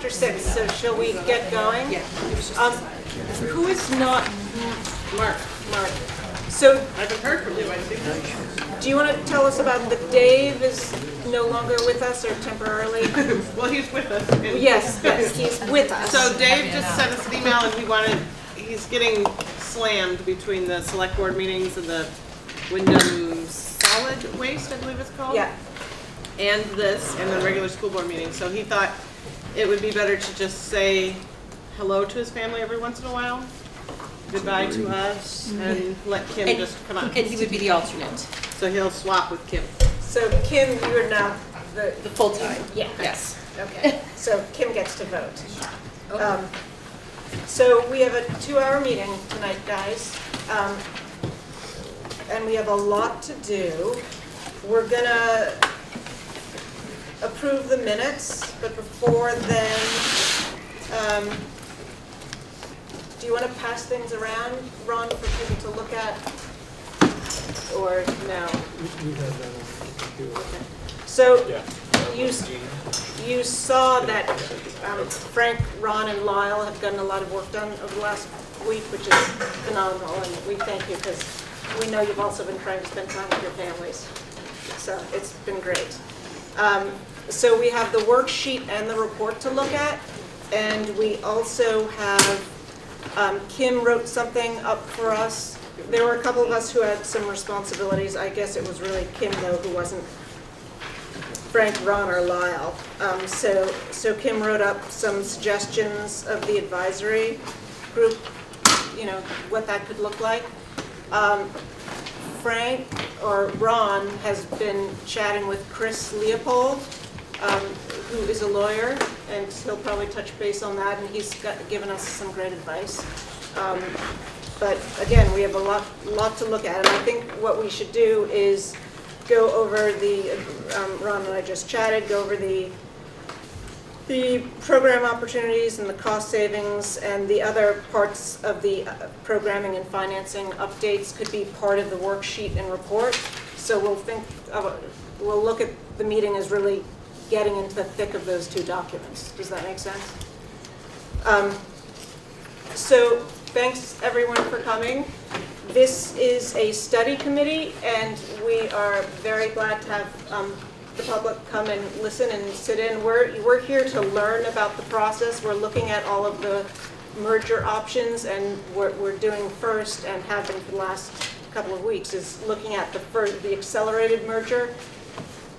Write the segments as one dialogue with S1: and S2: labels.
S1: chapter 6, so shall we get going?
S2: Yeah.
S1: Who is not
S2: Mark.
S1: Mark? So,
S2: I haven't heard from you, I think.
S1: do you want to tell us about that Dave is no longer with us or temporarily?
S2: Well, he's with us.
S1: Yes, he's with us.
S2: So Dave just sent us an email and he's getting slammed between the select board meetings and the Wyndham Solid Waste, I believe it's called.
S1: Yeah.
S2: And this, and the regular school board meeting. So he thought it would be better to just say hello to his family every once in a while. Goodbye to us, and let Kim just come on.
S3: And he would be the alternate.
S2: So he'll swap with Kim.
S1: So Kim, you are now the
S3: full-time.
S1: Yeah.
S3: Yes.
S1: Okay. So Kim gets to vote. So we have a 2-hour meeting tonight, guys, and we have a lot to do. We're gonna approve the minutes, but before then, do you want to pass things around, Ron, for people to look at, or no?
S4: We have that on the computer.
S1: Okay. So
S4: Yeah.
S1: you saw that Frank, Ron, and Lyle have gotten a lot of work done over the last week, which is phenomenal, and we thank you because we know you've also been trying to spend time with your families. So it's been great. So we have the worksheet and the report to look at, and we also have Kim wrote something up for us. There were a couple of us who had some responsibilities. I guess it was really Kim, though, who wasn't Frank, Ron, or Lyle. So Kim wrote up some suggestions of the advisory group, you know, what that could look like. Frank, or Ron, has been chatting with Chris Leopold, who is a lawyer, and he'll probably touch base on that, and he's given us some great advice. But again, we have a lot to look at, and I think what we should do is go over the, Ron and I just chatted, go over the program opportunities and the cost savings, and the other parts of the programming and financing updates could be part of the worksheet and report. So we'll look at the meeting as really getting into the thick of those two documents. Does that make sense? So thanks everyone for coming. This is a study committee, and we are very glad to have the public come and listen and sit in. We're here to learn about the process. We're looking at all of the merger options, and what we're doing first, and have been for the last couple of weeks, is looking at the accelerated merger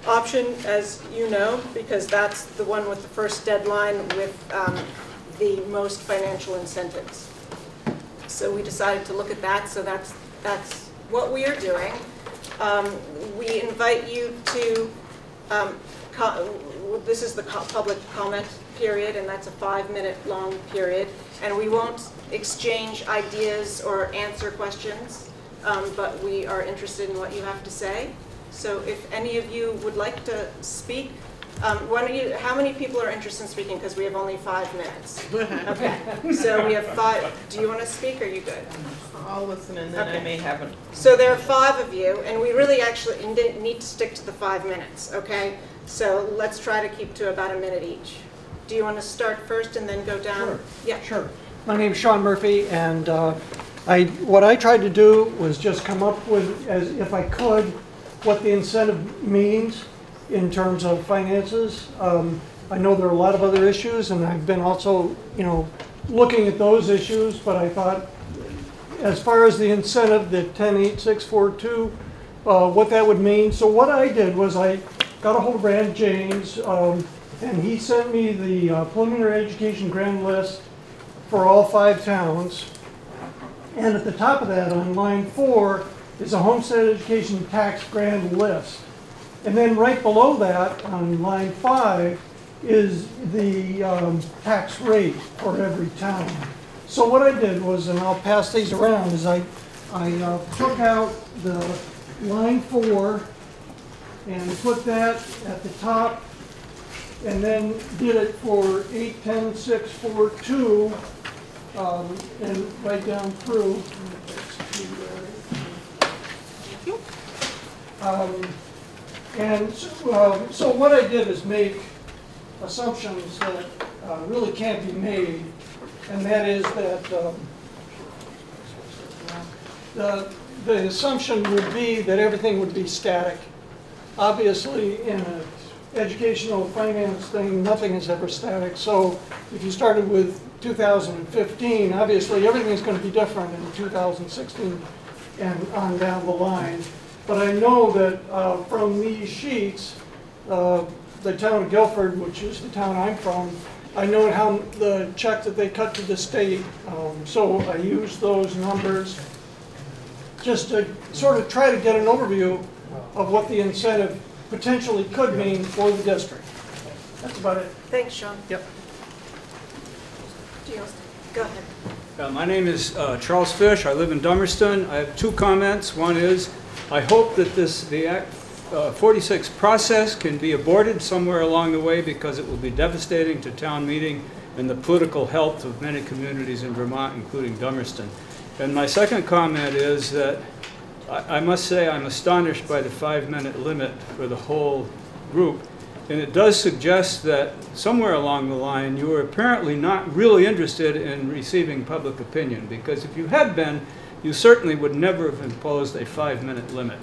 S1: option, as you know, because that's the one with the first deadline with the most financial incentives. So we decided to look at that, so that's what we are doing. We invite you to, this is the public comment period, and that's a 5-minute long period, and we won't exchange ideas or answer questions, but we are interested in what you have to say. So if any of you would like to speak, how many people are interested in speaking? Because we have only 5 minutes. Okay, so we have 5. Do you want to speak, or are you good?
S2: I'll listen, and then I may have it.
S1: So there are 5 of you, and we really actually need to stick to the 5 minutes, okay? So let's try to keep to about a minute each. Do you want to start first and then go down?
S4: Sure.
S1: Yeah.
S4: Sure. My name's Sean Murphy, and what I tried to do was just come up with, as if I could, what the incentive means in terms of finances. I know there are a lot of other issues, and I've been also, looking at those issues, but I thought, as far as the incentive, the 10.8642, what that would mean. So what I did was I got a hold of Brad James, and he sent me the preliminary education grand list for all 5 towns. And at the top of that, on line 4, is a homestead education tax grand list. And then right below that, on line 5, is the tax rate for every town. So what I did was, and I'll pass these around, is I took out the line 4 and put that at the top, and then did it for 8.10.642, and right down through. And so what I did is make assumptions that really can't be made, and that is that the assumption would be that everything would be static. Obviously, in an educational finance thing, nothing is ever static. So if you started with 2015, obviously everything is going to be different in 2016 and on down the line. But I know that from these sheets, the town of Guilford, which is the town I'm from, I know how the check that they cut to the state. So I use those numbers just to sort of try to get an overview of what the incentive potentially could mean for the district. That's about it.
S1: Thanks, Sean.
S3: Yep.
S1: Go ahead.
S3: My name is Charles Fish. I live in Dummerston. I have two comments. One is, I hope that the Act 46 process can be aborted somewhere along the way, because it will be devastating to town meeting and the political health of many communities in Vermont, including Dummerston. And my second comment is that I must say I'm astonished by the 5-minute limit for the whole group. And it does suggest that somewhere along the line you were apparently not really interested in receiving public opinion, because if you had been, you certainly would never have imposed a 5-minute limit.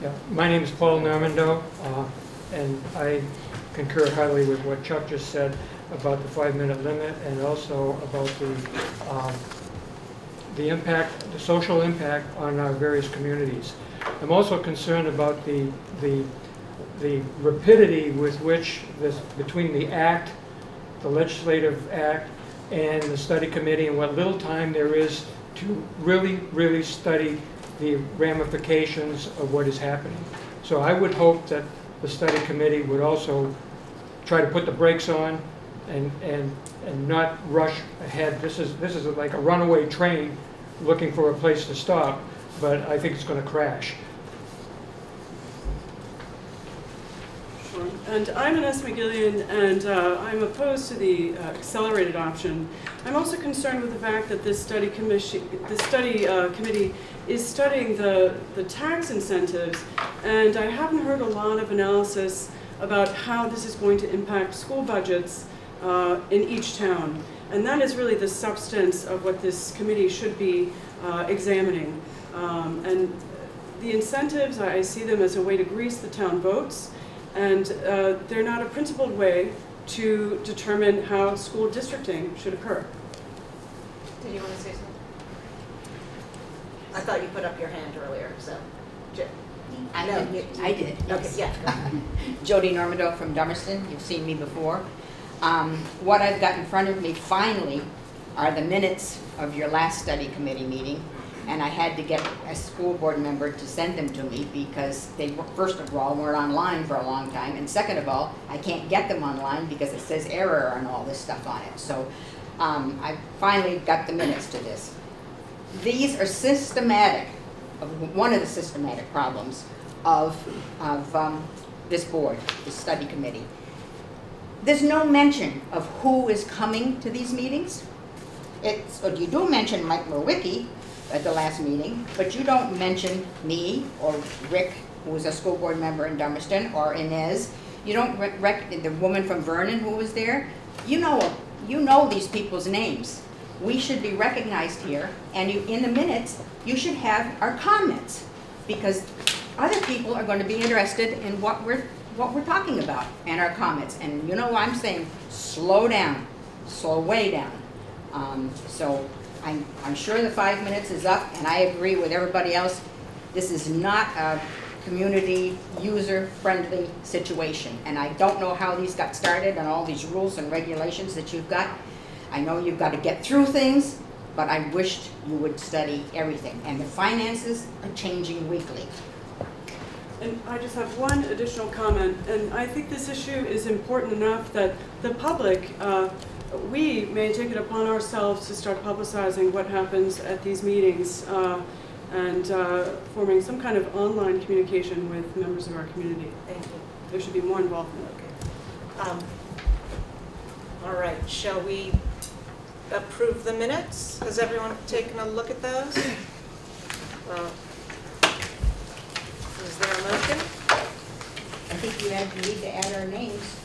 S5: Yeah, my name is Paul Normando, and I concur highly with what Chuck just said about the 5-minute limit, and also about the impact, the social impact on our various communities. I'm also concerned about the rapidity with which between the act, the legislative act, and the study committee, and what little time there is to really study the ramifications of what is happening. So I would hope that the study committee would also try to put the brakes on and not rush ahead. This is like a runaway train looking for a place to stop, but I think it's going to crash.
S6: Sure. And I'm Ines McGillian, and I'm opposed to the accelerated option. I'm also concerned with the fact that this study committee is studying the tax incentives, and I haven't heard a lot of analysis about how this is going to impact school budgets in each town. And that is really the substance of what this committee should be examining. And the incentives, I see them as a way to grease the town votes, and they're not a principled way to determine how school districting should occur.
S1: Did you want to say something? I thought you put up your hand earlier, so.
S7: I did. Yes.
S1: Okay, yeah.
S7: Jody Normando from Dummerston. You've seen me before. What I've got in front of me finally are the minutes of your last study committee meeting, and I had to get a school board member to send them to me because they, first of all, weren't online for a long time, and second of all, I can't get them online because it says error and all this stuff on it. So I finally got the minutes to this. These are systematic, one of the systematic problems of this board, this study committee. There's no mention of who is coming to these meetings. You do mention Mike Murwicki at the last meeting, but you don't mention me or Rick, who was a school board member in Dummerston, or Inez. You don't the woman from Vernon who was there. You know these people's names. We should be recognized here, and in the minutes, you should have our comments, because other people are going to be interested in what we're talking about and our comments. And you know what I'm saying? Slow down, slow way down. So I'm sure the 5 minutes is up, and I agree with everybody else. This is not a community user-friendly situation, and I don't know how these got started and all these rules and regulations that you've got. I know you've got to get through things, but I wished you would study everything. And the finances are changing weekly.
S6: And I just have one additional comment, and I think this issue is important enough that the public, we may take it upon ourselves to start publicizing what happens at these meetings and forming some kind of online communication with members of our community.
S1: Thank you.
S6: There should be more involvement.
S1: Okay. All right, shall we approve the minutes? Has everyone taken a look at those? Is there a motion?
S7: I think you need to add our names.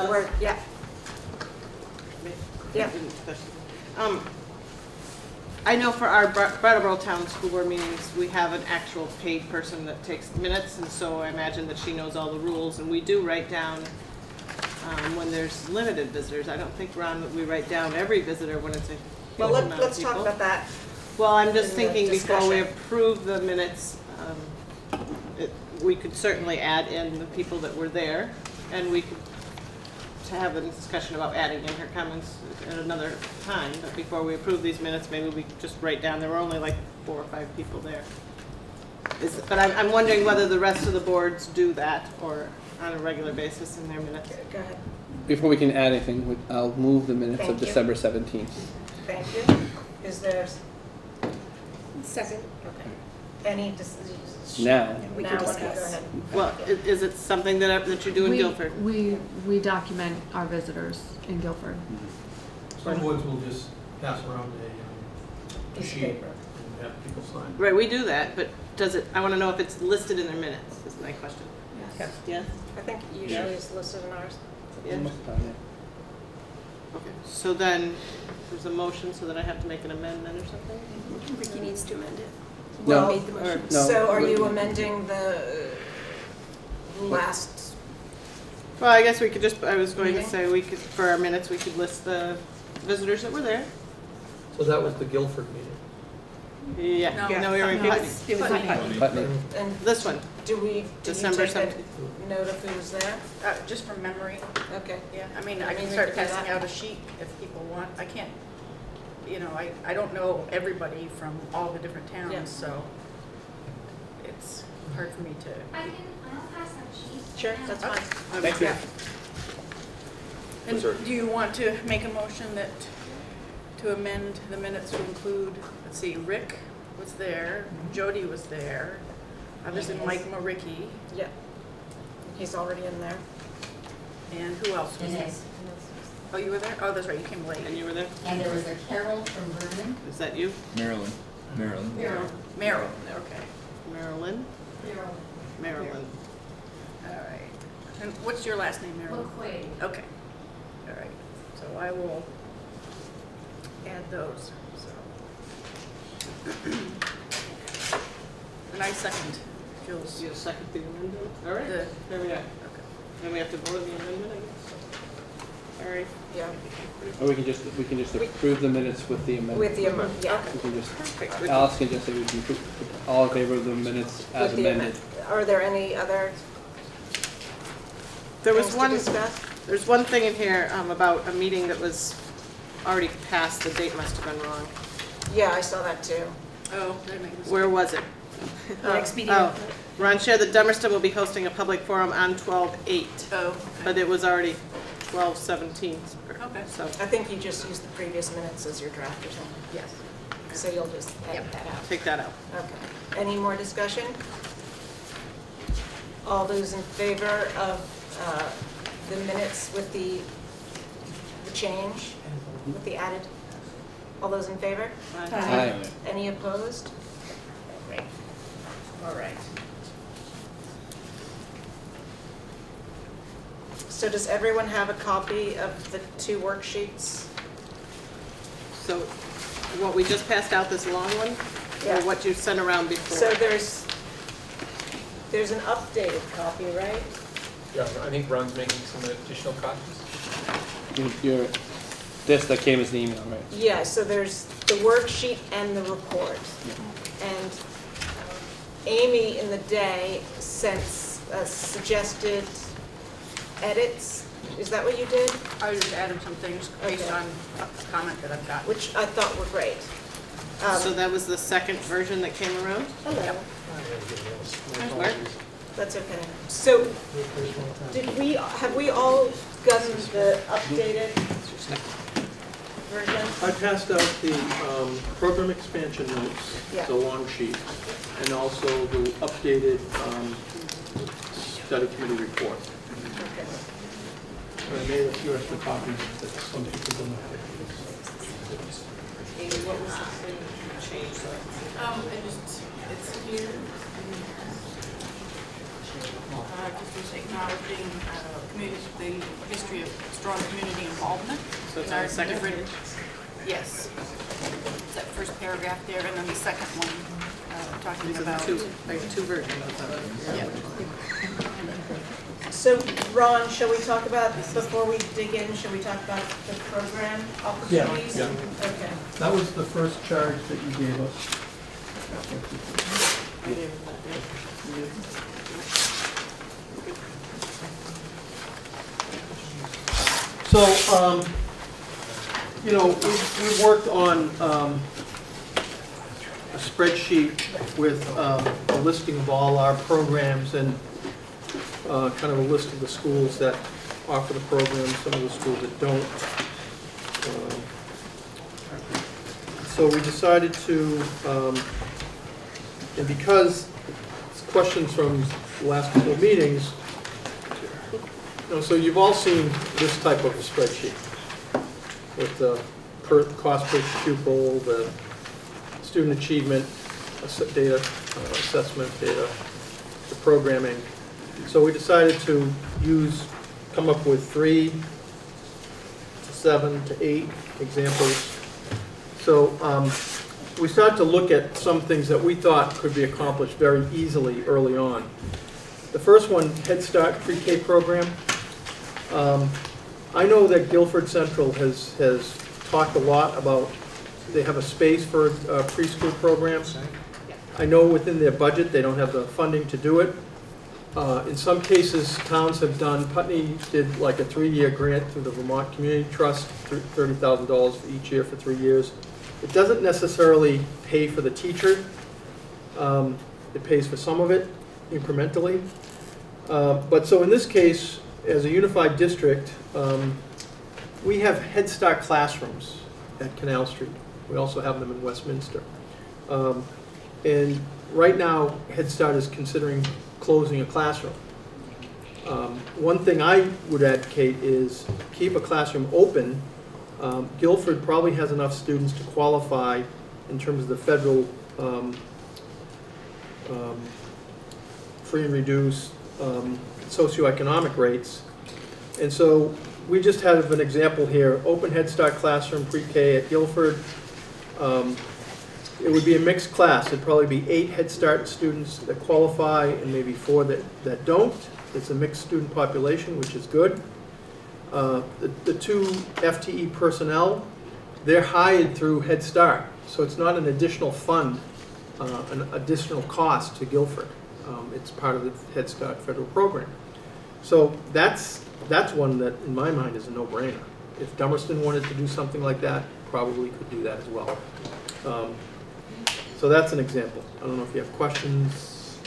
S1: We're- Yeah, yeah.
S2: I know for our Brattleboro Town School Board meetings, we have an actual paid person that takes minutes, and so I imagine that she knows all the rules, and we do write down when there's limited visitors. I don't think, Ron, that we write down every visitor when it's a
S1: Well,
S2: huge amount of
S1: let's talk
S2: people.
S1: about that.
S2: Well, I'm just
S1: in the
S2: thinking before we
S1: discussion.
S2: approve the minutes, we could certainly add in the people that were there, and we could to have a discussion about adding in her comments at another time, but before we approve these minutes, maybe we just write down, there were only like 4 or 5 people there. But I'm wondering whether the rest of the boards do that, or on a regular basis in their minutes.
S1: Go ahead.
S8: Before we can add anything, I'll move the minutes
S1: Thank
S8: of
S1: you.
S8: December 17th.
S1: Thank you. Is there
S7: Second.
S1: any
S8: Now.
S7: We
S1: Now,
S7: can
S1: okay, go
S7: discuss.
S1: ahead.
S2: Well, is it something that you do in Guilford?
S9: We document our visitors in Guilford.
S10: Some boards will just pass around a
S1: Piece of
S10: sheet
S1: paper.
S10: and have people sign.
S2: Right, we do that, but does it, I want to know if it's listed in their minutes, is my question.
S1: Yes.
S2: Yes?
S1: I think usually it's listed in ours.
S2: Yeah.
S8: Most of the time, yeah.
S2: Okay, so then, there's a motion, so that I have to make an amendment or something?
S11: Ricky needs to amend it.
S8: No.
S11: Made the motion.
S8: No.
S1: So are you amending the last,
S2: Well, I guess we could just, I was going to
S1: Meeting?
S2: say, we could, for our minutes, we could list the visitors that were there.
S10: So that was the Guilford meeting.
S2: Yeah,
S1: No.
S2: no, we were in
S7: It
S2: Putney.
S7: was, it was Putney.
S8: Putney.
S1: and
S2: This one,
S1: do you
S2: December
S1: take a
S2: 17th.
S1: note of who's there?
S12: Just from memory,
S1: Okay.
S12: yeah. I mean,
S1: I
S12: I can
S1: mean,
S12: start
S1: we could do
S12: passing
S1: that.
S12: out a sheet if people want. I can't, I don't know everybody from all the different towns,
S1: Yeah.
S12: so it's hard for me to.
S13: I'll pass that sheet.
S1: Sure, that's fine.
S8: Thank you.
S12: And do you want to make a motion to amend the minutes to include, let's see, Rick was there, Jody was there, obviously Mike Maricki,
S1: Yeah. He's already in there.
S12: and who else was there? Oh, you were there? Oh, that's right, you came late.
S2: And you were there?
S7: And there was a Carol from Vernon.
S2: Is that you?
S11: Maryland.
S12: Merrill, okay.
S2: Marilyn? Marilyn.
S12: All right. And what's your last name, Merrill?
S13: McQuaid.
S12: Okay. All right. So I will add those. So. And I second Jill's.
S2: You second the amendment? All right,
S12: The-
S2: there we are. Okay. Then we have to vote on the amendment, I guess. All right.
S1: Yeah.
S8: Or we can just approve the minutes with the amendment.
S1: With the amount, yeah.
S8: We can just,
S2: Perfect.
S8: Alice can just say we can approve, all in favor of the minutes as
S1: With the
S8: amended.
S1: Are there any other
S2: There was
S1: things to
S2: one,
S1: discuss?
S2: there's one thing in here about a meeting that was already passed, the date must have been wrong.
S1: Yeah, I saw that too.
S12: Oh, that makes sense.
S2: Where was it?
S12: Expedia.
S2: Oh, Ron shared that Dummerston will be hosting a public forum on 12/8,
S12: Oh,
S2: but it was already 12/17.
S12: Okay.
S2: So,
S1: I think you just used the previous minutes as your draft or something.
S12: yes.
S1: So you'll just edit that out.
S2: take that out.
S1: Okay. Any more discussion? All those in favor of the minutes with the change, with the added? All those in favor?
S8: Aye.
S1: Any opposed? Great. All right. So does everyone have a copy of the 2 worksheets?
S2: So what we just passed out, this long one,
S1: Yeah.
S2: or what you sent around before?
S1: So there's an updated copy, right?
S10: Yeah, I think Ron's making some additional copies.
S8: This that came as an email, right?
S1: Yeah, so there's the worksheet and the report. And Amy in the day sent suggested edits. Is that what you did?
S12: I just added some things based
S1: Okay.
S12: on a comment that I've got.
S1: Which I thought were great.
S2: So that was the second version that came around?
S1: Hello.
S2: Mark?
S1: That's okay. So have we all gotten the updated version?
S10: I passed out the program expansion notes,
S1: Yeah.
S10: the long sheet, and also the updated study committee report.
S1: Okay.
S10: I made a few extra copies that some people don't have.
S2: Amy, what was the thing changed?
S12: It's here. Just is acknowledging the history of strong community involvement.
S2: So it's
S12: in
S2: on
S12: our
S2: the second
S12: different-
S2: page?
S12: Yes. That first paragraph there, and then the second one, talking
S2: These are
S12: about.
S2: the two versions of it.
S12: Yeah.
S1: So, Ron, shall we talk about, before we dig in, shall we talk about the program opportunities?
S14: Yeah.
S1: Okay.
S14: That was the first charge that you gave us.
S8: So, you know, we've worked on a spreadsheet with a listing of all our programs and kind of a list of the schools that offer the program, some of the schools that don't. So we decided to, and because it's questions from the last couple of meetings, you know, so you've all seen this type of a spreadsheet with the cost per pupil, the student achievement data, assessment data, the programming. So we decided to come up with 3 to 7 to 8 examples. So we started to look at some things that we thought could be accomplished very easily early on. The first one, Head Start pre-K program. I know that Guilford Central has talked a lot about, they have a space for preschool programs. I know within their budget they don't have the funding to do it. In some cases, towns have done, Putney did like a 3-year grant through the Vermont Community Trust, $30,000 for each year for 3 years. It doesn't necessarily pay for the teacher. It pays for some of it incrementally. But so in this case, as a unified district, we have Head Start classrooms at Canal Street. We also have them in Westminster. And right now, Head Start is considering closing a classroom. One thing I would advocate is keep a classroom open. Guilford probably has enough students to qualify in terms of the federal free and reduced socioeconomic rates. And so we just have an example here, open Head Start classroom pre-K at Guilford. It would be a mixed class. It'd probably be 8 Head Start students that qualify and maybe 4 that don't. It's a mixed student population, which is good. The 2 FTE personnel, they're hired through Head Start. So it's not an additional fund, an additional cost to Guilford. It's part of the Head Start federal program. So that's one that, in my mind, is a no-brainer. If Dummerston wanted to do something like that, probably could do that as well. So that's an example. I don't know if you have questions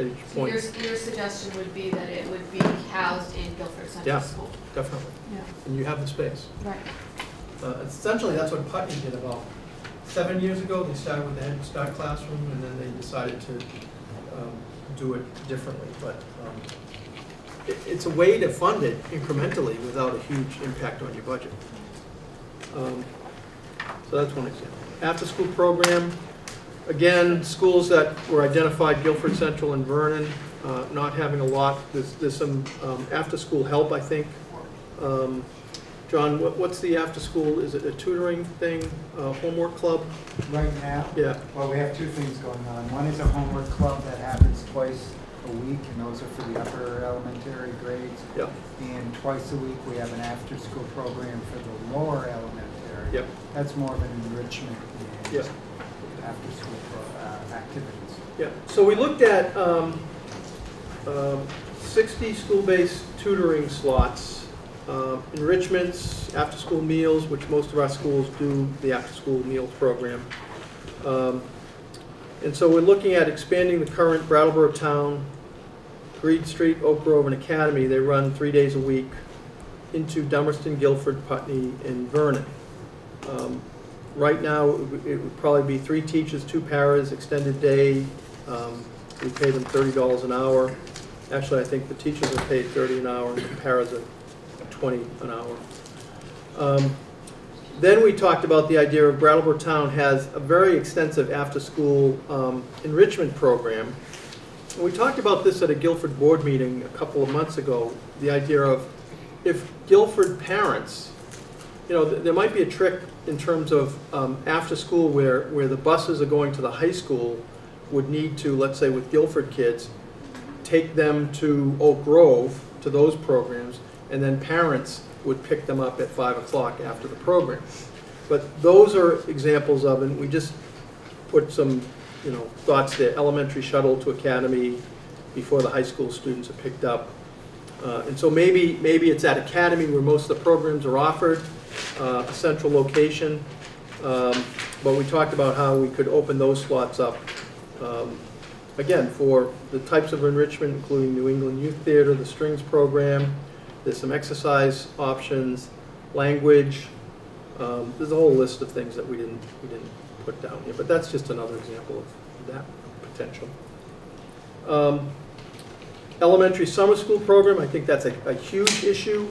S8: at each point.
S9: So your suggestion would be that it would be housed in Guilford Central School?
S8: Yeah, definitely.
S9: Yeah.
S8: And you have the space.
S9: Right.
S8: Essentially, that's what Putney did about 7 years ago. They started with the Head Start classroom, and then they decided to do it differently. But it's a way to fund it incrementally without a huge impact on your budget. So that's one example. After-school program. Again, schools that were identified, Guilford Central and Vernon, not having a lot. There's some after-school help, I think. John, what's the after-school? Is it a tutoring thing, homework club?
S15: Right now?
S8: Yeah.
S15: Well, we have 2 things going on. One is a homework club that happens twice a week, and those are for the upper elementary grades.
S8: Yeah.
S15: And twice a week we have an after-school program for the lower elementary.
S8: Yep.
S15: That's more of an enrichment and
S8: Yep.
S15: after-school activities.
S8: Yeah. So we looked at 60 school-based tutoring slots, enrichments, after-school meals, which most of our schools do the after-school meals program. And so we're looking at expanding the current Brattleboro Town, Greed Street, Oak Grove, and Academy. They run 3 days a week into Dummerston, Guilford, Putney, and Vernon. Right now, it would probably be 3 teachers, 2 paras, extended day. We pay them $30 an hour. Actually, I think the teachers are paid $30 an hour, and the paras are $20 an hour. Then we talked about the idea of Brattleboro Town has a very extensive after-school enrichment program. We talked about this at a Guilford board meeting a couple of months ago, the idea of if Guilford parents, you know, there might be a trick in terms of after school where the buses are going to the high school would need to, let's say with Guilford kids, take them to Oak Grove, to those programs, and then parents would pick them up at 5 o'clock after the program. But those are examples of, and we just put some, you know, thoughts there, elementary shuttle to academy before the high school students are picked up. And so maybe it's at academy where most of the programs are offered, a central location. But we talked about how we could open those slots up, again, for the types of enrichment, including New England Youth Theater, the strings program. There's some exercise options, language. There's a whole list of things that we didn't put down here, but that's just another example of that potential. Elementary summer school program, I think that's a huge issue.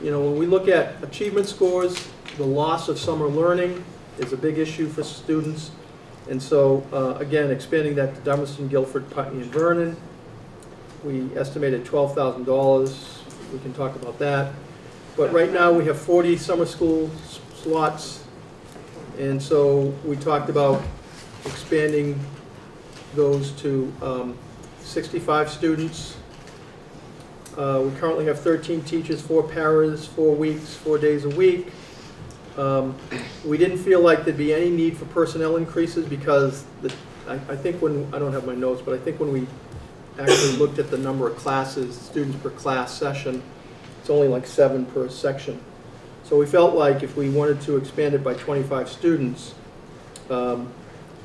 S8: You know, when we look at achievement scores, the loss of summer learning is a big issue for students. And so, again, expanding that to Dummerston, Guilford, Putney, and Vernon. We estimated $12,000. We can talk about that. But right now we have 40 summer school slots. And so we talked about expanding those to 65 students. We currently have 13 teachers, 4 paras, 4 weeks, 4 days a week. We didn't feel like there'd be any need for personnel increases because I think when, I don't have my notes, but I think when we actually looked at the number of classes, students per class session, it's only like 7 per section. So we felt like if we wanted to expand it by 25 students, there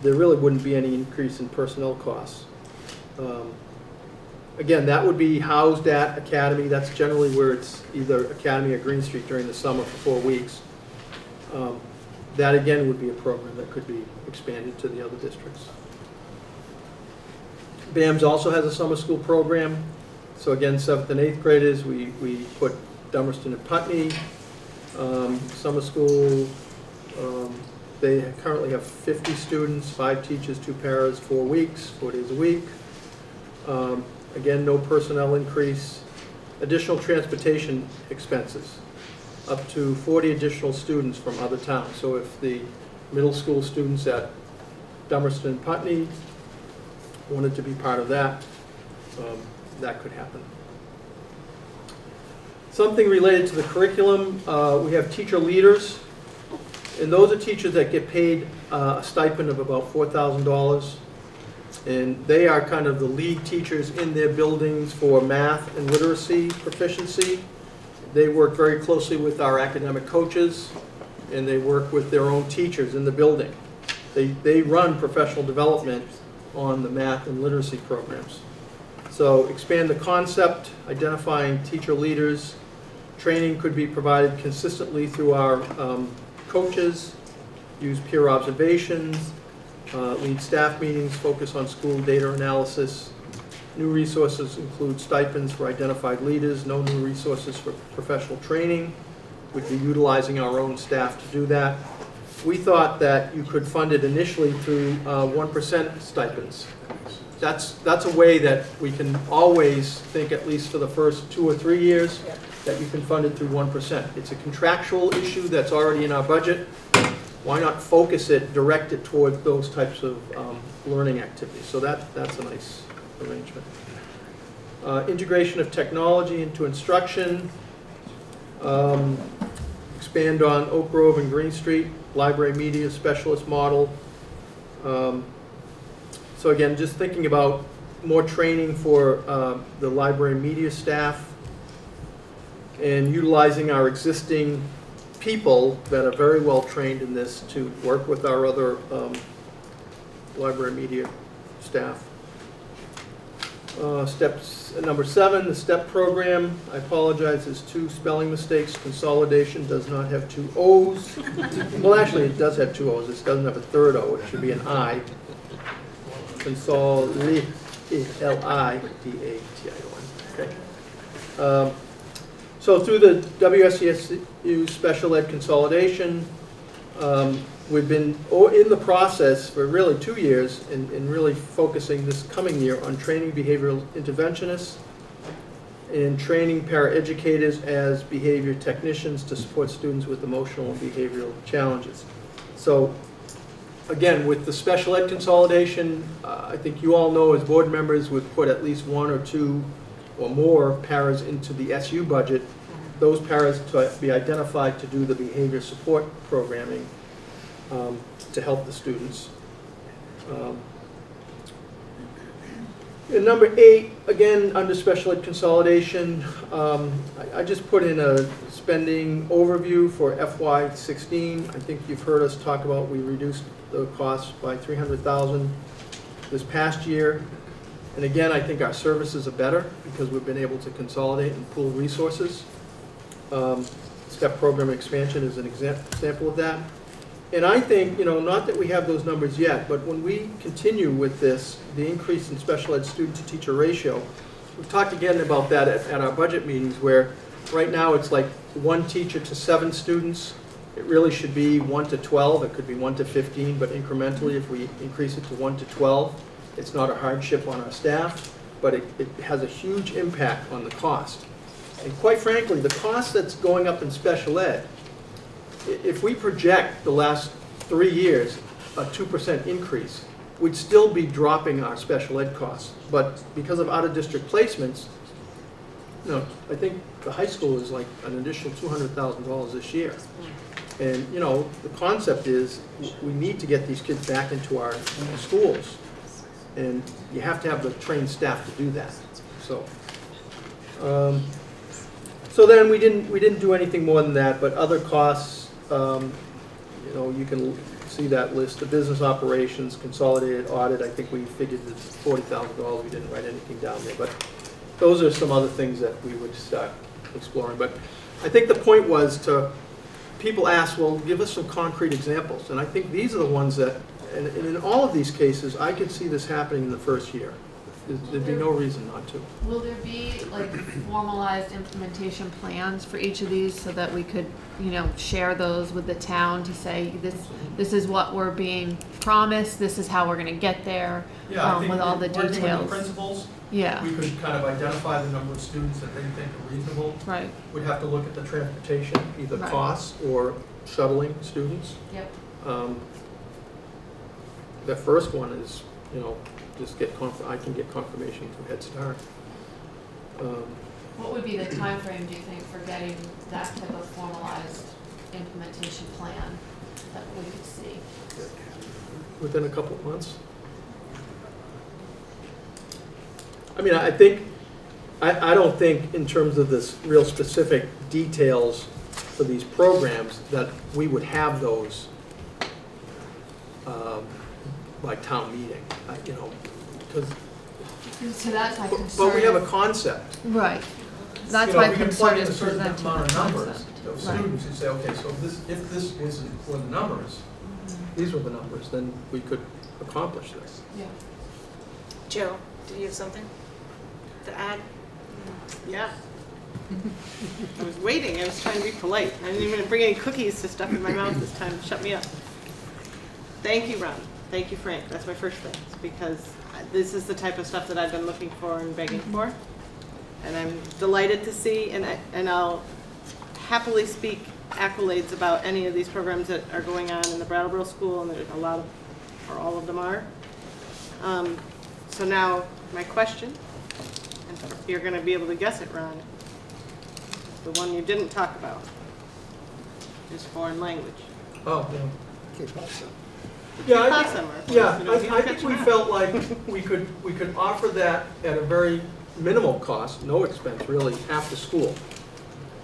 S8: really wouldn't be any increase in personnel costs. Again, that would be housed at Academy. That's generally where it's either Academy or Green Street during the summer for 4 weeks. That again would be a program that could be expanded to the other districts. BAMS also has a summer school program. So again, 7th and 8th graders, we put Dummerston and Putney. Summer school, they currently have 50 students, 5 teachers, 2 paras, 4 weeks, 4 days a week. Again, no personnel increase. Additional transportation expenses, up to 40 additional students from other towns. So if the middle school students at Dummerston and Putney wanted to be part of that, that could happen. Something related to the curriculum, we have teacher leaders, and those are teachers that get paid a stipend of about $4,000, and they are kind of the lead teachers in their buildings for math and literacy proficiency. They work very closely with our academic coaches, and they work with their own teachers in the building. They run professional development on the math and literacy programs. So expand the concept, identifying teacher leaders. Training could be provided consistently through our coaches, use peer observations, lead staff meetings, focus on school data analysis. New resources include stipends for identified leaders, no new resources for professional training. We'd be utilizing our own staff to do that. We thought that you could fund it initially through 1% stipends. That's a way that we can always think, at least for the first 2 or 3 years, that you can fund it through 1%. It's a contractual issue that's already in our budget. Why not focus it, direct it toward those types of learning activities? So that's a nice arrangement. Integration of technology into instruction. Expand on Oak Grove and Green Street, library media specialist model. So again, just thinking about more training for the library media staff and utilizing our existing people that are very well trained in this to work with our other library media staff. Steps number 7, the STEP program. I apologize, there's 2 spelling mistakes. Consolidation does not have 2 O's. Well, actually, it does have 2 O's. It doesn't have a third O. It should be an I. Consolidation, L-I-D-A-T-I-O-N. Okay. So through the WSESU Special Ed Consolidation, we've been in the process for really 2 years and really focusing this coming year on training behavioral interventionists and training paraeducators as behavior technicians to support students with emotional and behavioral challenges. So again, with the special ed consolidation, I think you all know as board members we've put at least 1 or 2 or more paras into the SU budget. Those paras to be identified to do the behavior support programming to help the students. And number 8, again, under special ed consolidation, I just put in a spending overview for FY16. I think you've heard us talk about we reduced the costs by $300,000 this past year. And again, I think our services are better because we've been able to consolidate and pool resources. STEP program expansion is an example of that. And I think, not that we have those numbers yet, but when we continue with this, the increase in special ed student to teacher ratio, we've talked again about that at our budget meetings where right now it's like 1 teacher to 7 students. It really should be 1 to 12. It could be 1 to 15, but incrementally if we increase it to 1 to 12, it's not a hardship on our staff, but it has a huge impact on the cost. And quite frankly, the cost that's going up in special ed, if we project the last 3 years a 2% increase, we'd still be dropping our special ed costs. But because of out-of-district placements, I think the high school is like an additional $200,000 this year. And the concept is we need to get these kids back into our schools, and you have to have the trained staff to do that. So then we didn't do anything more than that, but other costs. You can see that list. The business operations, consolidated audit, I think we figured it's $40,000. We didn't write anything down there, but those are some other things that we would start exploring. But I think the point was people ask, well, give us some concrete examples. And I think these are the ones that, and in all of these cases, I could see this happening in the first year. There'd be no reason not to.
S9: Will there be like formalized implementation plans for each of these so that we could, share those with the town to say this is what we're being promised, this is how we're going to get there, with all the details.
S8: Working with the principals, we could kind of identify the number of students that they think are reasonable.
S9: Right.
S8: We'd have to look at the transportation, either costs or shuttling students.
S9: Yep.
S8: The first one is, just I can get confirmation through Head Start.
S9: What would be the time frame, do you think, for getting that type of formalized implementation plan that we could see?
S8: Within a couple of months. I mean, I don't think in terms of this real specific details for these programs that we would have those by town meeting, because.
S9: So that's my concern.
S8: But we have a concept.
S9: Right. That's my concern is
S8: a certain
S9: presenting
S8: amount
S9: the
S8: of numbers
S9: concept.
S8: of students who say, okay, so if this wasn't for the numbers, these were the numbers, then we could accomplish this.
S9: Yeah.
S1: Joe, do you have something to add?
S2: Yeah. I was waiting. I was trying to be polite. I didn't even bring any cookies to stuff in my mouth this time. Shut me up. Thank you, Ron. Thank you, Frank. That's my first thing, because this is the type of stuff that I've been looking for and begging for. And I'm delighted to see, and I'll happily speak accolades about any of these programs that are going on in the Brattleboro School, and there's a lot of, or all of them are. So now, my question, and you're going to be able to guess it, Ron. The one you didn't talk about is foreign language.
S8: Oh, yeah.
S2: I
S8: think we felt like we could offer that at a very minimal cost, no expense really, after school.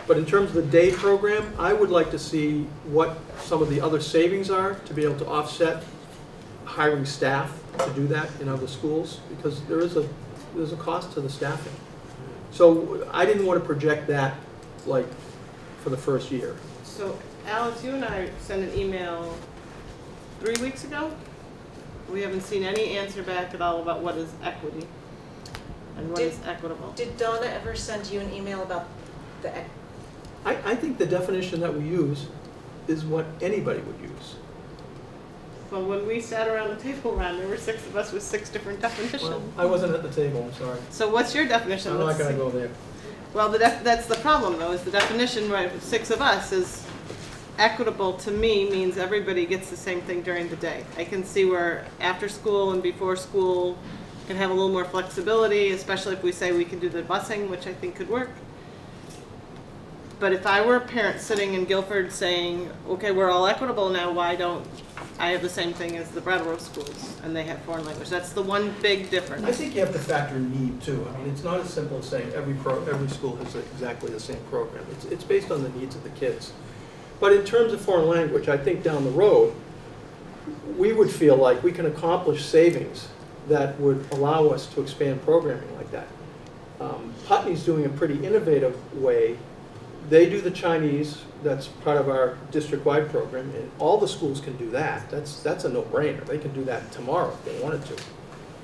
S8: But in terms of the day program, I would like to see what some of the other savings are to be able to offset hiring staff to do that in other schools, because there's a cost to the staffing. So I didn't want to project that like for the first year.
S2: So Alex, you and I sent an email 3 weeks ago. We haven't seen any answer back at all about what is equity and what is equitable.
S1: Did Donna ever send you an email about the
S8: I think the definition that we use is what anybody would use.
S2: Well, when we sat around the table, Ron, there were 6 of us with 6 different definitions.
S8: Well, I wasn't at the table, I'm sorry.
S2: So what's your definition?
S8: I'm not
S2: Let's
S8: gonna
S2: see.
S8: go there.
S2: Well, that's the problem, though, is the definition, right, of 6 of us is equitable to me means everybody gets the same thing during the day. I can see where after school and before school can have a little more flexibility, especially if we say we can do the busing, which I think could work. But if I were a parent sitting in Guilford saying, okay, we're all equitable now, why don't I have the same thing as the Brattleboro schools and they have foreign language? That's the one big difference.
S8: I think you have to factor in need too. I mean, it's not as simple as saying every school has exactly the same program. It's based on the needs of the kids. But in terms of foreign language, I think down the road, we would feel like we can accomplish savings that would allow us to expand programming like that. Putney's doing a pretty innovative way. They do the Chinese, that's part of our district-wide program, and all the schools can do that. That's a no-brainer. They can do that tomorrow if they wanted to.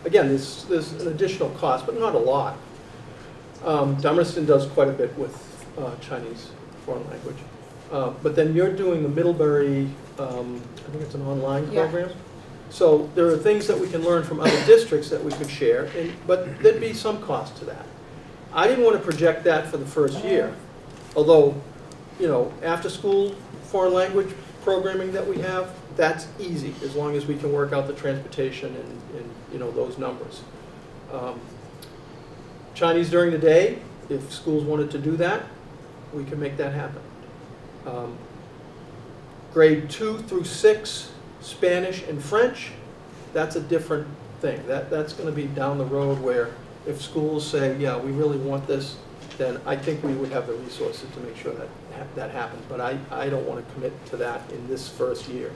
S8: Again, there's an additional cost, but not a lot. Dummerston does quite a bit with Chinese foreign language. But then you're doing the Middlebury, I think it's an online program. So there are things that we can learn from other districts that we could share, but there'd be some cost to that. I didn't want to project that for the first year. Although, you know, after school foreign language programming that we have, that's easy as long as we can work out the transportation and you know, those numbers. Chinese during the day, if schools wanted to do that, we can make that happen. Grade 2 through 6, Spanish and French, that's a different thing. That's going to be down the road where if schools say, yeah, we really want this, then I think we would have the resources to make sure that that happens. But I don't want to commit to that in this first year.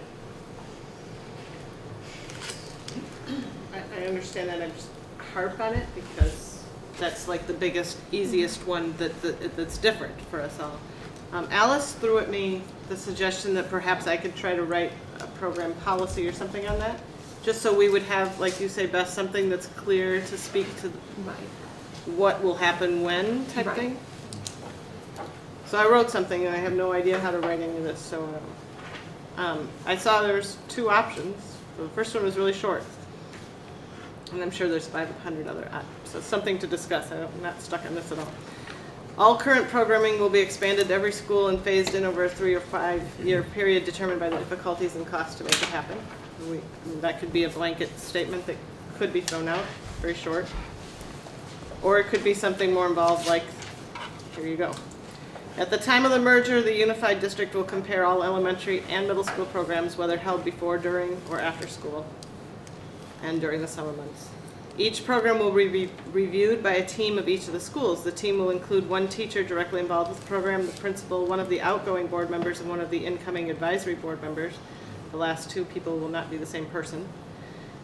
S2: I understand that. I just harp on it because that's like the biggest, easiest one that's different for us all. Alice threw at me the suggestion that perhaps I could try to write a program policy or something on that, just so we would have, like you say, Beth, something that's clear to speak to what will happen when type thing. So I wrote something and I have no idea how to write any of this. So I saw there's 2 options. So the first one was really short. And I'm sure there's 500 other so it's something to discuss. I'm not stuck on this at all. All current programming will be expanded to every school and phased in over a 3 or 5 year period determined by the difficulties and costs to make it happen. That could be a blanket statement that could be thrown out, very short. Or it could be something more involved like, here you go. At the time of the merger, the unified district will compare all elementary and middle school programs, whether held before, during, or after school, and during the summer months. Each program will be reviewed by a team of each of the schools. The team will include 1 teacher directly involved with the program, the principal, 1 of the outgoing board members, and 1 of the incoming advisory board members. The last 2 people will not be the same person.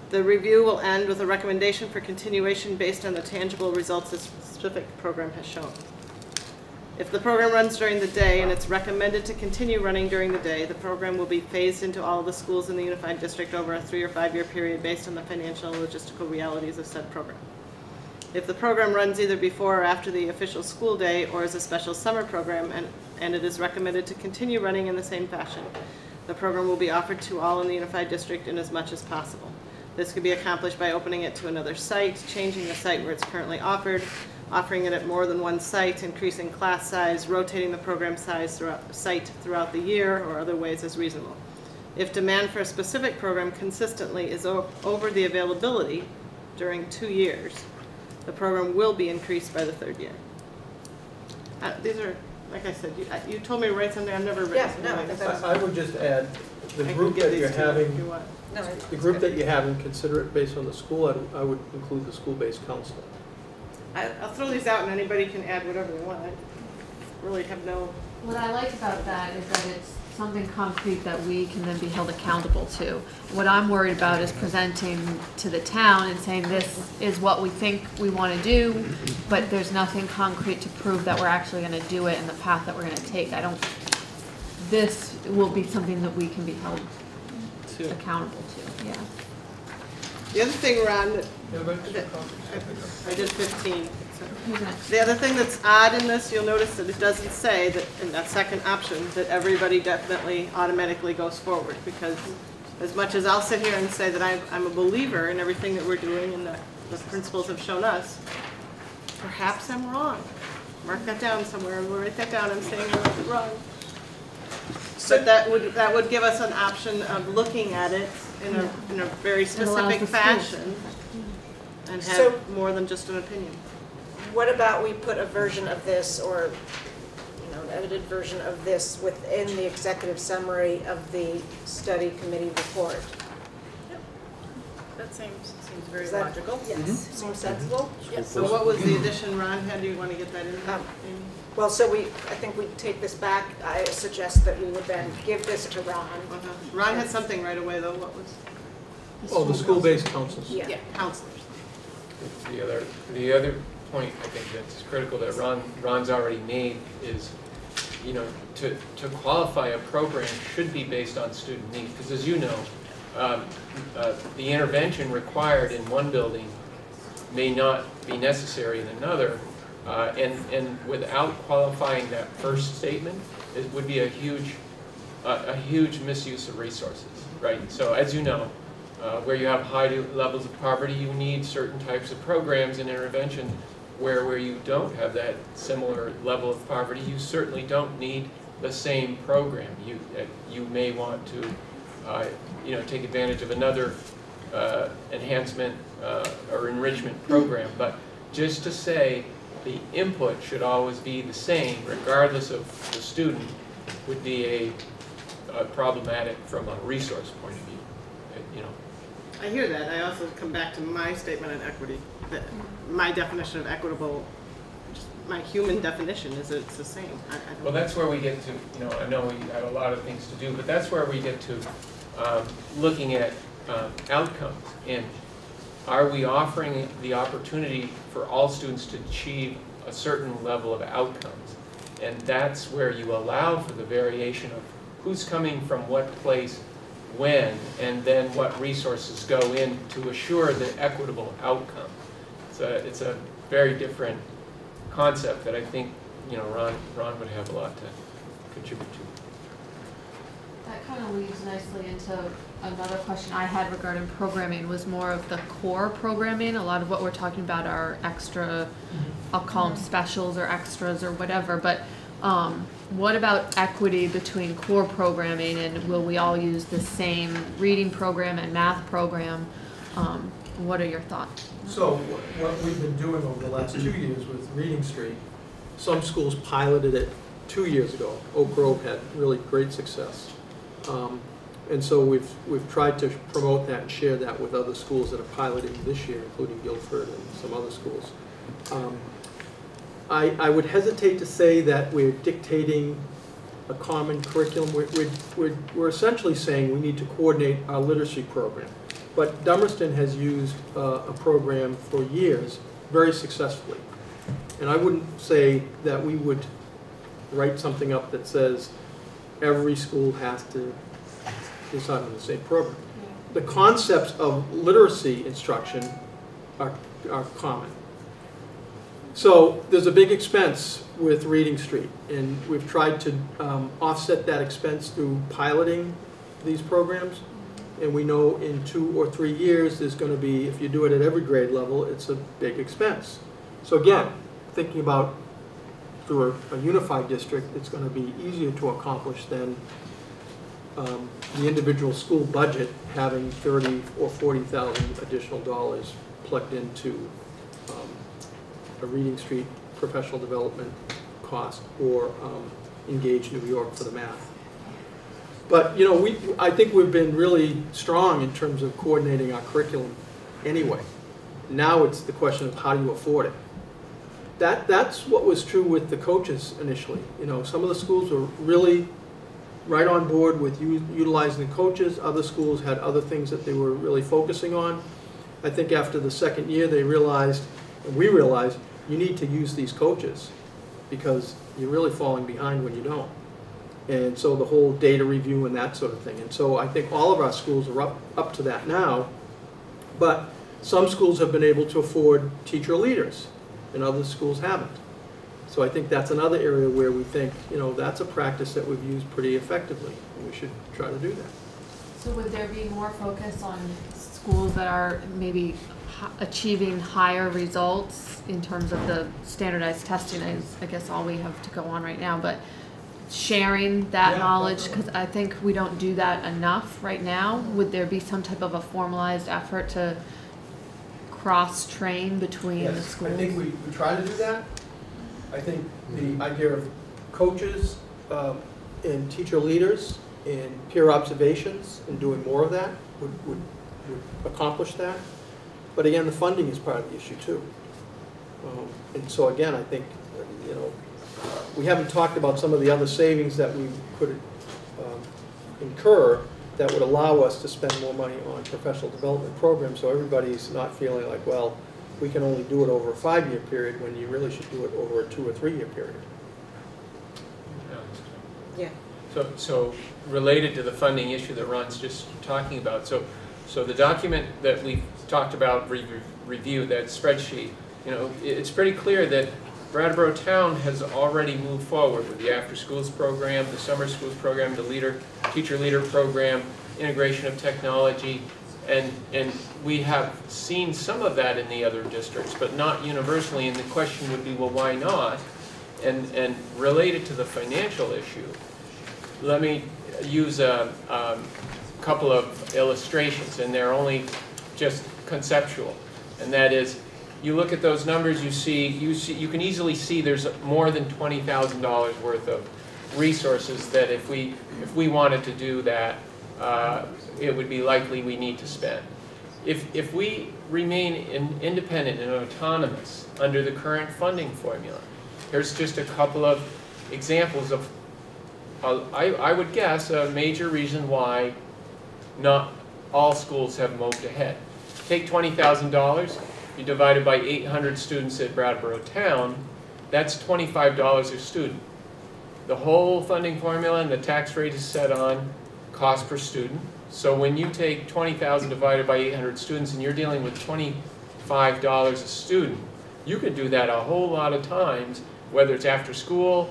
S2: The review will end with a recommendation for continuation based on the tangible results this specific program has shown. If the program runs during the day and it's recommended to continue running during the day, the program will be phased into all of the schools in the unified district over a 3 or 5 year period based on the financial and logistical realities of said program. If the program runs either before or after the official school day or as a special summer program and it is recommended to continue running in the same fashion, the program will be offered to all in the unified district in as much as possible. This could be accomplished by opening it to another site, changing the site where it's currently offered, offering it at more than 1 site, increasing class size, rotating the program size site throughout the year, or other ways as reasonable. If demand for a specific program consistently is over the availability during 2 years, the program will be increased by the 3rd year. These are, like I said, you told me to write something I've never written.
S1: Yes,
S8: I would just add, the group that you're having, consider it based on the school. I would include the school-based counselor.
S2: I'll throw these out and anybody can add whatever they want. I really have no...
S9: What I like about that is that it's something concrete that we can then be held accountable to. What I'm worried about is presenting to the town and saying this is what we think we want to do, but there's nothing concrete to prove that we're actually going to do it and the path that we're going to take. This will be something that we can be held accountable to, yeah.
S2: The other thing, Ron, I did 15. The other thing that's odd in this, you'll notice that it doesn't say that in that second option that everybody definitely automatically goes forward, because as much as I'll sit here and say that I'm a believer in everything that we're doing and that the principals have shown us, perhaps I'm wrong. Mark that down somewhere, we'll write that down, I'm saying I'm wrong. But that would give us an option of looking at it in a very specific fashion and have more than just an opinion.
S1: What about we put a version of this, or an edited version of this within the executive summary of the study committee report?
S12: Yep. That seems very
S1: Is that
S12: logical.
S1: Yes. Seems sensible?
S12: Yes.
S2: So what was the addition, Ron? How do you want to get that in?
S1: Well, so I think we take this back. I suggest that we would then give this to Ron.
S2: Ron had something right away, though. What was?
S8: Oh, the school-based councils.
S1: Yeah.
S2: Counselors.
S10: The other point I think that's critical that Ron's already made is, to qualify a program should be based on student need, because as you know, the intervention required in one building may not be necessary in another, and without qualifying that first statement, it would be a huge misuse of resources, right? So as you know, where you have high levels of poverty, you need certain types of programs and intervention. Where you don't have that similar level of poverty, you certainly don't need the same program. You may want to, take advantage of another enhancement or enrichment program. But just to say the input should always be the same, regardless of the student, would be a problematic from a resource point of view.
S2: I hear that. I also come back to my statement on equity. That my definition of equitable, just my human definition, is it's the same.
S10: Well, that's where we get to, I know we have a lot of things to do, but that's where we get to looking at outcomes. And are we offering the opportunity for all students to achieve a certain level of outcomes? And that's where you allow for the variation of who's coming from what place, when, and then what resources go in to assure the equitable outcome. It's a very different concept that I think Ron would have a lot to contribute to.
S9: That kind of leads nicely into another question I had regarding programming, was more of the core programming. A lot of what we're talking about are extra, I'll call them specials or extras or whatever, but what about equity between core programming, and will we all use the same reading program and math program? What are your thoughts?
S8: So what we've been doing over the last 2 years with Reading Street, some schools piloted it 2 years ago. Oak Grove had really great success. And so we've tried to promote that and share that with other schools that are piloting this year, including Guilford and some other schools. I would hesitate to say that we're dictating a common curriculum. We're essentially saying we need to coordinate our literacy program. But Dummerston has used a program for years very successfully. And I wouldn't say that we would write something up that says every school has to decide on the same program. The concepts of literacy instruction are common. So there's a big expense with Reading Street, and we've tried to offset that expense through piloting these programs. And we know in 2 or 3 years there's going to be, if you do it at every grade level, it's a big expense. So again, thinking about through a unified district, it's going to be easier to accomplish than the individual school budget having $30,000 or $40,000 additional dollars plugged into a Reading Street professional development cost, or Engage New York for the math. But I think we've been really strong in terms of coordinating our curriculum anyway. Now it's the question of how do you afford it. That's what was true with the coaches initially. Some of the schools were really right on board with utilizing the coaches. Other schools had other things that they were really focusing on. I think after the second year they realized, and we realized, you need to use these coaches because you're really falling behind when you don't. And so the whole data review and that sort of thing. And so I think all of our schools are up to that now. But some schools have been able to afford teacher leaders, and other schools haven't. So I think that's another area where we think, that's a practice that we've used pretty effectively, and we should try to do that.
S9: So would there be more focus on schools that are maybe achieving higher results in terms of the standardized testing is, I guess, all we have to go on right now, but sharing that knowledge, because I think we don't do that enough right now. Would there be some type of a formalized effort to cross-train between the schools?
S8: I think we try to do that. I think the idea of coaches and teacher leaders and peer observations and doing more of that would accomplish that. But again, the funding is part of the issue too. And so again, I think, you know, we haven't talked about some of the other savings that we could incur that would allow us to spend more money on professional development programs, so everybody's not feeling like, well, we can only do it over a 5-year period when you really should do it over a 2 or 3 year period.
S1: Yeah.
S10: So related to the funding issue that Ron's just talking about, so the document that we talked about, review, that spreadsheet, you know, it's pretty clear that Brattleboro Town has already moved forward with the after-schools program, the summer schools program, the teacher leader program, integration of technology, and we have seen some of that in the other districts, but not universally. And the question would be, well, why not? And related to the financial issue, let me use a couple of illustrations, and they're only just conceptual, and that is, you look at those numbers, you can easily see there's more than $20,000 worth of resources that if we wanted to do that, it would be likely we need to spend. If we remain independent and autonomous under the current funding formula, here's just a couple of examples of, I would guess, a major reason why not all schools have moved ahead. Take $20,000. You divide it by 800 students at Brattleboro Town, that's $25 a student. The whole funding formula and the tax rate is set on cost per student. So when you take 20,000 divided by 800 students and you're dealing with $25 a student, you could do that a whole lot of times, whether it's after school,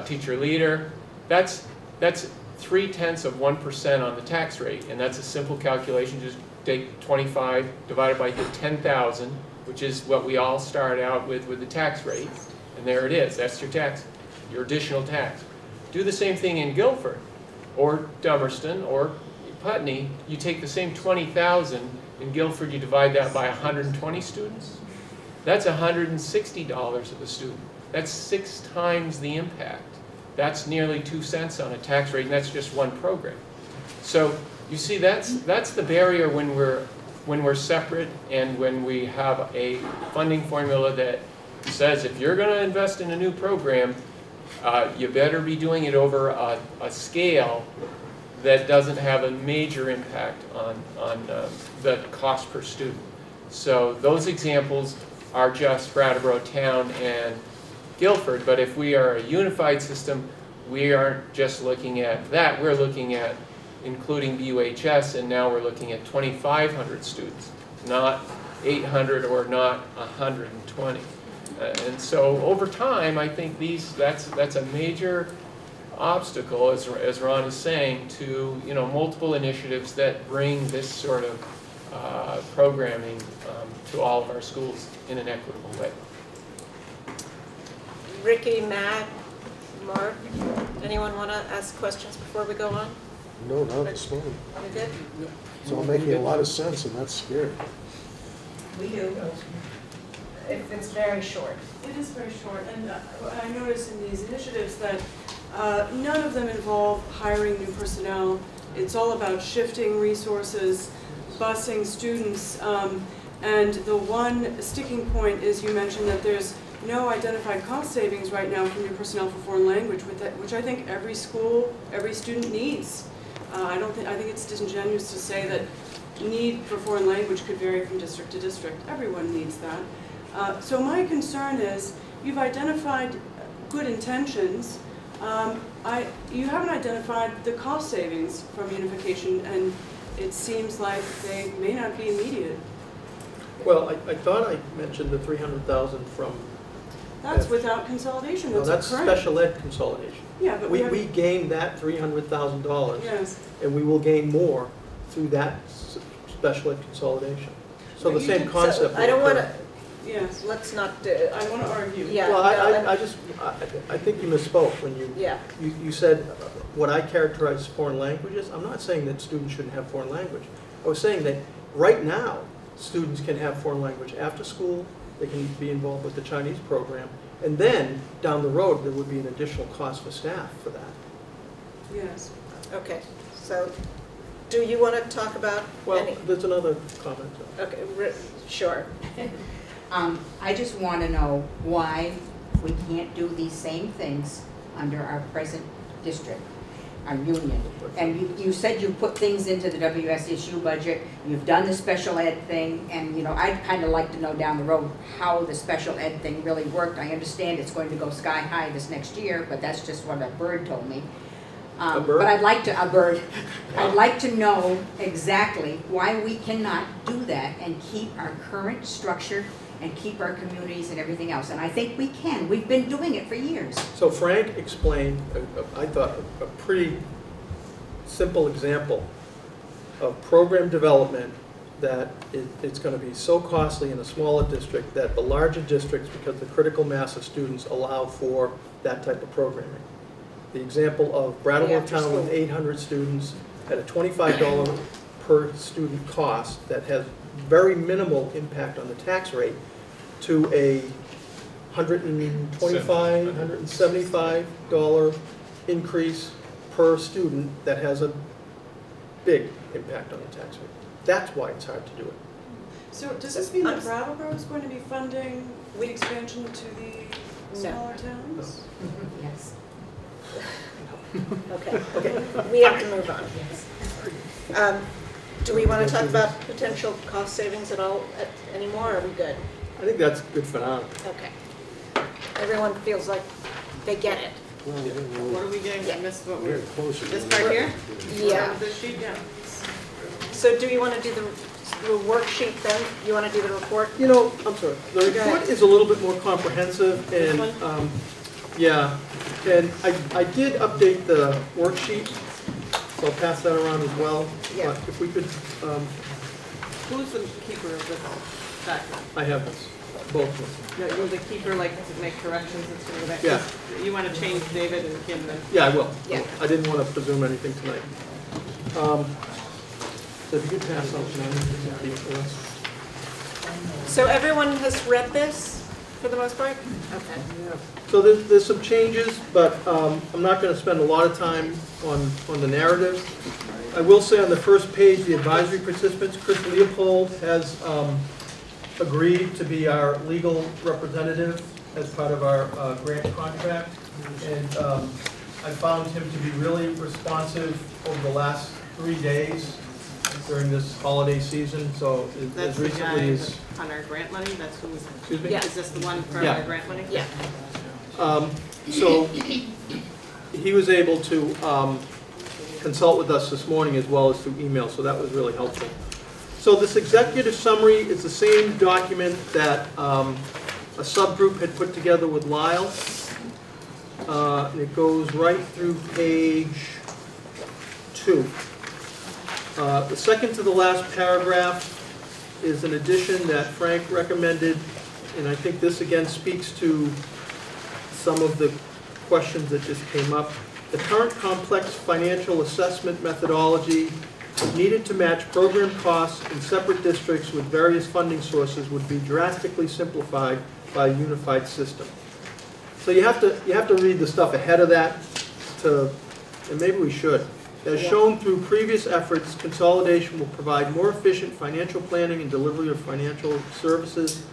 S10: teacher leader. That's 0.3% on the tax rate, and that's a simple calculation. Just take 25 divided by the 10,000, which is what we all start out with the tax rate, and there it is. That's your tax, your additional tax. Do the same thing in Guilford, or Dummerston, or Putney. You take the same 20,000 in Guilford, you divide that by 120 students. That's $160 of a student. That's 6 times the impact. That's nearly 2 cents on a tax rate, and that's just one program. So you see, that's the barrier when we're separate, and when we have a funding formula that says if you're going to invest in a new program, you better be doing it over a scale that doesn't have a major impact on the cost per student. So those examples are just Brattleboro Town and Guilford, but if we are a unified system, we aren't just looking at that. We're looking at including BUHS, and now we're looking at 2,500 students, not 800 or not 120. And so over time, I think that's a major obstacle, as Ron is saying, to multiple initiatives that bring this sort of programming to all of our schools in an equitable way.
S1: Ricky, Matt, Mark, anyone want to ask questions before we go on?
S16: No, not this morning.
S1: You good?
S16: It's all making a lot of sense, and that's scary.
S1: We do. It's very short.
S6: It is very short, and I noticed in these initiatives that none of them involve hiring new personnel. It's all about shifting resources, busing students, and the one sticking point is you mentioned that there's no identified cost savings right now from new personnel for foreign language, which I think every school, every student needs. I think it's disingenuous to say that need for foreign language could vary from district to district. Everyone needs that. So my concern is you've identified good intentions. You haven't identified the cost savings from unification, and it seems like they may not be immediate.
S8: Well, I thought I mentioned the $300,000 from
S6: That's without consolidation,
S8: No,
S6: that's
S8: that's
S6: a current.
S8: special ed consolidation.
S6: Yeah, but we haven't.
S8: We gained that $300,000.
S6: Yes.
S8: And we will gain more through that special ed consolidation. So the
S6: But you
S8: same
S6: did-
S8: concept.
S1: I don't
S8: will
S1: want
S8: occur.
S1: to,
S6: Yes.
S1: let's not,
S6: I want to argue.
S1: yeah.
S8: Well,
S1: no,
S8: I think you misspoke when
S1: Yeah.
S8: you said what I characterize as foreign languages. I'm not saying that students shouldn't have foreign language. I was saying that right now, students can have foreign language after school, they can be involved with the Chinese program, and then down the road, there would be an additional cost for staff for that.
S6: Yes.
S1: Okay, so do you want to talk about
S8: Well,
S1: any?
S8: there's another comment.
S1: Okay, sure.
S7: I just want to know why we can't do these same things under our present district, our union. And you said you put things into the WSESU budget, you've done the special ed thing, and I'd kind of like to know down the road how the special ed thing really worked. I understand it's going to go sky high this next year, but that's just what a bird told me.
S8: A bird?
S7: But I'd like to know exactly why we cannot do that and keep our current structure and keep our communities and everything else. And I think we can. We've been doing it for years.
S8: So Frank explained, I thought, a pretty simple example of program development that it's going to be so costly in a smaller district that the larger districts, because the critical mass of students, allow for that type of programming. The example of Brattleboro Town with 800 students at a $25 per student cost that has very minimal impact on the tax rate to a $125, $175 increase per student that has a big impact on the tax rate. That's why it's hard to do it.
S6: So does this mean that Brattleboro is going to be funding the expansion to the smaller towns?
S7: Yes.
S1: Okay, we have to move on. Do we want to talk about potential cost savings at all anymore, or are we good?
S8: I think that's good for now.
S1: Okay. Everyone feels like they get it.
S2: What are we getting? I missed what we're,
S16: closer.
S2: this part here?
S1: Yeah.
S2: This sheet, yeah.
S1: So do you want to do the worksheet then? You want to do the report?
S8: You know, I'm sorry, the report is a little bit more comprehensive and, yeah, and I did update the worksheet, so I'll pass that around as well.
S1: Yeah.
S8: But if we could,
S2: Who's the keeper of this document?
S8: I have this, both of them.
S2: No, you're the keeper, like, to make corrections and stuff like that?
S8: Yeah.
S2: You want to change David and Kim then?
S8: Yeah, I will.
S1: Yeah.
S8: I didn't want to presume anything tonight. So if you could pass out tonight.
S1: So everyone has read this for the most part? Okay.
S8: So there's some changes, but I'm not going to spend a lot of time on the narrative. I will say on the first page, the advisory participants, Chris Leopold has agreed to be our legal representative as part of our grant contract. And I found him to be really responsive over the last 3 days during this holiday season. So
S2: That's
S8: as
S2: the guy
S8: recently as...
S2: on our grant money? That's who,
S8: Excuse me?
S2: is this the one from
S8: Yeah.
S2: our grant money?
S1: Yeah.
S8: So he was able to consult with us this morning as well as through email, so that was really helpful. So this executive summary is the same document that a subgroup had put together with Lyle. And it goes right through page 2. The second to the last paragraph is an addition that Frank recommended, and I think this again speaks to some of the questions that just came up. The current complex financial assessment methodology needed to match program costs in separate districts with various funding sources would be drastically simplified by a unified system. So you have to read the stuff ahead of that and maybe we should. As shown through previous efforts, consolidation will provide more efficient financial planning and delivery of financial services.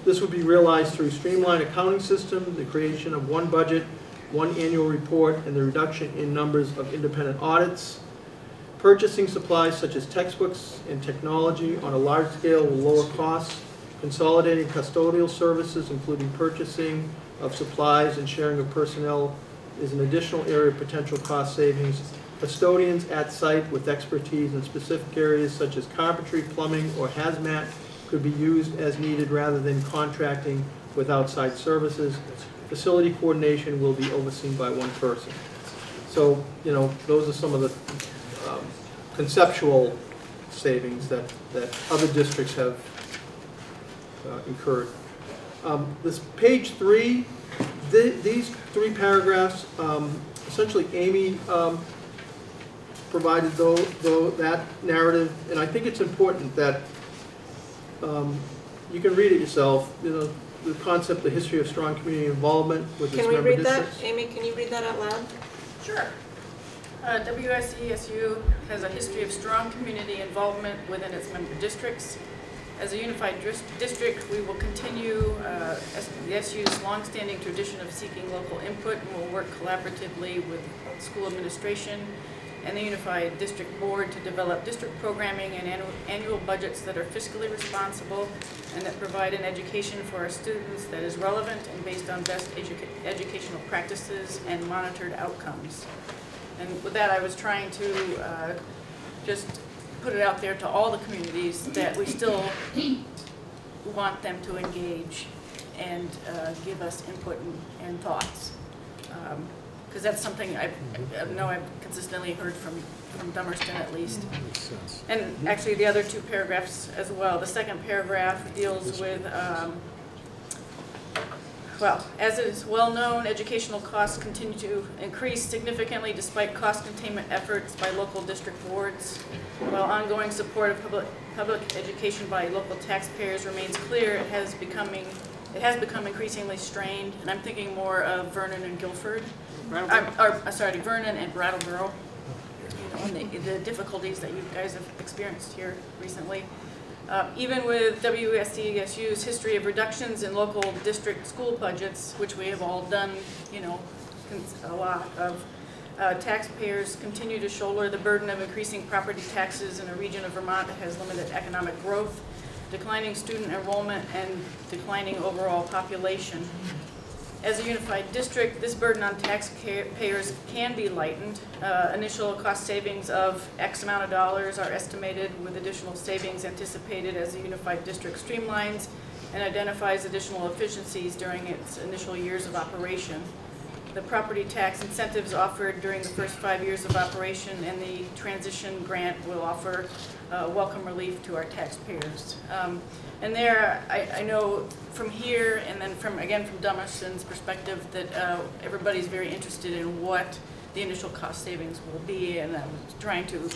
S8: This would be realized through streamlined accounting system, the creation of one budget, one annual report, and the reduction in numbers of independent audits. Purchasing supplies such as textbooks and technology on a large scale will lower costs. Consolidating custodial services, including purchasing of supplies and sharing of personnel, is an additional area of potential cost savings. Custodians at site with expertise in specific areas such as carpentry, plumbing, or hazmat could be used as needed rather than contracting with outside services. Facility coordination will be overseen by one person. So, you know, those are some of the conceptual savings that other districts have incurred. This page 3, these 3 paragraphs, essentially Amy provided that narrative, and I think it's important that you can read it yourself. You know, the concept, the history of strong community involvement with its member districts.
S1: Can we read that? Amy, can you read that out loud?
S12: Sure. WSESU has a history of strong community involvement within its member districts. As a unified district, we will continue the SU's longstanding tradition of seeking local input, and will work collaboratively with school administration and the Unified District Board to develop district programming and annual budgets that are fiscally responsible and that provide an education for our students that is relevant and based on best educational practices and monitored outcomes. And with that, I was trying to just put it out there to all the communities that we still want them to engage and give us input and thoughts. Because that's something I know I've consistently heard from Dummerston at least. And actually the other 2 paragraphs as well. The second paragraph deals with, well, as it is well known, educational costs continue to increase significantly despite cost containment efforts by local district boards. While ongoing support of public education by local taxpayers remains clear, it has become increasingly strained, and I'm thinking more of Vernon and Guilford. Vernon and Brattleboro, you know, and the difficulties that you guys have experienced here recently. Even with WSESU's history of reductions in local district school budgets, which we have all done, you know, a lot of, taxpayers continue to shoulder the burden of increasing property taxes in a region of Vermont that has limited economic growth, declining student enrollment, and declining overall population. As a unified district, this burden on taxpayers can be lightened. Initial cost savings of X amount of dollars are estimated, with additional savings anticipated as the unified district streamlines and identifies additional efficiencies during its initial years of operation. The property tax incentives offered during the first 5 years of operation and the transition grant will offer welcome relief to our taxpayers. And there, I know from here and then from Dummerston's perspective that everybody's very interested in what the initial cost savings will be, and I was trying to,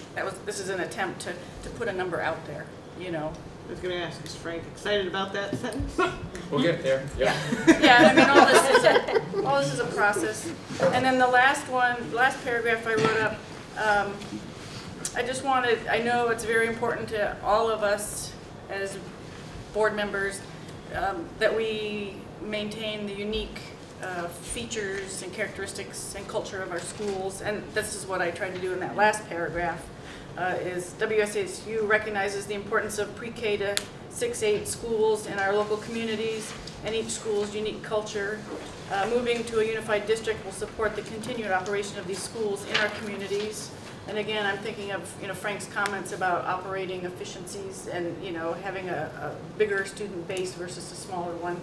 S12: this is an attempt to put a number out there, you know.
S2: I was going to ask, is Frank excited about that sentence?
S10: We'll get there. Yeah.
S12: Yeah, I mean, all this is a process. And then the last paragraph I wrote up, I know it's very important to all of us as board members that we maintain the unique features and characteristics and culture of our schools, and this is what I tried to do in that last paragraph. Is WSESU recognizes the importance of pre-K to 6-8 schools in our local communities and each school's unique culture. Moving to a unified district will support the continued operation of these schools in our communities. And again, I'm thinking of Frank's comments about operating efficiencies and having a bigger student base versus a smaller one.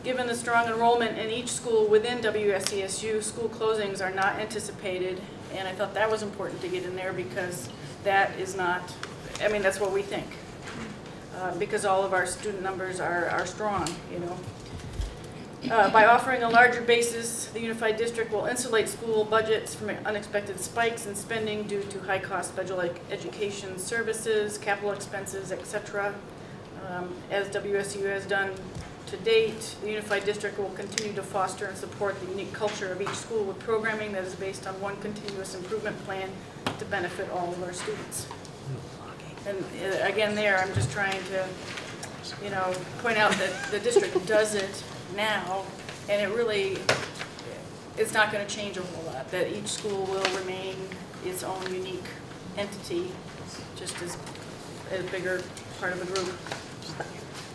S12: Given the strong enrollment in each school within WSESU, school closings are not anticipated. And I thought that was important to get in there because that is not, I mean, that's what we think. Because all of our student numbers are strong, By offering a larger basis, the unified district will insulate school budgets from unexpected spikes in spending due to high-cost special education services, capital expenses, etc. As WSU has done to date, the unified district will continue to foster and support the unique culture of each school with programming that is based on one continuous improvement plan to benefit all of our students. And again, there, I'm just trying to, point out that the district does it now, and it's not going to change a whole lot. That each school will remain its own unique entity, just as a bigger part of the group.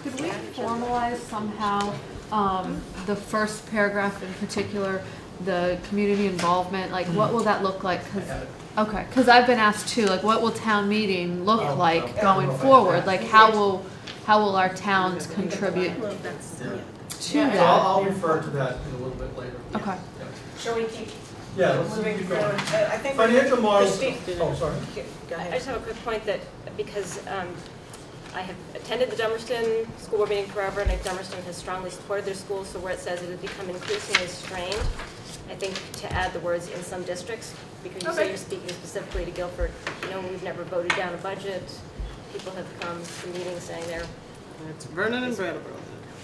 S9: Could we formalize somehow the first paragraph in particular, the community involvement? Like, what will that look like? Because I've been asked too, like, what will town meeting look like going forward? Like, how will how will our towns contribute
S12: Well, that's,
S9: to
S8: So
S9: that?
S8: I'll refer to that a little bit later.
S9: Okay.
S1: Shall we keep
S8: Yeah, let's
S1: moving
S8: keep
S1: forward?
S8: going.
S1: I think
S8: Financial models,
S1: Christine-
S8: oh, sorry.
S1: Go
S11: I
S1: ahead.
S11: just have a quick point that, because I have attended the Dummerston School Board meeting forever, and Dummerston has strongly supported their schools, so where it says it has become increasingly strained, I think to add the words "in some districts," because you say you're speaking specifically to Guilford. We've never voted down a budget. People have come to meetings saying they're,
S2: It's Vernon and Brattleboro.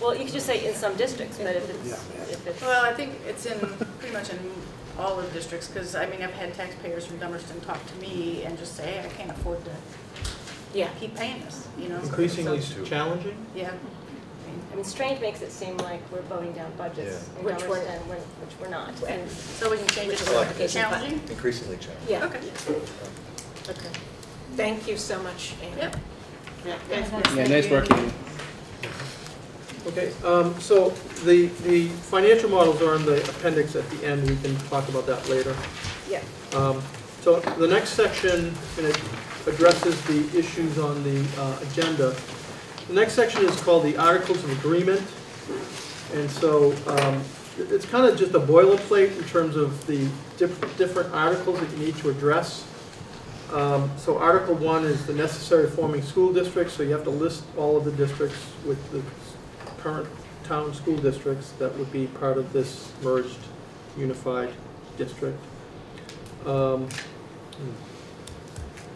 S11: well, you could just say "in some districts," but if it's,
S12: well, I think it's in, pretty much in all of the districts, because, I mean, I've had taxpayers from Dummerston talk to me and just say, hey, I can't afford to keep paying this,
S8: Increasingly
S12: So-
S8: challenging?
S12: Yeah.
S11: I mean, strange makes it seem like we're voting down budgets in
S1: Which we're-
S11: Dummerston, which we're not. And
S12: So we can change it to
S1: Clarification.
S12: challenging?
S16: Increasingly challenging.
S1: Yeah,
S12: Okay.
S1: okay. Thank you so much, Amy.
S12: Yep.
S2: Yeah, thanks.
S17: Yeah, nice working.
S8: Okay, so the financial models are in the appendix at the end. We can talk about that later.
S1: Yeah.
S8: So the next section addresses the issues on the agenda. The next section is called the Articles of Agreement. And so it's kind of just a boilerplate in terms of the different articles that you need to address. So Article 1 is the necessary forming school districts. So you have to list all of the districts with the current town school districts that would be part of this merged unified district.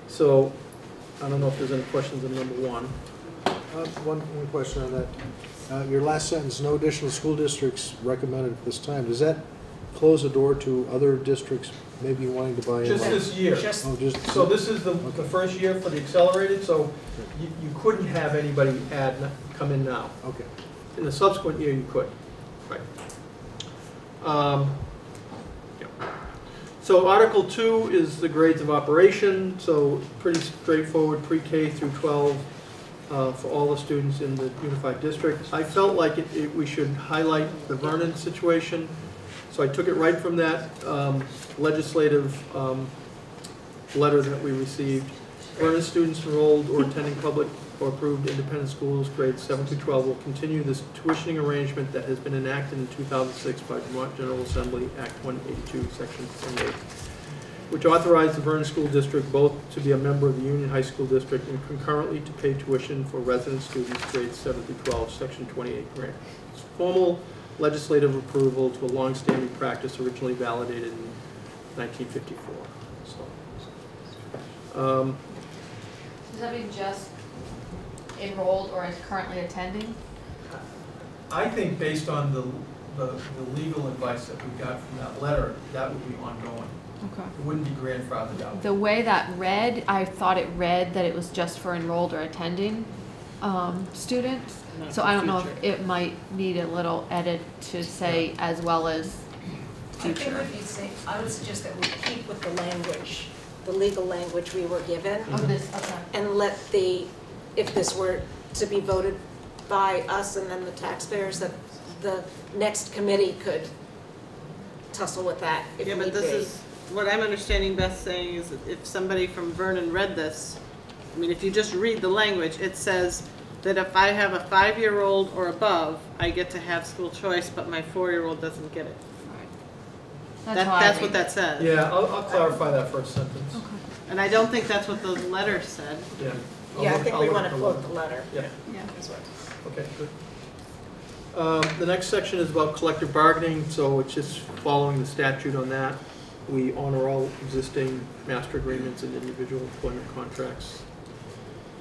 S8: So I don't know if there's any questions on number 1.
S16: One question on that. Your last sentence, no additional school districts recommended at this time. Does that close the door to other districts maybe wanting to buy in?
S8: Just this year.
S16: Oh, just,
S8: So this is the first year for the accelerated, so you couldn't have anybody come in now.
S16: okay.
S8: In the subsequent year, you could. Right. Yeah. So Article 2 is the grades of operation, so pretty straightforward, pre-K through 12 for all the students in the unified district. I felt like we should highlight the Vernon situation, so I took it right from that legislative letter that we received. Vernon students enrolled or attending public or approved independent schools, grades 7 through 12, will continue this tuitioning arrangement that has been enacted in 2006 by Vermont General Assembly, Act 182, Section 28, which authorized the Vernon School District both to be a member of the Union High School District and concurrently to pay tuition for resident students, grades 7 through 12, Section 28 grant. It's formal legislative approval to a long-standing practice originally validated in 1954. So,
S9: Does that mean just enrolled or is currently attending?
S8: I think based on the legal advice that we got from that letter, that would be ongoing.
S9: Okay.
S8: It wouldn't be grandfathered out.
S9: The way that read, I thought it read that it was just for enrolled or attending students. So I don't know if it might need a little edit to say as well as
S1: I think
S9: future.
S1: what you'd say, I would suggest that we keep with the language, the legal language we were given.
S9: Oh, this, okay.
S1: And let if this were to be voted by us and then the taxpayers, that the next committee could tussle with that if
S2: Yeah,
S1: need
S2: but this
S1: be.
S2: is, what I'm understanding Beth saying is that if somebody from Vernon read this, I mean, if you just read the language, it says that if I have a 5-year-old or above, I get to have school choice, but my 4-year-old doesn't get it. That's what that says.
S8: Yeah, I'll clarify that first sentence.
S9: Okay.
S2: And I don't think that's what the letter said.
S8: Yeah.
S1: Yeah, I think we
S8: I'll
S1: want to
S8: look
S1: quote the letter.
S8: Yeah.
S9: Yeah.
S1: As well.
S8: Okay, good. The next section is about collective bargaining, so it's just following the statute on that. We honor all existing master agreements and individual employment contracts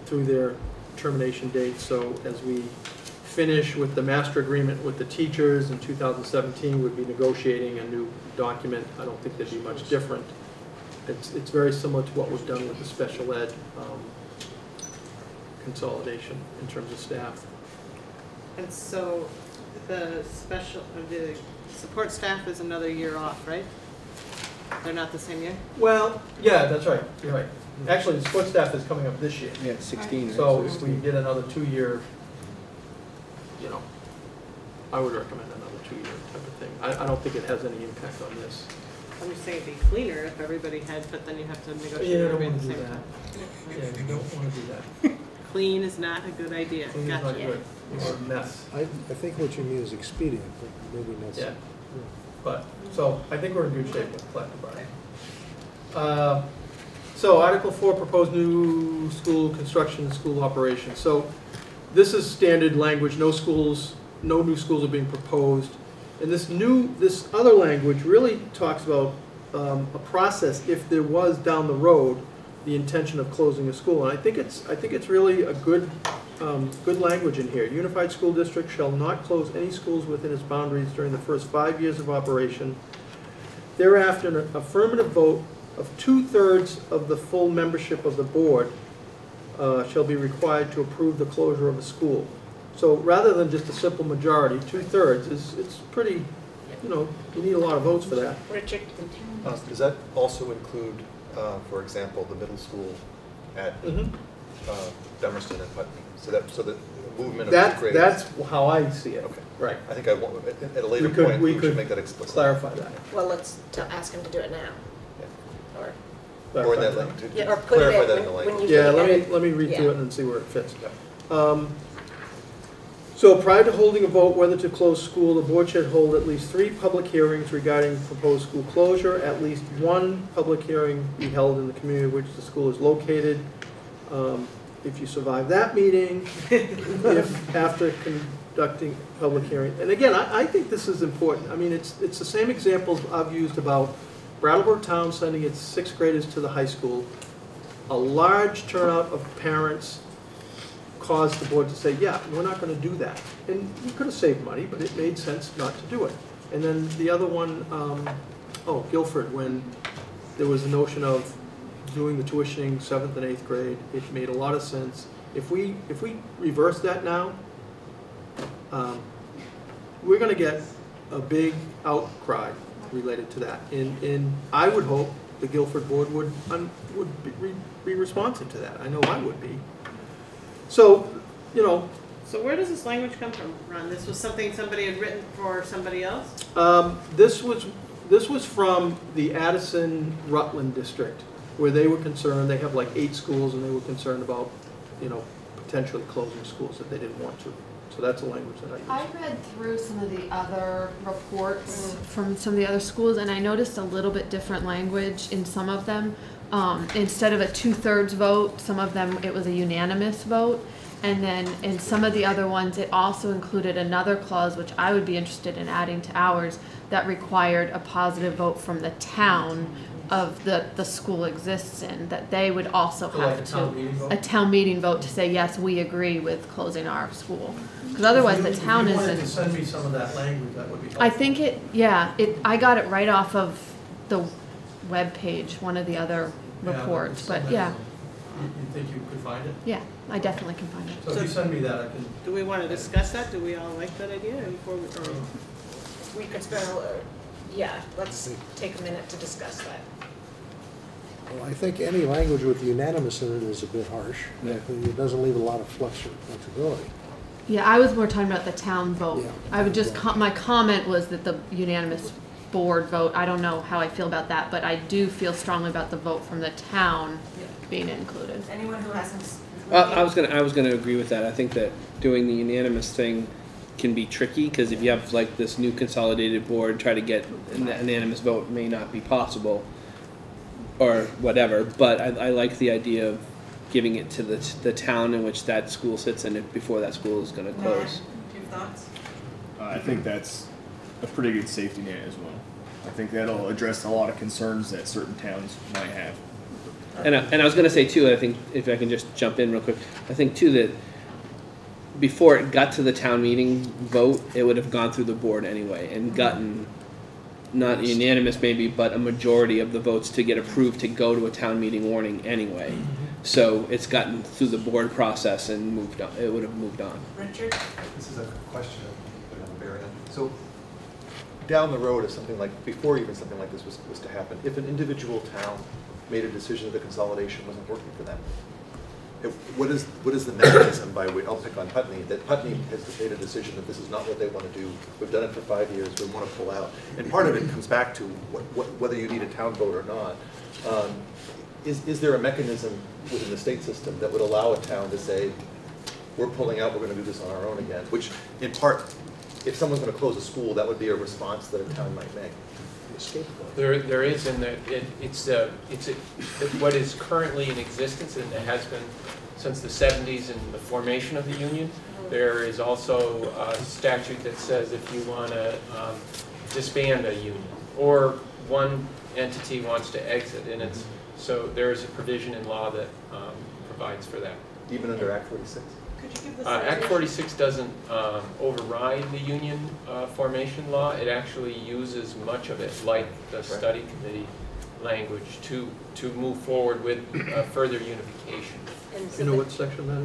S8: through their termination date. So as we finish with the master agreement with the teachers in 2017, we'd be negotiating a new document. I don't think there'd be much different. It's very similar to what was done with the special ed consolidation in terms of staff.
S2: And so the support staff is another year off, right? They're not the same year?
S8: Well, yeah, that's right, you're right. Actually, the support staff is coming up this year.
S17: Yeah, 16. right?
S8: So if we did another 2-year, I would recommend another 2-year type of thing. I don't think it has any impact on this.
S2: I'm just saying it'd be cleaner if everybody had, but then you have to negotiate
S8: Yeah, I don't
S2: everybody at
S8: want
S2: the
S8: to do
S2: same
S8: that.
S2: time.
S8: Yeah, we don't want to do that.
S2: Clean is not a good idea.
S8: Clean is not
S2: Gotcha.
S8: good, or mess.
S16: I think what you mean is expedient, but maybe not.
S8: Yeah. But, so I think we're in good shape with collective bargaining. So Article 4, proposed new school construction and school operations. So this is standard language, no new schools are being proposed. And this other language really talks about a process if there was down the road the intention of closing a school. And I think it's really a good language in here. Unified School District shall not close any schools within its boundaries during the first 5 years of operation. Thereafter, an affirmative vote of 2/3 of the full membership of the board shall be required to approve the closure of a school. So rather than just a simple majority, 2/3 it's pretty, you need a lot of votes for that.
S1: Richard?
S17: Does that also include, for example, the middle school at Dummerston and Putney? So that the movement of two grades.
S8: That's how I see it.
S17: Okay.
S8: Right.
S17: I think at a later point we should make that explicit.
S8: Clarify that.
S1: Well, let's ask him to do it now.
S17: Or in that language.
S1: Yeah, or put
S17: clarify
S1: it
S17: that in the language.
S8: Yeah, let me read through it and see where it fits. So prior to holding a vote whether to close school, the board should hold at least 3 public hearings regarding proposed school closure. At least 1 public hearing be held in the community in which the school is located. If you survive that meeting, if after conducting public hearing. And again, I think this is important. I mean, it's the same examples I've used about Brattleboro Town sending its 6th graders to the high school. A large turnout of parents caused the board to say, yeah, we're not going to do that. And you could have saved money, but it made sense not to do it. And then the other one, Guilford, when there was the notion of doing the tuitioning 7th and 8th grade, it made a lot of sense. If we reverse that now, we're going to get a big outcry related to that. And I would hope the Guilford board would be responsive to that. I know I would be. So,
S2: So where does this language come from, Ron? This was something somebody had written for somebody else?
S8: This was from the Addison Rutland district, where they were concerned. They have like 8 schools, and they were concerned about, potentially closing schools if they didn't want to. So that's a language that I use.
S9: I read through some of the other reports from some of the other schools, and I noticed a little bit different language in some of them. Instead of a 2/3 vote, some of them it was a unanimous vote. And then in some of the other ones, it also included another clause, which I would be interested in adding to ours, that required a positive vote from the town of the school exists in, that they would also have a town meeting vote to say, yes, we agree with closing our school. Because otherwise the town isn't.
S8: If you wanted to send me some of that language, that would be helpful.
S9: I think I got it right off of the web page, one of the other reports, but yeah.
S8: You think you could find it?
S9: Yeah, I definitely can find it.
S8: So if you send me that, I can.
S2: Do we want to discuss that? Do we all like that idea before
S1: We could spend let's take a minute to discuss that.
S16: Well, I think any language with unanimous in it is a bit harsh.
S3: Yeah.
S16: It doesn't leave a lot of flexibility.
S9: Yeah, I was more talking about the town vote.
S16: Yeah.
S9: I would just, my comment was that the unanimous board vote, I don't know how I feel about that, but I do feel strongly about the vote from the town being included.
S1: Anyone who hasn't.
S18: I was gonna agree with that. I think that doing the unanimous thing can be tricky, because if you have like this new consolidated board, try to get an unanimous vote may not be possible, or whatever. But I like the idea of giving it to the town in which that school sits in before that school is going to close.
S1: Your thoughts?
S19: I think that's a pretty good safety net as well. I think that'll address a lot of concerns that certain towns might have.
S18: And I was going to say too, I think if I can just jump in real quick, I think too that before it got to the town meeting vote, it would have gone through the board anyway and gotten not unanimous maybe, but a majority of the votes to get approved to go to a town meeting warning anyway. So it's gotten through the board process and moved on. It would have moved on.
S1: Richard?
S17: This is a question of Marion. So down the road, if something like, before even something like this was to happen, if an individual town made a decision that the consolidation wasn't working for them, what is the mechanism by which, I'll pick on Putney, that Putney has made a decision that this is not what they want to do, we've done it for 5 years, we want to pull out. And part of it comes back to whether you need a town vote or not. is there a mechanism within the state system that would allow a town to say, we're pulling out, we're going to do this on our own again? Which, in part, if someone's going to close a school, that would be a response that a town might make.
S10: There is, and it's what is currently in existence, and it has been since the 70s and the formation of the union. There is also a statute that says if you want to disband a union, or one entity wants to exit, and it's so there is a provision in law that provides for that.
S17: Even under Act 46?
S10: Act 46 doesn't override the union formation law. It actually uses much of it, like the study committee language, to move forward with further unification.
S8: You know what section that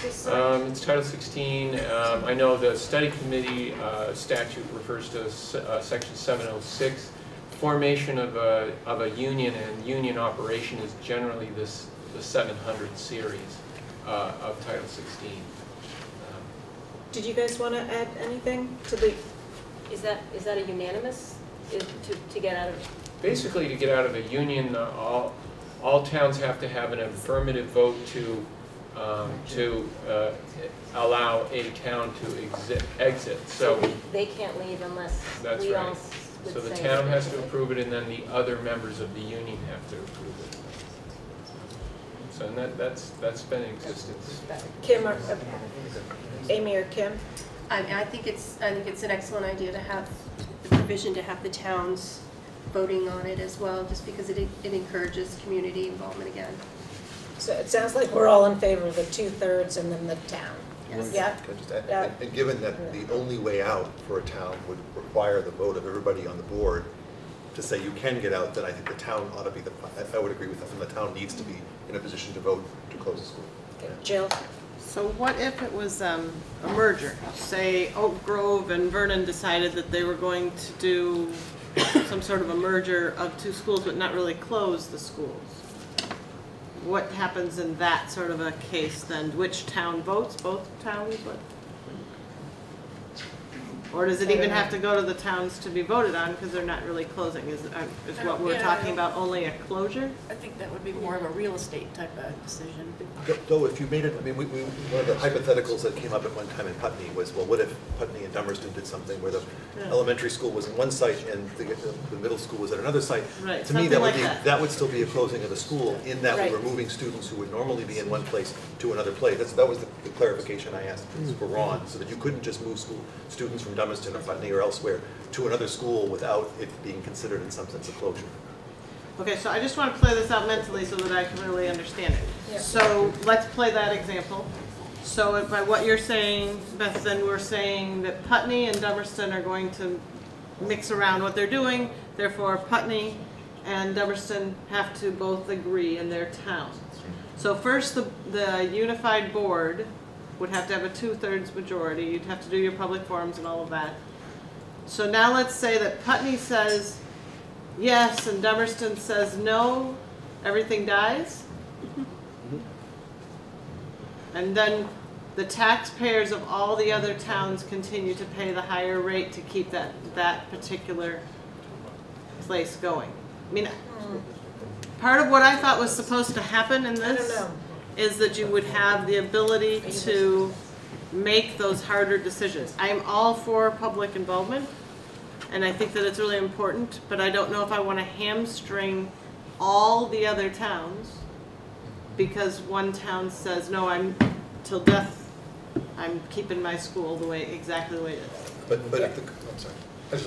S8: is?
S10: It's Title 16. I know the study committee statute refers to Section 706. Formation of a union and union operation is generally the 700 series of Title 16.
S1: Did you guys want to add anything to the?
S11: Is that a unanimous to get out of?
S10: Basically, to get out of a union, all towns have to have an affirmative vote to allow a town to exit. So
S11: they can't leave unless
S10: that's
S11: we
S10: right.
S11: all would
S10: So the
S11: say
S10: town has to approve it, and then the other members of the union have to approve it. So and that's been in existence.
S1: Kim or Amy or Kim?
S20: I think it's an excellent idea to have the provision to have the towns voting on it as well, just because it encourages community involvement again.
S1: So it sounds like we're all in favor of the 2/3 and then the town.
S17: Yes.
S1: Yeah.
S17: Can I just add, and given that the only way out for a town would require the vote of everybody on the board to say you can get out, then I think the town ought to be I would agree with that, and the town needs to be in a position to vote to close the school.
S1: Okay. Jill?
S2: So what if it was a merger? Say Oak Grove and Vernon decided that they were going to do some sort of a merger of two schools, but not really close the schools. What happens in that sort of a case then? Which town votes? Both towns? Or does it even have to go to the towns to be voted on because they're not really closing? Is what we're talking about only a closure?
S12: I think that would be more of a real estate type of decision.
S17: Though if you made it, I mean, one of the hypotheticals that came up at one time in Putney was, well, what if Putney and Dummerston did something where the elementary school was in one site and the middle school was at another site?
S2: Right,
S17: to me, that would still be a closing of the school in that we were moving students who would normally be in one place to another place. That was the clarification I asked for Ron, so that you couldn't just move students from Dummerston or Putney or elsewhere to another school without it being considered in some sense a closure.
S2: Okay, so I just want to play this out mentally so that I can really understand it. Yeah. So let's play that example. So by what you're saying, Beth, then we're saying that Putney and Dummerston are going to mix around what they're doing. Therefore, Putney and Dummerston have to both agree in their towns. So first, the unified board would have to have a 2/3 majority. You'd have to do your public forums and all of that. So now let's say that Putney says yes and Dummerston says no. Everything dies? And then the taxpayers of all the other towns continue to pay the higher rate to keep that particular place going. I mean, part of what I thought was supposed to happen in this is that you would have the ability to make those harder decisions. I am all for public involvement, and I think that it's really important, but I don't know if I want to hamstring all the other towns because one town says, no, I'm till death, I'm keeping my school exactly the way it is.
S17: But I'm sorry.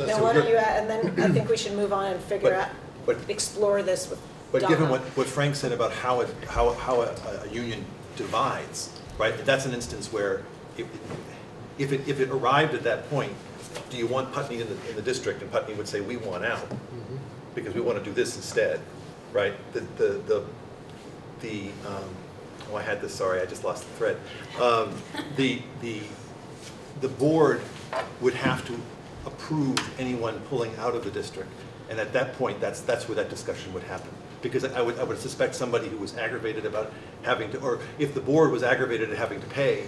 S1: Now, why don't you add, and then I think we should move on and figure out, explore this with
S17: But
S1: Donna.
S17: given what Frank said about how a union divides, right? That's an instance where if it arrived at that point, do you want Putney in the district? And Putney would say, we want out because we want to do this instead, right? I had this. Sorry, I just lost the thread. The board would have to approve anyone pulling out of the district, and at that point, that's where that discussion would happen. Because I would suspect somebody who was aggravated about having to, or if the board was aggravated at having to pay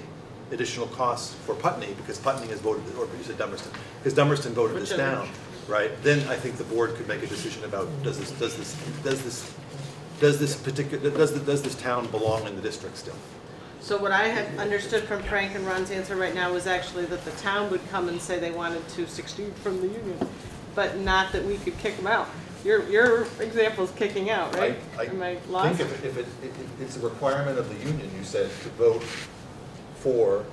S17: additional costs for Putney because Putney has voted, or you said Dummerston, because Dummerston voted this down, right? Then I think the board could make a decision about does this does this town belong in the district still?
S2: So what I had understood from Frank and Ron's answer right now was actually that the town would come and say they wanted to succeed from the union, but not that we could kick them out. Your example is kicking out, right? Am I lost?
S17: think if it's a requirement of the union, you said, to vote for.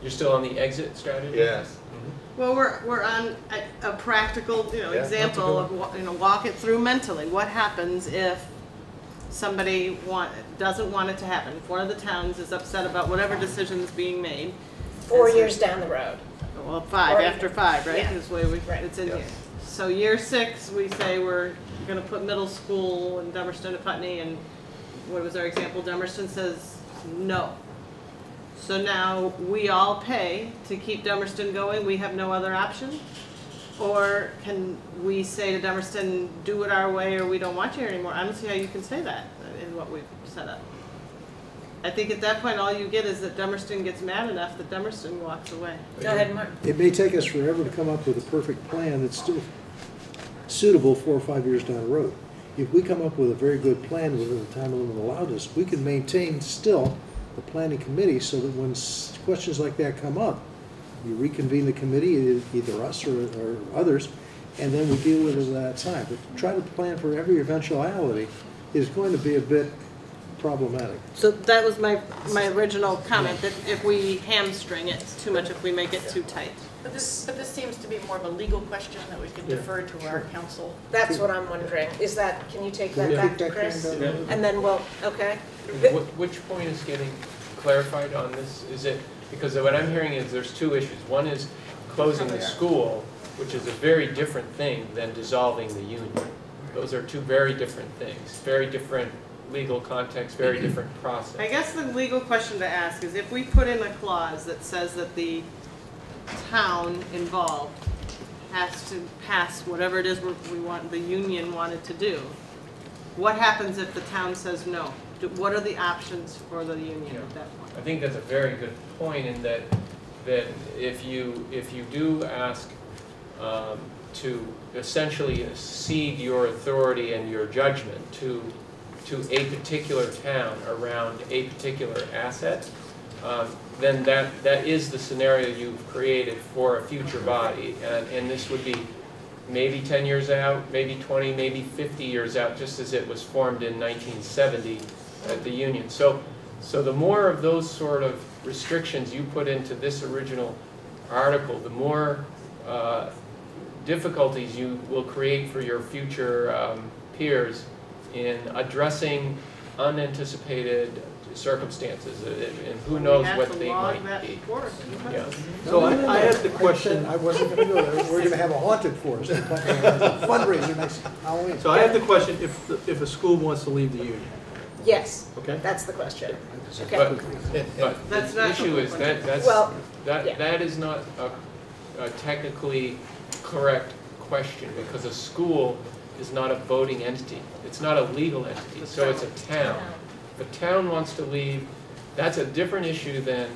S10: You're still on the exit strategy?
S17: Yes.
S2: Well, we're on a practical,
S17: Yeah,
S2: example of, walk it through mentally. What happens if somebody doesn't want it to happen? If one of the towns is upset about whatever decision is being made.
S1: 4 years down the road.
S2: Well, 5, after 5, right?
S1: Yeah.
S2: This way it's in here. So year 6, we say we're gonna put middle school in Dummerston and Putney, and what was our example? Dummerston says no. So now we all pay to keep Dummerston going, we have no other option? Or can we say to Dummerston, do it our way or we don't want you here anymore? I don't see how you can say that in what we've set up. I think at that point, all you get is that Dummerston gets mad enough that Dummerston walks away.
S1: Go ahead, Mark.
S16: It may take us forever to come up with a perfect plan that's still suitable 4 or 5 years down the road. If we come up with a very good plan within the time limit allowed us, we can maintain still the planning committee so that when questions like that come up, you reconvene the committee, either us or others, and then we deal with it at that time. But try to plan for every eventuality is going to be a bit problematic.
S2: So that was my original comment, that if we hamstring it too much, if we make it too tight.
S12: But this seems to be more of a legal question that we can defer to our council.
S1: That's what I'm wondering. Can you take that back to Chris? And then okay.
S10: Which point is getting clarified on this? Is it, because what I'm hearing is there's 2 issues. One is closing the school, which is a very different thing than dissolving the union. Those are 2 very different things, very different legal context, very different process.
S2: I guess the legal question to ask is, if we put in a clause that says that the town involved has to pass whatever it is the union wanted to do, what happens if the town says no? What are the options for the union at that point?
S10: I think that's a very good point, in that if you do ask to essentially cede your authority and your judgment to a particular town around a particular asset, then that is the scenario you've created for a future body. And this would be maybe 10 years out, maybe 20, maybe 50 years out, just as it was formed in 1970 at the union. So the more of those sort of restrictions you put into this original article, the more difficulties you will create for your future peers in addressing unanticipated circumstances, and who knows what they might be. Yeah.
S8: So I had the question.
S16: I wasn't going to go there. We're going to have a haunted forest, fundraiser next Halloween.
S8: So I have the question: if a school wants to leave the union.
S1: Yes.
S8: Okay.
S1: That's the question. Okay.
S10: But the issue is that is not a technically correct question, because a school is not a voting entity. It's not a legal entity, so it's a town. If a town wants to leave, that's a different issue than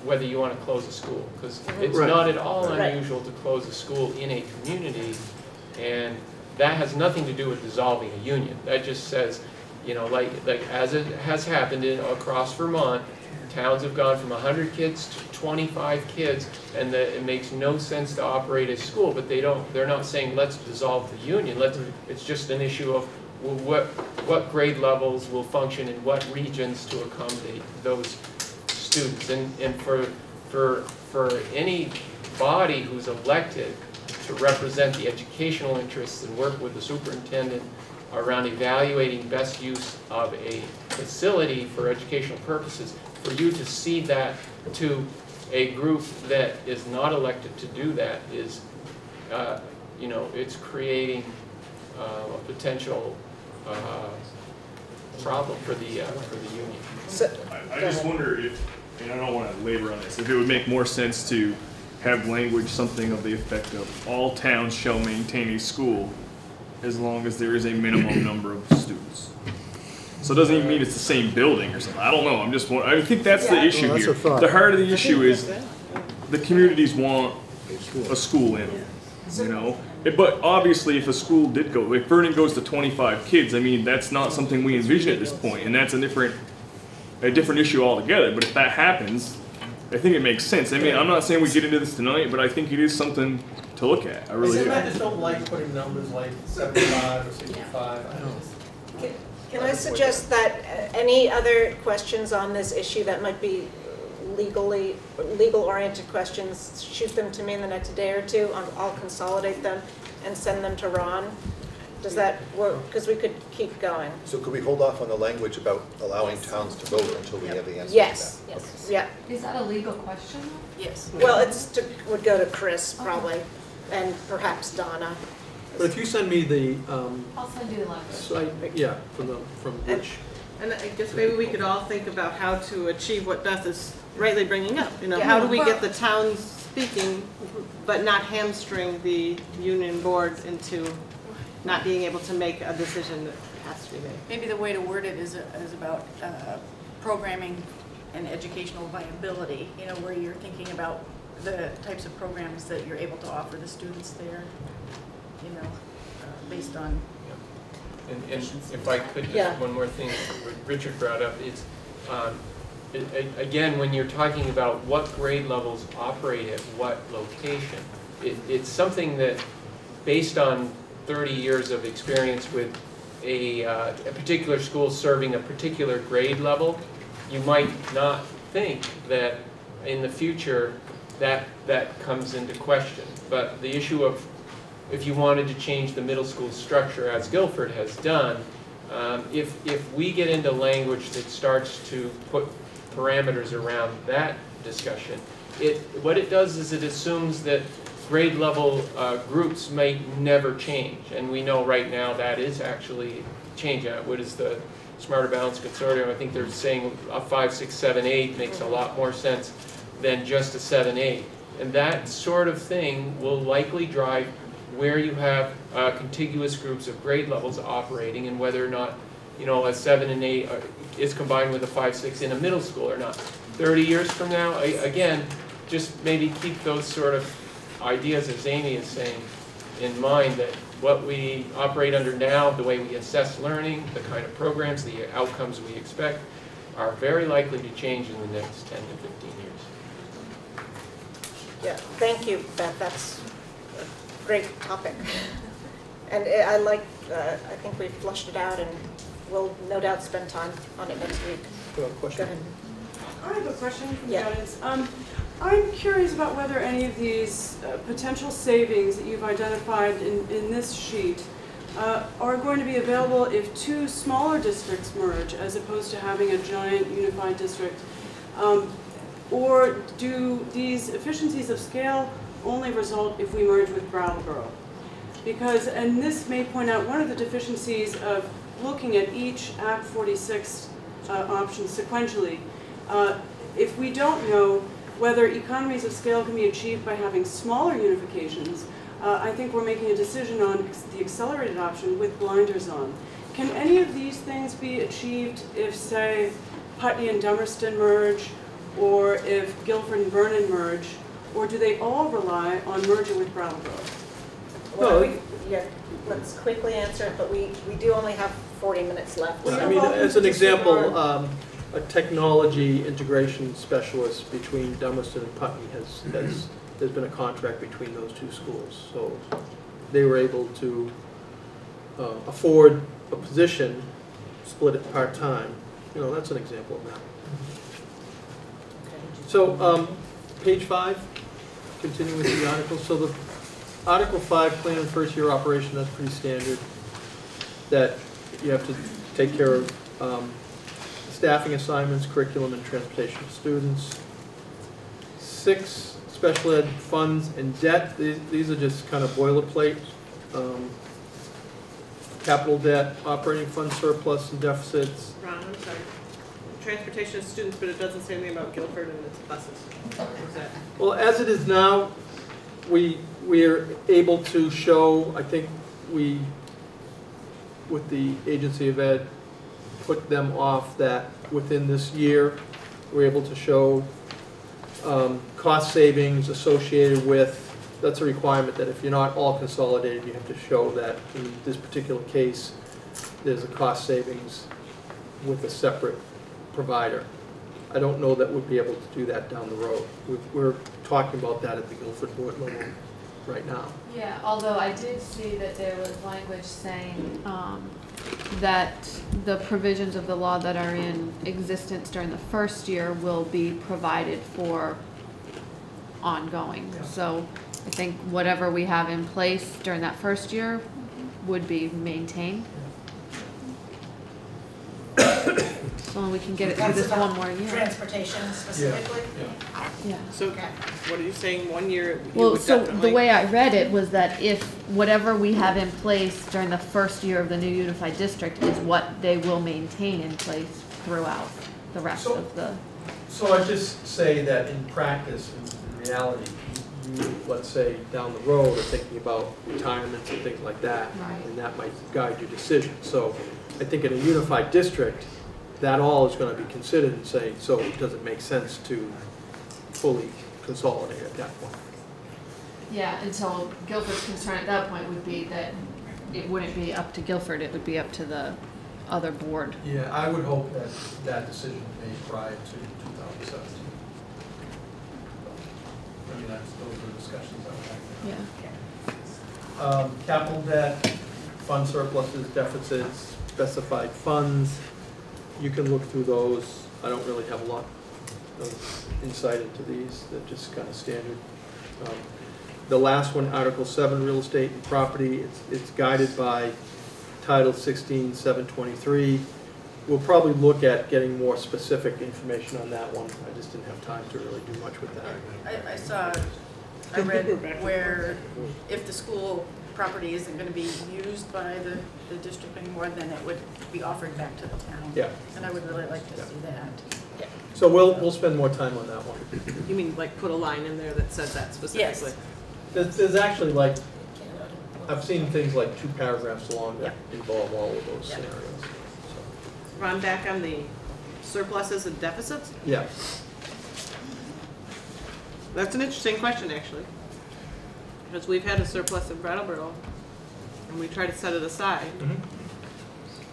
S10: whether you want to close a school, because it's not at all unusual to close a school in a community, and that has nothing to do with dissolving a union. That just says, like as it has happened across Vermont, towns have gone from 100 kids to 25 kids, and it makes no sense to operate a school, but they're not saying let's dissolve the union. It's just an issue of, well, what grade levels will function in what regions to accommodate those students. And for any body who's elected to represent the educational interests and work with the superintendent around evaluating best use of a facility for educational purposes, for you to cede that to a group that is not elected to do that is, it's creating a potential problem for the union.
S19: I just wonder if, and I don't want to labor on this, if it would make more sense to have language something of the effect of all towns shall maintain a school as long as there is a minimum number of students. So it doesn't even mean it's the same building or something. I don't know. I think that's the issue here. The heart of the issue is the communities want a school in. you know? But obviously, if a school did go, like Vernon goes to 25 kids, I mean, that's not something we envision at this point, and that's a different issue altogether. But if that happens, I think it makes sense. I mean, I'm not saying we get into this tonight, but I think it is something to look at. I really do.
S8: I just don't like putting numbers like 75 or 65. I don't.
S1: Can I suggest that any other questions on this issue that might be legal-oriented questions, shoot them to me in the next day or two. I'll consolidate them and send them to Ron. Does that work? Because we could keep going.
S17: So could we hold off on the language about allowing towns to vote until we have the answer
S1: Yes.
S17: to that?
S1: Yes. Yeah.
S9: Is that a legal question?
S12: Yes.
S1: Well, would go to Chris probably, and perhaps Donna.
S8: But if you send me the,
S9: I'll send you the language.
S8: yeah, from which.
S2: And I guess maybe we could all think about how to achieve what Beth is rightly bringing up. You know,
S1: Yeah.
S2: how do we get the towns speaking, but not hamstring the union board into not being able to make a decision that has to be made?
S12: Maybe the way to word it is about programming and educational viability, you know, where you're thinking about the types of programs that you're able to offer the students there, you know, based on.
S10: And if I could, just one more thing what Richard brought up, it's, again, when you're talking about what grade levels operate at what location, it's something that, based on 30 years of experience with a particular school serving a particular grade level, you might not think that in the future that comes into question. But the issue of if you wanted to change the middle school structure, as Guilford has done, if we get into language that starts to put parameters around that discussion, what it does is it assumes that grade level groups may never change. And we know right now that is actually changing. What is the Smarter Balance Consortium? I think they're saying a 5, 6, 7, 8 makes a lot more sense than just a 7, 8. And that sort of thing will likely drive where you have contiguous groups of grade levels operating and whether or not, you know, a 7 and 8 is combined with a 5, 6 in a middle school or not. 30 years from now, again, just maybe keep those sort of ideas, as Amy is saying, in mind, that what we operate under now, the way we assess learning, the kind of programs, the outcomes we expect, are very likely to change in the next 10 to 15 years.
S1: Yeah, thank you, Beth. That's a great topic. And I like, I think we've flushed it out and we'll no doubt spend time on it next week.
S8: Go ahead.
S6: I have a question from the
S1: Yeah.
S6: audience. I'm curious about whether any of these potential savings that you've identified in this sheet are going to be available if two smaller districts merge as opposed to having a giant unified district. Or do these efficiencies of scale only result if we merge with Brattleboro? Because, and this may point out one of the deficiencies of looking at each Act 46 option sequentially. If we don't know whether economies of scale can be achieved by having smaller unifications, I think we're making a decision on the accelerated option with blinders on. Can any of these things be achieved if, say, Putney and Dummerston merge, or if Guilford and Vernon merge, or do they all rely on merging with Brattleboro?
S1: Well, let's quickly answer it, but we do only have 40 minutes left.
S8: I mean, as an example, a technology integration specialist between Dummerston and Putney there's been a contract between those two schools. So they were able to afford a position, split it part-time. You know, that's an example of that. So page 5, continue with the article. So the Article 5, plan and first year operation, that's pretty standard. That you have to take care of staffing assignments, curriculum, and transportation of students. 6, special ed funds and debt. These are just kind of boilerplate. Capital debt, operating fund surplus and deficits.
S2: Ron, I'm sorry. Transportation of students, but it doesn't say anything about Guilford and its buses.
S8: Well, as it is now, we are able to show, I think we, with the Agency of Ed, put them off that within this year, we're able to show cost savings associated with that's a requirement that if you're not all consolidated, you have to show that in this particular case, there's a cost savings with a separate provider. I don't know that we'll be able to do that down the road. We're talking about that at the Guilford board level right now.
S9: Yeah, although I did see that there was language saying that the provisions of the law that are in existence during the first year will be provided for ongoing. So I think whatever we have in place during that first year would be maintained. So we can get it through this one more year.
S1: Transportation specifically?
S9: Yeah.
S2: So, what are you saying, 1 year? you
S9: Well,
S2: would
S9: so
S2: definitely-
S9: the way I read it was that if whatever we have in place during the first year of the new unified district is what they will maintain in place throughout the rest of the.
S8: So I just say that in practice, in reality, you, let's say, down the road are thinking about retirements and things like that,
S9: Right.
S8: and that might guide your decision. So I think in a unified district, that all is going to be considered and say, so does it make sense to fully consolidate at that point?
S9: Yeah, and so Guilford's concern at that point would be that it wouldn't be up to Guilford, it would be up to the other board.
S8: Yeah, I would hope that that decision is made prior to 2017. I mean, those are the discussions I would have.
S9: Yeah.
S8: Capital debt, fund surpluses, deficits, specified funds. You can look through those. I don't really have a lot of insight into these. They're just kind of standard. The last one, Article 7, real estate and property, it's guided by Title 16, 723. We'll probably look at getting more specific information on that one. I just didn't have time to really do much with that.
S12: I read where if the school property isn't going to be used by the district anymore, then it would be offered back to the town.
S8: Yeah.
S12: And I would really like to see that.
S8: So we'll spend more time on that one.
S2: You mean like put a line in there that says that specifically?
S12: Yes.
S8: There's actually like, I've seen things like 2 paragraphs long that involve all of those scenarios.
S2: Ron, back on the surpluses and deficits?
S8: Yeah.
S2: That's an interesting question, actually. Because we've had a surplus in Brattleboro, and we try to set it aside.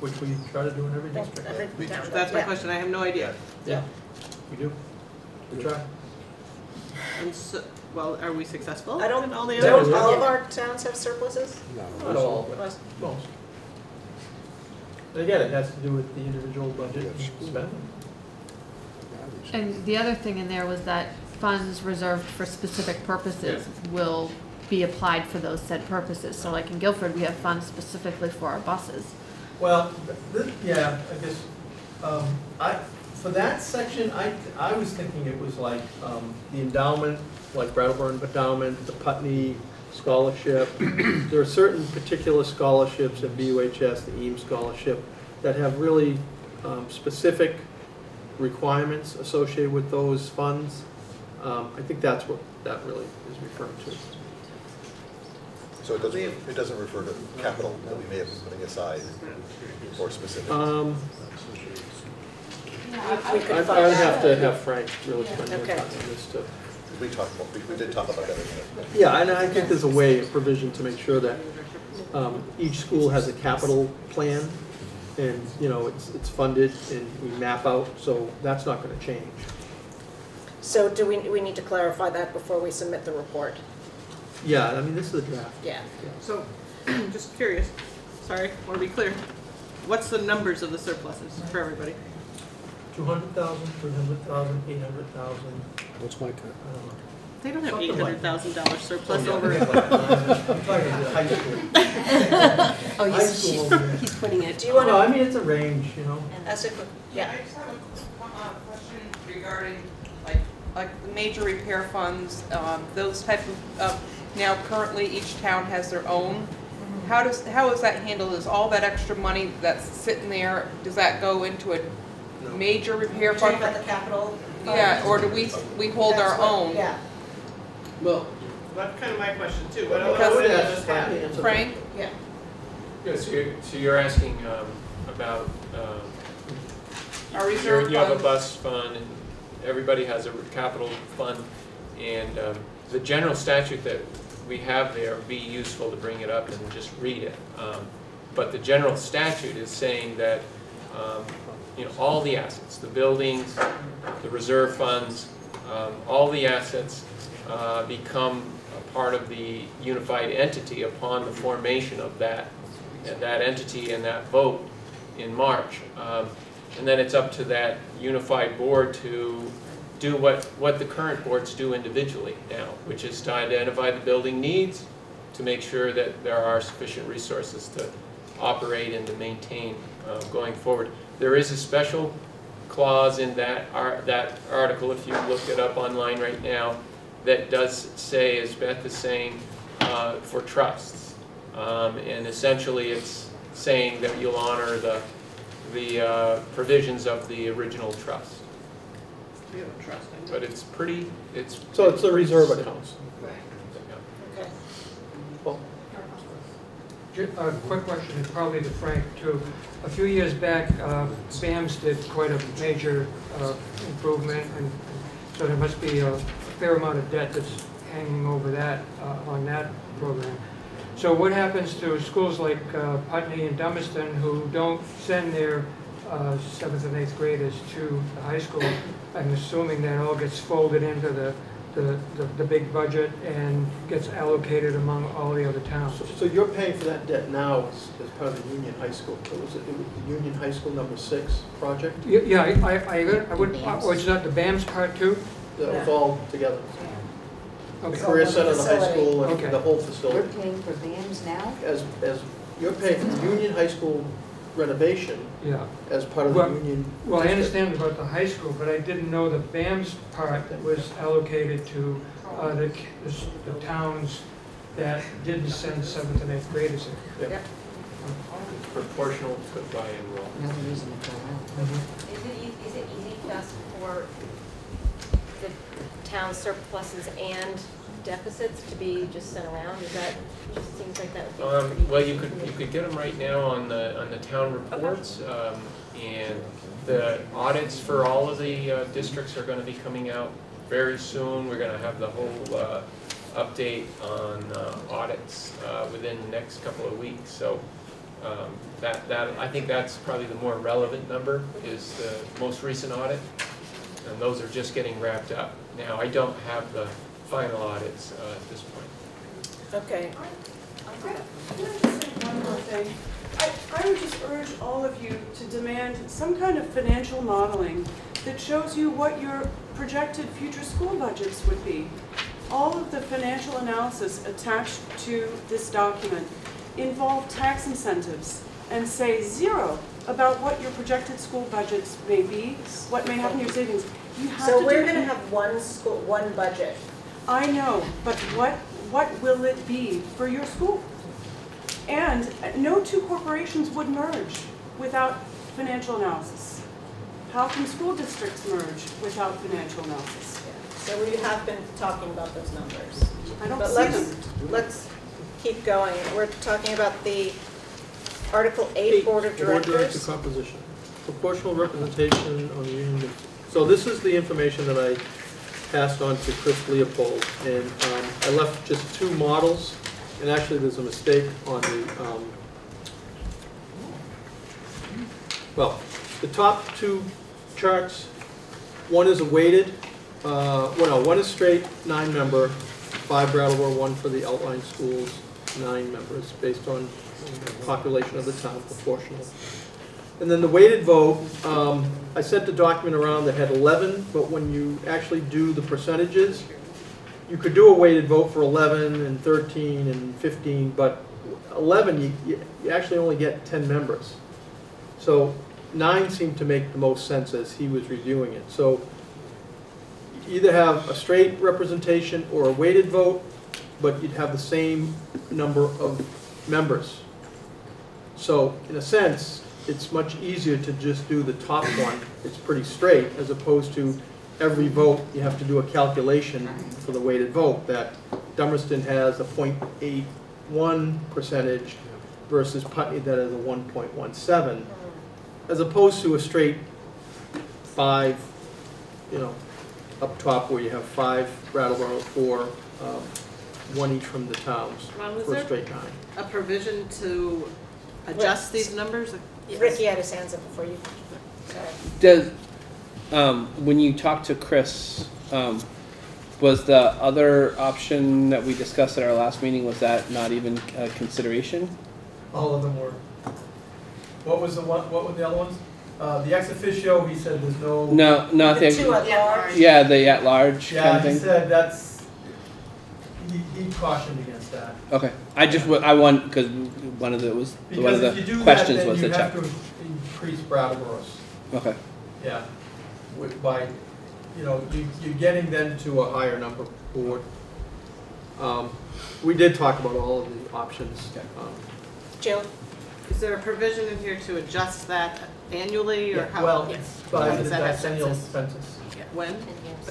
S8: Which we try to do in every district.
S2: That's my question, I have no idea.
S8: Yeah, we do. We try.
S2: And so, well, are we successful?
S1: I don't,
S2: in all the
S1: don't
S2: others?
S1: all of our towns have surpluses?
S8: Not all, but most. And again, it has to do with the individual budget and spending.
S9: And the other thing in there was that funds reserved for specific purposes will be applied for those said purposes. So like in Guilford, we have funds specifically for our buses.
S8: Well, yeah, I guess, for that section, I was thinking it was like the endowment, like Brattleboro Endowment, the Putney Scholarship. There are certain particular scholarships at BUHS, the EAM Scholarship, that have really specific requirements associated with those funds. I think that's what that really is referring to.
S17: So it doesn't refer to capital that we may have been putting aside for specific.
S8: I'd have to have Frank really spend more time on this too.
S17: We did talk about that.
S8: Yeah, and I think there's a way, a provision to make sure that each school has a capital plan, and it's funded and we map out. So that's not going to change.
S1: So do we need to clarify that before we submit the report?
S8: Yeah, I mean this is a draft.
S1: Yeah.
S2: So, just curious, sorry, want to be clear. What's the numbers of the surpluses for everybody?
S8: 200,000, 300,000, 800,000.
S16: What's my cut?
S2: They don't have
S8: Something like
S2: $800,000 surplus over.
S8: I'm talking high school.
S20: Oh,
S8: High school over there.
S20: he's putting it.
S1: Do you want to?
S8: No, I mean it's a range,
S1: That's a quick. Yeah.
S21: I just have a question regarding like the major repair funds, those type of, now currently each town has their own. How is that handled? Is all that extra money that's sitting there, does that go into a major repair fund?
S1: About the capital fund?
S21: Yeah, or do we hold our own?
S1: Yeah.
S2: Well, that's kind of my question too.
S21: Frank?
S1: Yeah.
S10: Yeah, so you're asking about
S21: Our reserve
S10: you have a
S21: fund.
S10: bus fund and everybody has a capital fund, and the general statute that we have there be useful to bring it up and just read it. But the general statute is saying that all the assets, the buildings, the reserve funds, all the assets become a part of the unified entity upon the formation of that entity and that vote in March. And then it's up to that unified board to do what the current boards do individually now, which is to identify the building needs, to make sure that there are sufficient resources to operate and to maintain going forward. There is a special clause in that article, if you look it up online right now, that does say, as Beth is saying, for trusts. And essentially it's saying that you'll honor the provisions of the original trust.
S2: We have a trust, I know.
S10: But it's pretty,
S8: So it's the reserve accounts.
S1: Okay.
S8: Well,
S5: A quick question, and probably to Frank too. A few years back, BAMS did quite a major improvement, and so there must be a fair amount of debt that's hanging over that, on that program. So what happens to schools like Putney and Dummerston who don't send their 7th and 8th graders to the high school? I'm assuming that all gets folded into the big budget and gets allocated among all the other towns.
S8: so you're paying for that debt now as part of the Union High School. It was the Union High School #6 project?
S5: Yeah, I would, or it's not the BAMS part too?
S8: That was all together.
S5: Okay.
S8: The Career Center, the high school, and
S5: Okay.
S8: the whole
S7: We're
S8: facility.
S7: paying for BAMS now?
S8: As you're paying for the Union High School renovation
S5: Yeah.
S8: as part of the Union.
S5: Well, I
S8: district.
S5: understand about the high school, but I didn't know the BAMS part was allocated to the towns that didn't send 7th and 8th graders in.
S8: Yeah.
S10: it's proportional to by enroll.
S7: Another reason to go out.
S11: Is it easy just for the town surpluses and deficits to be just sent around? Is that, just seems like that would be pretty...
S10: Well, you could get them right now on the town reports, and the audits for all of the districts are going to be coming out very soon. We're going to have the whole update on audits within the next couple of weeks. So I think that's probably the more relevant number, is the most recent audit, and those are just getting wrapped up. Now, I don't have the final audits at this point.
S1: Okay.
S6: Can I just say one more thing? I would just urge all of you to demand some kind of financial modeling that shows you what your projected future school budgets would be. All of the financial analysis attached to this document involve tax incentives and say zero about what your projected school budgets may be, what may happen to your savings. You have
S1: So
S6: to
S1: we're
S6: do-
S1: going to have one budget.
S6: I know, but what will it be for your school? And no two corporations would merge without financial analysis. How can school districts merge without financial analysis?
S1: So we have been talking about those numbers.
S6: I don't
S1: But
S6: see them.
S1: let's keep going. We're talking about the Article 8 Board of
S8: Board Director
S1: Directors.
S8: composition. Proportional representation on the union. So this is the information that I passed on to Chris Leopold, and I left just 2 models, and actually there's a mistake on the, well, the top 2 charts, one is a weighted, one is straight, 9-member, 5 Brattleboro, 1 for the outlying schools, 9 members, based on population of the town, proportional. And then the weighted vote, I sent the document around that had 11, but when you actually do the percentages, you could do a weighted vote for 11 and 13 and 15, but 11, you actually only get 10 members. So 9 seemed to make the most sense as he was reviewing it. So you either have a straight representation or a weighted vote, but you'd have the same number of members. So in a sense, it's much easier to just do the top one. It's pretty straight, as opposed to every vote you have to do a calculation for the weighted vote. That Dummerston has a 0.81 percentage versus Putney that has a 1.17, as opposed to a straight 5, up top where you have 5 Brattleboro, 4 one each from the towns
S2: Ron, was
S8: for a
S2: there
S8: straight 9.
S2: a provision to adjust these numbers?
S1: Ricky had his hands up before you. Sorry.
S18: Does, when you talked to Chris, was the other option that we discussed at our last meeting, was that not even a consideration?
S8: All of them were. What was the one? What were the other ones? The ex officio. He said there's no.
S18: No, I
S1: The
S18: think.
S1: two at large.
S18: Yeah, the at large
S8: Yeah,
S18: kind of
S8: he
S18: thing.
S8: said that's. He cautioned against that.
S18: Okay, I want, because one of the
S8: Because
S18: questions
S8: if you do that, then
S18: was
S8: you
S18: the
S8: have
S18: check.
S8: to increase Brattleboro's.
S18: Okay.
S8: Yeah. By, you're getting them to a higher number board. We did talk about all of the options.
S1: Jill?
S2: Is there a provision in here to adjust that annually, or how?
S8: Well, by
S2: Does
S8: the
S2: that have
S8: decennial
S2: census?
S8: census.
S2: When?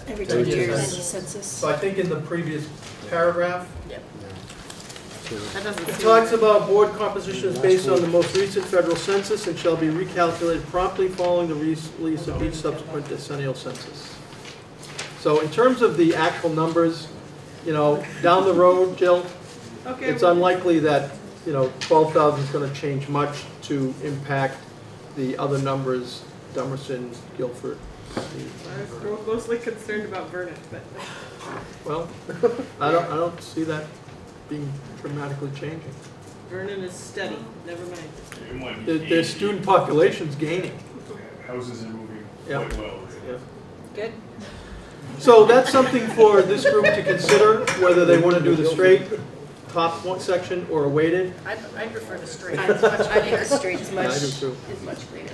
S12: Every
S8: 10
S12: 2
S8: years.
S12: years census.
S8: So I think in the previous paragraph,
S2: That doesn't
S8: it
S2: seem.
S8: talks about board composition is based on the most recent federal census and shall be recalculated promptly following the release of each subsequent decennial census. So in terms of the actual numbers, down the road, Jill,
S2: Okay.
S8: it's unlikely that, 12,000 is going to change much to impact the other numbers, Dummerston, Guilford.
S2: I was mostly concerned about Vernon, but.
S8: Well, I don't see that being dramatically changing.
S2: Vernon is steady, never mind.
S19: It might be
S8: Their student population's gaining.
S19: Houses are moving
S8: Yeah.
S19: quite well.
S8: Yeah.
S1: Good.
S8: So that's something for this group to consider, whether they want to do the straight top one section or a weighted.
S12: I prefer the straight.
S20: I think the straight is
S8: Yeah, I
S20: much,
S8: do too.
S20: is much cleaner.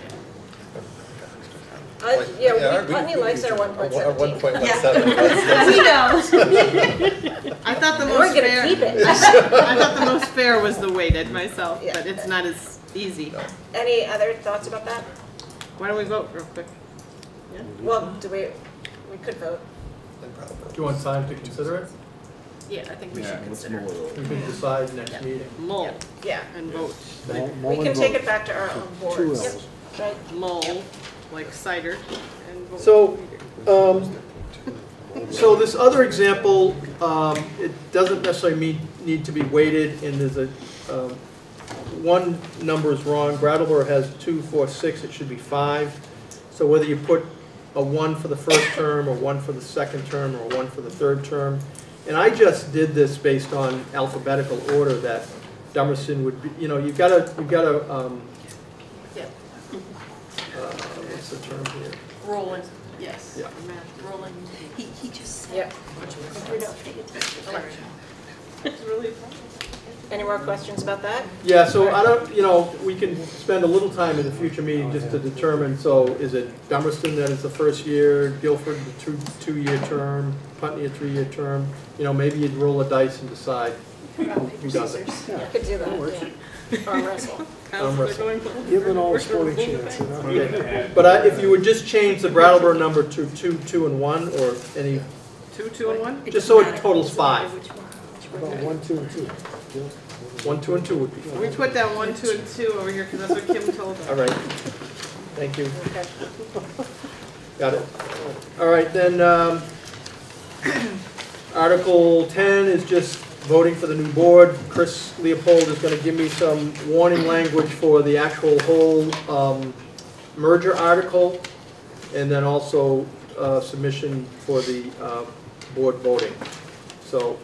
S1: Putney likes our 1.17.
S17: 1.17.
S1: We know.
S2: I thought the
S1: We're
S2: most
S1: gonna
S2: fair.
S1: keep it.
S2: I thought the most fair was the weighted myself, but it's not as easy.
S1: Any other thoughts about that?
S2: Why don't we vote real quick?
S1: Well, we could vote.
S8: Do you want time to consider it?
S12: Yeah, I think we should consider it.
S8: We can decide next meeting.
S2: Mull
S1: Yeah.
S2: and vote.
S1: We can take it back to our own boards.
S16: Two L's.
S1: Right.
S2: Mull, like cider, and vote.
S8: So this other example, it doesn't necessarily need to be weighted, and there's a, one number is wrong. Brattleboro has 2, 4, 6, it should be 5. So whether you put a 1 for the first term, or 1 for the second term, or 1 for the third term. And I just did this based on alphabetical order that Dummerston would be, you've got to, what's the term here?
S12: Rolling, yes.
S8: Yeah.
S12: Rolling. He just said.
S1: Yep.
S12: If we're not paying attention.
S2: It's really
S1: Any more questions about that?
S8: Yeah, so I don't, we can spend a little time in the future meeting just to determine, so is it Dummerston that is the first year, Guilford the two-year term, Putney a 3-year term? Maybe you'd roll a dice and decide who does it.
S1: You could do that, yeah. Arm wrestle.
S8: Arm wrestle.
S16: Given all the sporting chants.
S8: Okay. But if you would just change the Brattleboro number to 2, 2, and 1, or any,
S2: 2, 2, and 1?
S8: just so it totals 5.
S16: About 1, 2, and 2.
S8: 1, 2, and 2 would be fine.
S2: We put that 1, 2, and 2 over here because that's what Kim told us.
S8: All right. Thank you. Got it. All right, then Article 10 is just voting for the new board. Chris Leopold is going to give me some warning language for the actual whole merger article, and then also submission for the board voting. So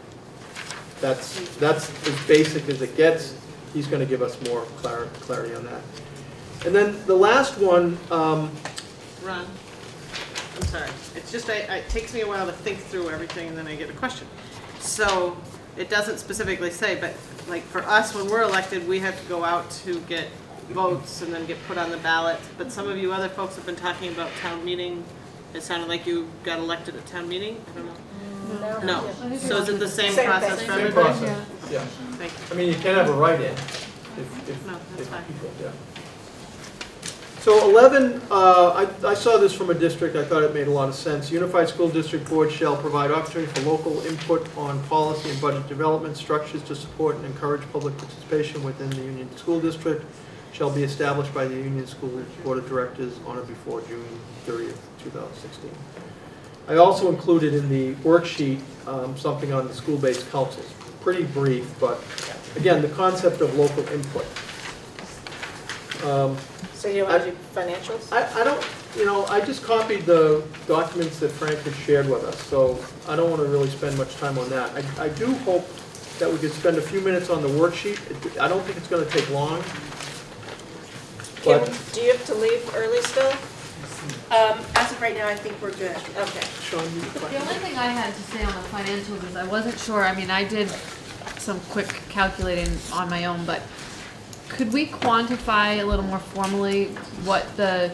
S8: that's as basic as it gets. He's going to give us more clarity on that. And then the last one.
S2: Ron, I'm sorry. It's just it takes me a while to think through everything, and then I get a question. So it doesn't specifically say, but like for us, when we're elected, we have to go out to get votes and then get put on the ballot. But some of you other folks have been talking about town meeting. It sounded like you got elected at town meeting. I don't know. No. So is it the same process for everybody?
S8: Same process, yeah.
S2: Thank you.
S8: I mean, you can have a write-in
S2: No, that's fine.
S8: people, yeah. So 11, I saw this from a district, I thought it made a lot of sense. Unified School District Board shall provide opportunity for local input on policy and budget development structures to support and encourage public participation within the Union School District, shall be established by the Union School Board of Directors on or before June 30th, 2016. I also included in the worksheet something on the school-based councils. pretty brief, but again, the concept of local input.
S1: So you want to do financials?
S8: I don't, you know, I just copied the documents that Frank had shared with us, so I don't want to really spend much time on that. I do hope that we could spend a few minutes on the worksheet. I don't think it's going to take long.
S1: Kim, do you have to leave early still?
S20: As of right now, I think we're good.
S1: Okay.
S8: Sean, you
S9: The only thing I had to say on the financials is I wasn't sure, I mean, I did some quick calculating on my own, but could we quantify a little more formally what the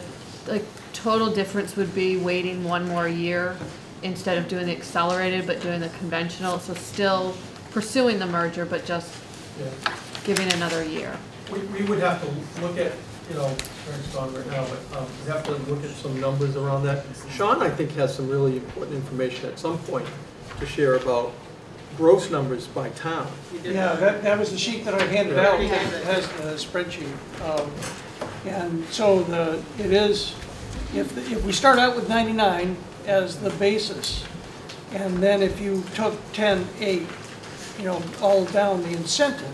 S9: total difference would be waiting one more year instead of doing the accelerated but doing the conventional? So still pursuing the merger but just giving another year.
S8: We would have to look at, you know, Frank's gone right now, but we have to look at some numbers around that. Sean, I think, has some really important information at some point to share about gross numbers by town.
S14: Yeah, that was the sheet that I handed out that has the spreadsheet. And so it is, if we start out with 99 as the basis, and then if you took 10.8, you know, all down the incentive,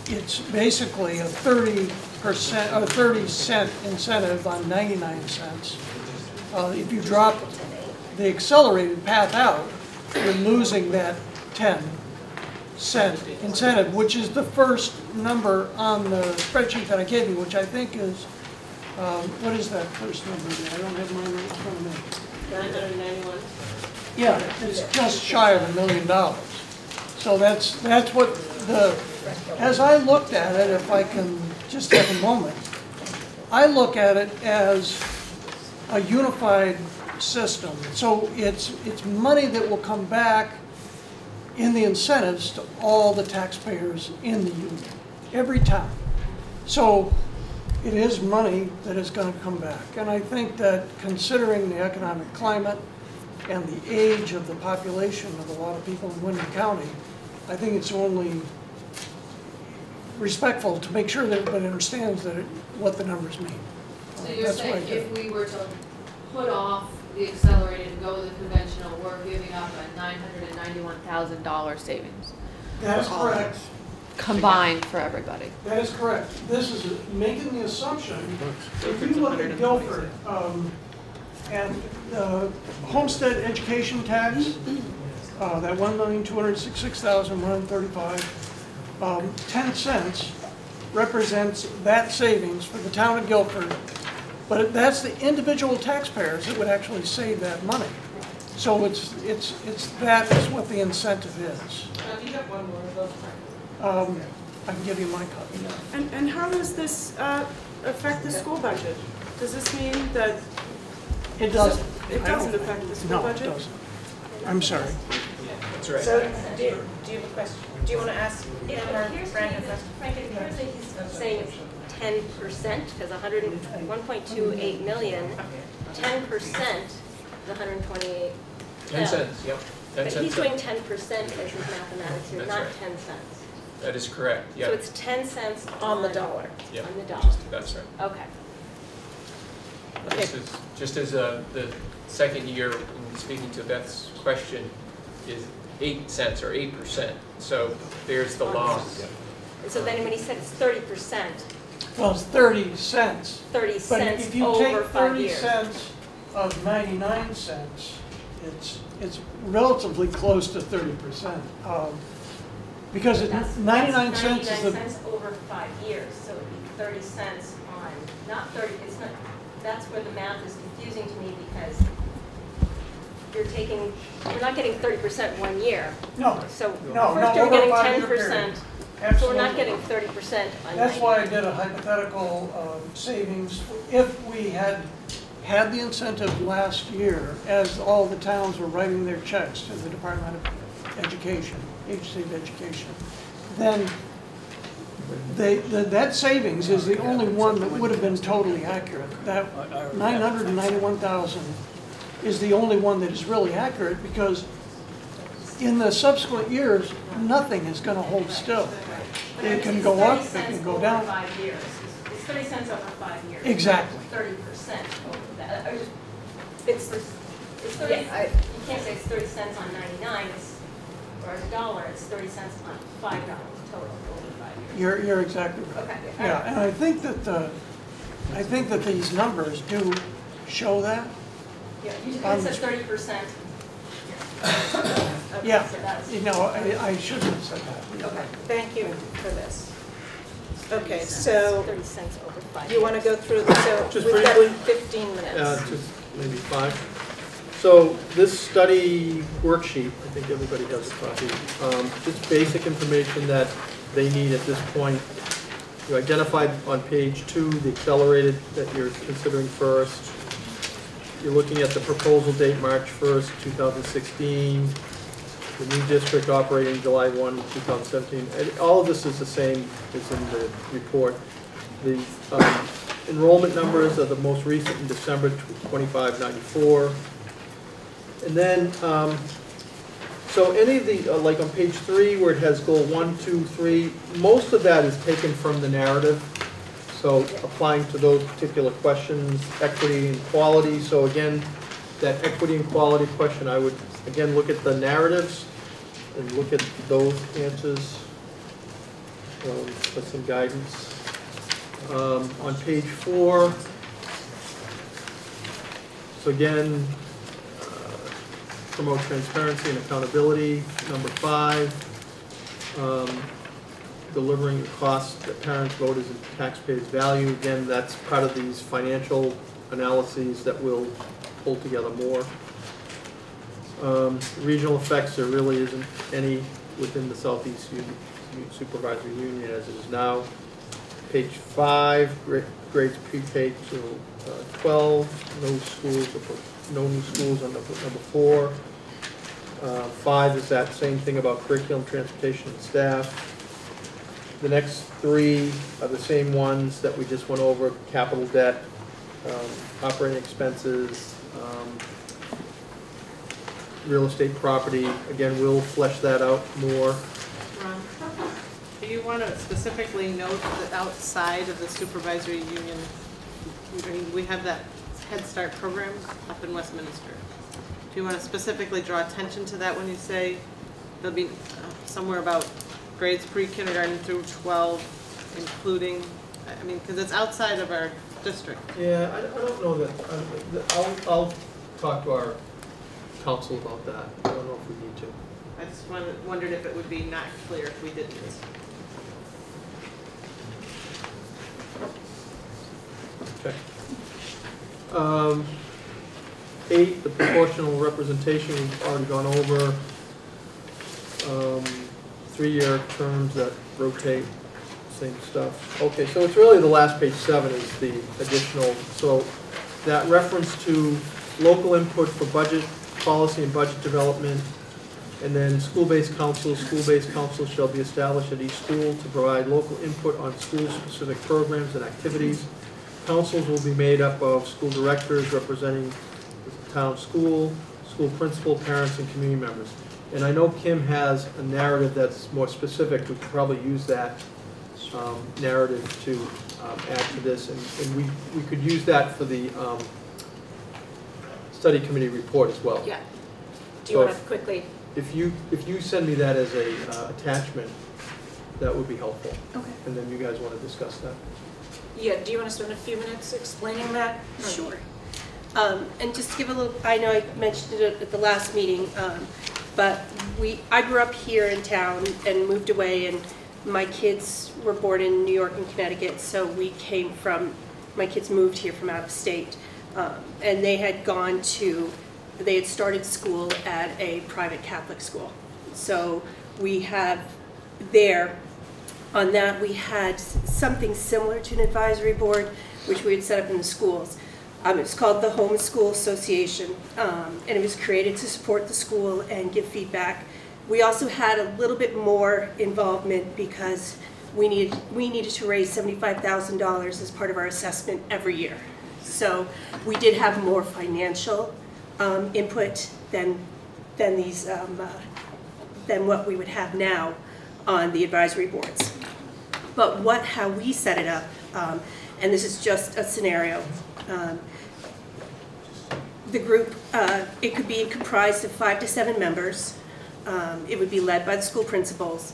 S14: it's basically a 30% or 30-cent incentive on 99 cents. If you drop the accelerated path out, you're losing that 10-cent incentive, which is the first number on the spreadsheet that I gave you, which I think is, what is that first number there? I don't have mine right in front of me.
S2: 991.
S14: Yeah, it's just shy of $1 million. So that's what as I looked at it, if I can just take a moment, I look at it as a unified system. So it's money that will come back in the incentives to all the taxpayers in the union, every town. So it is money that is going to come back. And I think that considering the economic climate and the age of the population of a lot of people in Wyndham County, I think it's only respectful to make sure that everybody understands that what the numbers mean.
S9: So you're saying if we were to put off the accelerated and go with the conventional, we're giving up a $991,000 savings?
S14: That is correct.
S9: Combined for everybody.
S14: That is correct. This is making the assumption, if you look at Guilford, and the homestead education tax, that $1,266,135, 10 cents represents that savings for the town of Guilford, but that's the individual taxpayers that would actually save that money. So that is what the incentive is.
S2: You have one more of those.
S14: I can give you my copy now.
S6: And how does this affect the school budget? Does this mean that
S14: it doesn't?
S6: It doesn't affect the school budget?
S14: No, it doesn't. I'm sorry.
S10: That's right.
S1: So do you have a question? Do you want to ask him or Frank a question?
S11: Frank, it appears that he's saying it's 10%, because 1.28 million, 10% is 128.
S10: 10 cents, yep. 10
S11: But
S10: cents.
S11: he's doing 10% as his mathematics here,
S10: That's
S11: not
S10: right.
S11: 10 cents.
S10: That is correct, yeah.
S11: So it's 10 cents
S1: On the dollar.
S10: Yeah.
S11: On the dollar.
S10: That's right.
S11: Okay.
S10: Just as the second year, in speaking to Beth's question, is 8 cents or 8%. So there's the loss.
S11: And so then when he said it's 30%,
S14: Well, it's 30 cents.
S11: 30
S14: But
S11: cents
S14: if you
S11: over
S14: take
S11: 5
S14: 30
S11: years.
S14: cents of 99 cents, it's relatively close to 30%. Because
S11: That's
S14: 99 cents is
S11: 99
S14: the...
S11: cents over 5 years, so it'd be 30 cents on, not 30, it's not, that's where the math is confusing to me because you're not getting 30% 1 year.
S14: No.
S11: So
S14: No,
S11: first
S14: no,
S11: you're getting
S14: over a 5-year period.
S11: 10%, so we're not getting 30% on
S14: That's why I did a hypothetical savings. If we had the incentive last year, as all the towns were writing their checks to the Department of Education, Agency of Education, then that savings is the only one that would have been totally accurate. That 991,000 is the only one that is really accurate because in the subsequent years, nothing is going to hold still. It can go up, it can go down.
S11: 5 years. It's 30 cents over 5 years.
S14: Exactly.
S11: 30% over that. It's 30, you can't say it's 30 cents on 99, it's, or $1, it's 30 cents a month, $5 total over 5 years.
S14: You're exactly right.
S11: Okay.
S14: Yeah, and I think that these numbers do show that.
S11: Yeah, you said 30%. Okay,
S14: Yeah,
S11: so that's-
S14: you know, I shouldn't have said that.
S1: Okay, thank you for this. Okay, so
S11: 30 cents over 5
S1: you want to go through, so
S8: Just
S1: we've got
S8: briefly?
S1: 15 minutes.
S8: Just maybe 5. So this study worksheet, I think everybody has a copy, just basic information that they need at this point. You identified on page 2 the accelerated that you're considering first. You're looking at the proposal date March 1st, 2016. The new district operating July 1, 2017. And all of this is the same as in the report. The enrollment numbers are the most recent in December 2594. And then, so any of the, like on page 3 where it has goal 1, 2, 3, most of that is taken from the narrative. So applying to those particular questions, equity and quality. So again, that equity and quality question, I would again look at the narratives and look at those answers for some guidance. On page 4, so again, promote transparency and accountability. Number 5, delivering the cost that parents, voters, and taxpayers value. Again, that's part of these financial analyses that we'll pull together more. Regional effects, there really isn't any within the Southeast Supervisory Union as it is now. Page 5, grades pre-K to 12, no new schools on number 4. 5 is that same thing about curriculum, transportation, and staff. The next 3 are the same ones that we just went over: capital debt, operating expenses, real estate property. Again, we'll flesh that out more.
S2: Ron, do you want to specifically note that outside of the supervisory union, we have that Head Start program up in Westminster? Do you want to specifically draw attention to that when you say there'll be somewhere about grades pre-kindergarten through 12, including, I mean, because it's outside of our district.
S8: Yeah, I don't know that. I'll talk to our council about that. I don't know if we need to.
S2: I just wondered if it would be not clear if we didn't.
S8: Okay. 8, the proportional representation, we've already gone over. 3-year terms that rotate, same stuff. Okay, so it's really the last page 7 is the additional. So that reference to local input for budget, policy and budget development, and then school-based councils. School-based councils shall be established at each school to provide local input on school-specific programs and activities. Councils will be made up of school directors representing the town school, school principal, parents, and community members. And I know Kim has a narrative that's more specific. We could probably use that narrative to add to this, and we could use that for the study committee report as well.
S1: Yeah. Do you
S8: So
S1: want to quickly?
S8: If you send me that as a attachment, that would be helpful.
S1: Okay.
S8: And then you guys want to discuss that.
S1: Yeah. Do you want to spend a few minutes explaining that?
S20: Sure. And just to give a little, I know I mentioned it at the last meeting, but I grew up here in town and moved away, and my kids were born in New York and Connecticut, so my kids moved here from out of state. And they had started school at a private Catholic school. So we have on that we had something similar to an advisory board, which we had set up in the schools. It's called the Home School Association, and it was created to support the school and give feedback. We also had a little bit more involvement because we needed to raise $75,000 as part of our assessment every year. So we did have more financial input than what we would have now on the advisory boards. But how we set it up, and this is just a scenario. The group, it could be comprised of 5 to 7 members. it would be led by the school principals.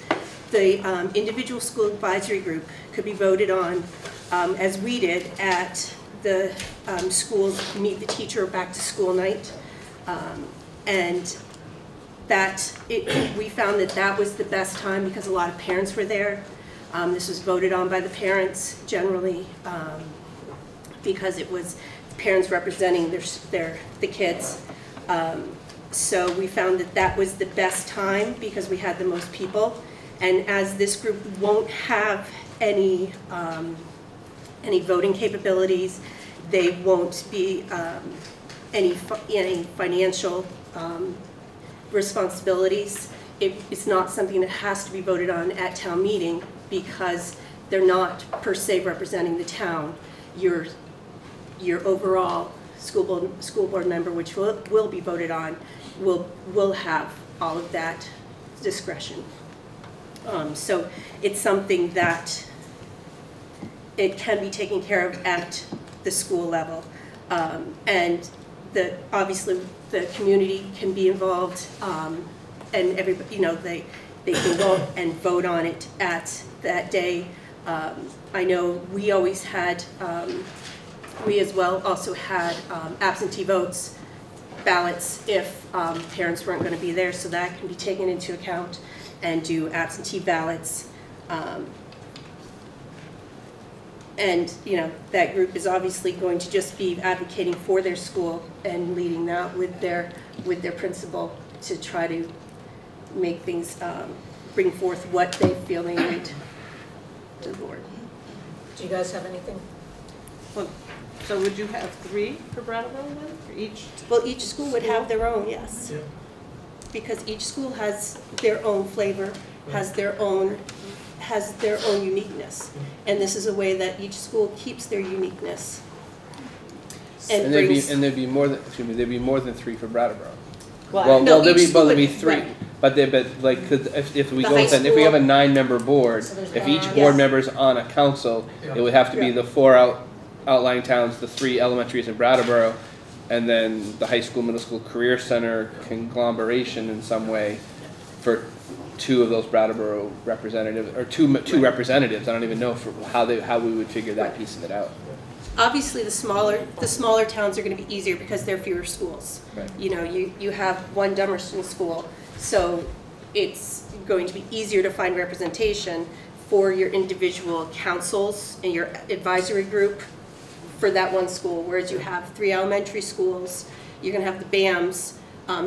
S20: The individual school advisory group could be voted on, as we did at the school's Meet the Teacher back to school night. And we found that that was the best time because a lot of parents were there. This was voted on by the parents generally because it was parents representing the kids. So we found that that was the best time because we had the most people. And as this group won't have any voting capabilities, they won't be any financial responsibilities. It's not something that has to be voted on at town meeting because they're not per se representing the town. Your overall school board member, which will be voted on, will have all of that discretion. So it's something that it can be taken care of at the school level, and obviously the community can be involved, and everybody, they can go and vote on it at that day. I know we always had, we as well also had absentee votes, ballots if parents weren't going to be there, so that can be taken into account and do absentee ballots. And that group is obviously going to just be advocating for their school and leading that with their principal to try to make things, bring forth what they feel they need to the board.
S1: Do you guys have anything?
S2: Well, so would you have 3 for Brattleboro then, for each?
S20: Well, each school would have their own, yes. Yeah. Because each school has their own flavor, has their own uniqueness. And this is a way that each school keeps their uniqueness. And
S18: there'd be more than 3 for Brattleboro.
S20: Well,
S18: there'd be 3.
S20: Right.
S18: But like, 'cause if we we have a 9-member board, if each board member's on a council, it would have to be the 4 outlying towns, the 3 elementaries in Brattleboro, and then the high school, middle school, career center conglomeration in some way for 2 of those Brattleboro representatives, or two representatives. I don't even know how we would figure that piece of it out.
S20: Obviously, the smaller towns are going to be easier because there are fewer schools.
S18: Right.
S20: You have one Dummerston school, so it's going to be easier to find representation for your individual councils and your advisory group for that one school, whereas you have 3 elementary schools, you're going to have the BAMs.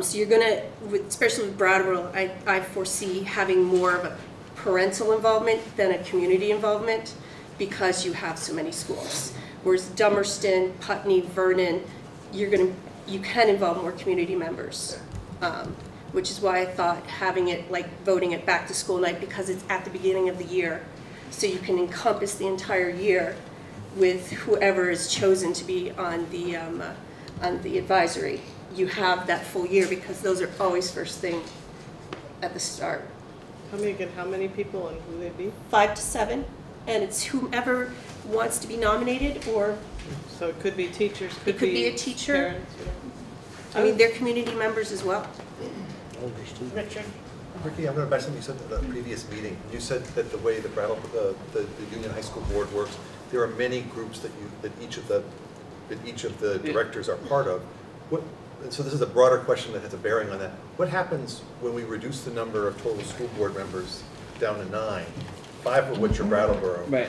S20: So you're going to, especially with Brattleboro, I foresee having more of a parental involvement than a community involvement because you have so many schools. Whereas Dummerston, Putney, Vernon, you can involve more community members, which is why I thought having it like voting it back to school night because it's at the beginning of the year, so you can encompass the entire year with whoever is chosen to be on the advisory. You have that full year because those are always first thing at the start.
S2: How many people and who they be?
S20: 5 to 7, and it's whomever wants to be nominated, or
S2: so it could be teachers.
S20: It could be a teacher.
S2: Parents,
S20: I mean, they're community members as well.
S1: Richard.
S17: Ricky, I'm going to back something you said at the previous meeting. You said that the way the Union High School Board works, there are many groups that each of the directors are part of. So this is a broader question that has a bearing on that. What happens when we reduce the number of total school board members down to 9, 5 of which are Brattleboro?
S18: Right.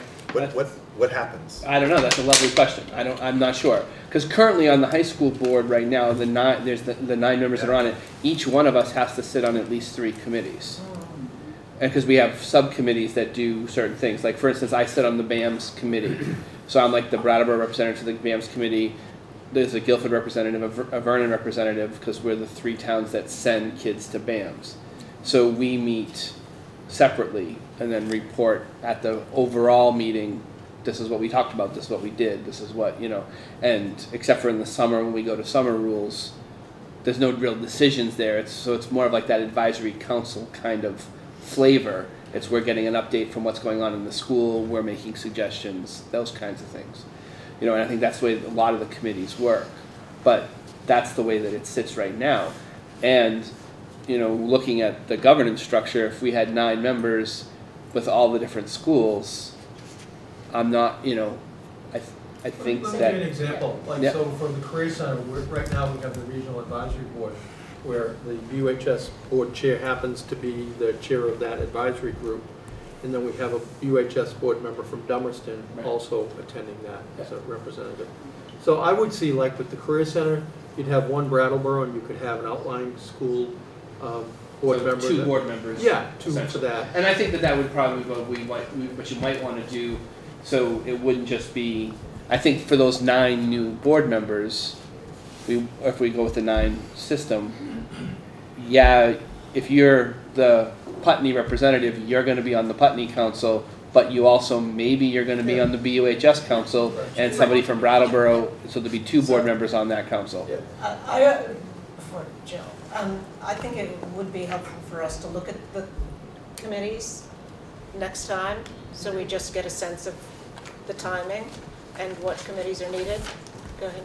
S17: What happens?
S18: I don't know. That's a lovely question. I'm not sure. Because currently on the high school board right now, there's the 9 members that are on it. Each one of us has to sit on at least 3 committees. And because we have subcommittees that do certain things. Like for instance, I sit on the BAMS committee. So I'm like the Brattleboro representative to the BAMS committee. There's a Guilford representative, a Vernon representative, because we're the 3 towns that send kids to BAMS. So we meet separately and then report at the overall meeting, this is what we talked about, this is what we did, this is what, and except for in the summer when we go to summer rules, there's no real decisions there. So it's more of like that advisory council kind of flavor. It's we're getting an update from what's going on in the school, we're making suggestions, those kinds of things. And I think that's the way a lot of the committees work. But that's the way that it sits right now. And you know, looking at the governance structure, if we had 9 members with all the different schools, I'm not, you know, I think
S8: Let me
S18: that.
S8: give you an example. Like,
S18: Yeah.
S8: so for the Career Center, right now we have the Regional Advisory Board, where the UHS board chair happens to be the chair of that advisory group. And then we have a UHS board member from Dummerston also attending that as a representative. So I would see, like with the Career Center, you'd have one Brattleboro, and you could have an outlying school board
S18: So
S8: member.
S18: 2 board members.
S8: Yeah, 2 for that.
S18: And I think that would probably be what you might want to do, so it wouldn't just be, I think for those 9 new board members, if we go with the 9 system, yeah, if you're the Putney representative, you're going to be on the Putney Council, but you also, maybe you're going to be on the BUHS Council, and somebody from Brattleboro, so there'll be 2 board members on that council.
S1: For Jill, I think it would be helpful for us to look at the committees next time, so we just get a sense of the timing and what committees are needed. Go ahead.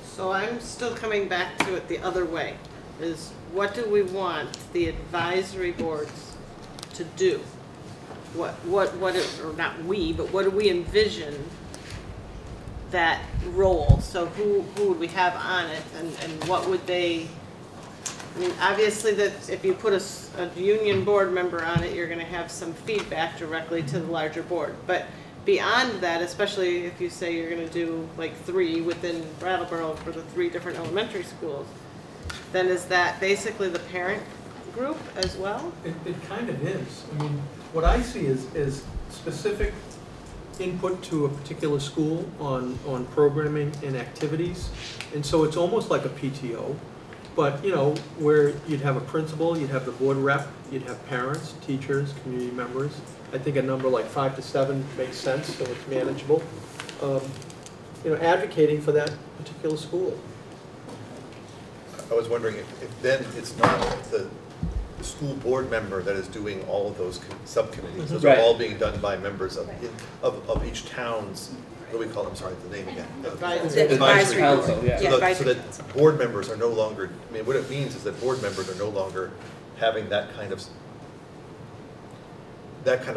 S2: So I'm still coming back to it the other way, is what do we want the advisory boards to do? Or not we, but what do we envision that role? So who would we have on it, and what would they, I mean, obviously that if you put a union board member on it, you're gonna have some feedback directly to the larger board. But beyond that, especially if you say you're going to do like 3 within Brattleboro for the 3 different elementary schools, then is that basically the parent group as well?
S8: It kind of is. I mean, what I see is specific input to a particular school on programming and activities. And so it's almost like a PTO, but you know, where you'd have a principal, you'd have the board rep, you'd have parents, teachers, community members. I think a number like 5 to 7 makes sense, so it's manageable. You know, advocating for that particular school.
S17: I was wondering if then it's not the school board member that is doing all of those subcommittees. Those are all being done by members of each town's, what do we call them, sorry, the name again?
S7: Advisory
S17: council.
S7: Yeah.
S17: So that board members are no longer, I mean, what it means is that board members are no longer having that kind of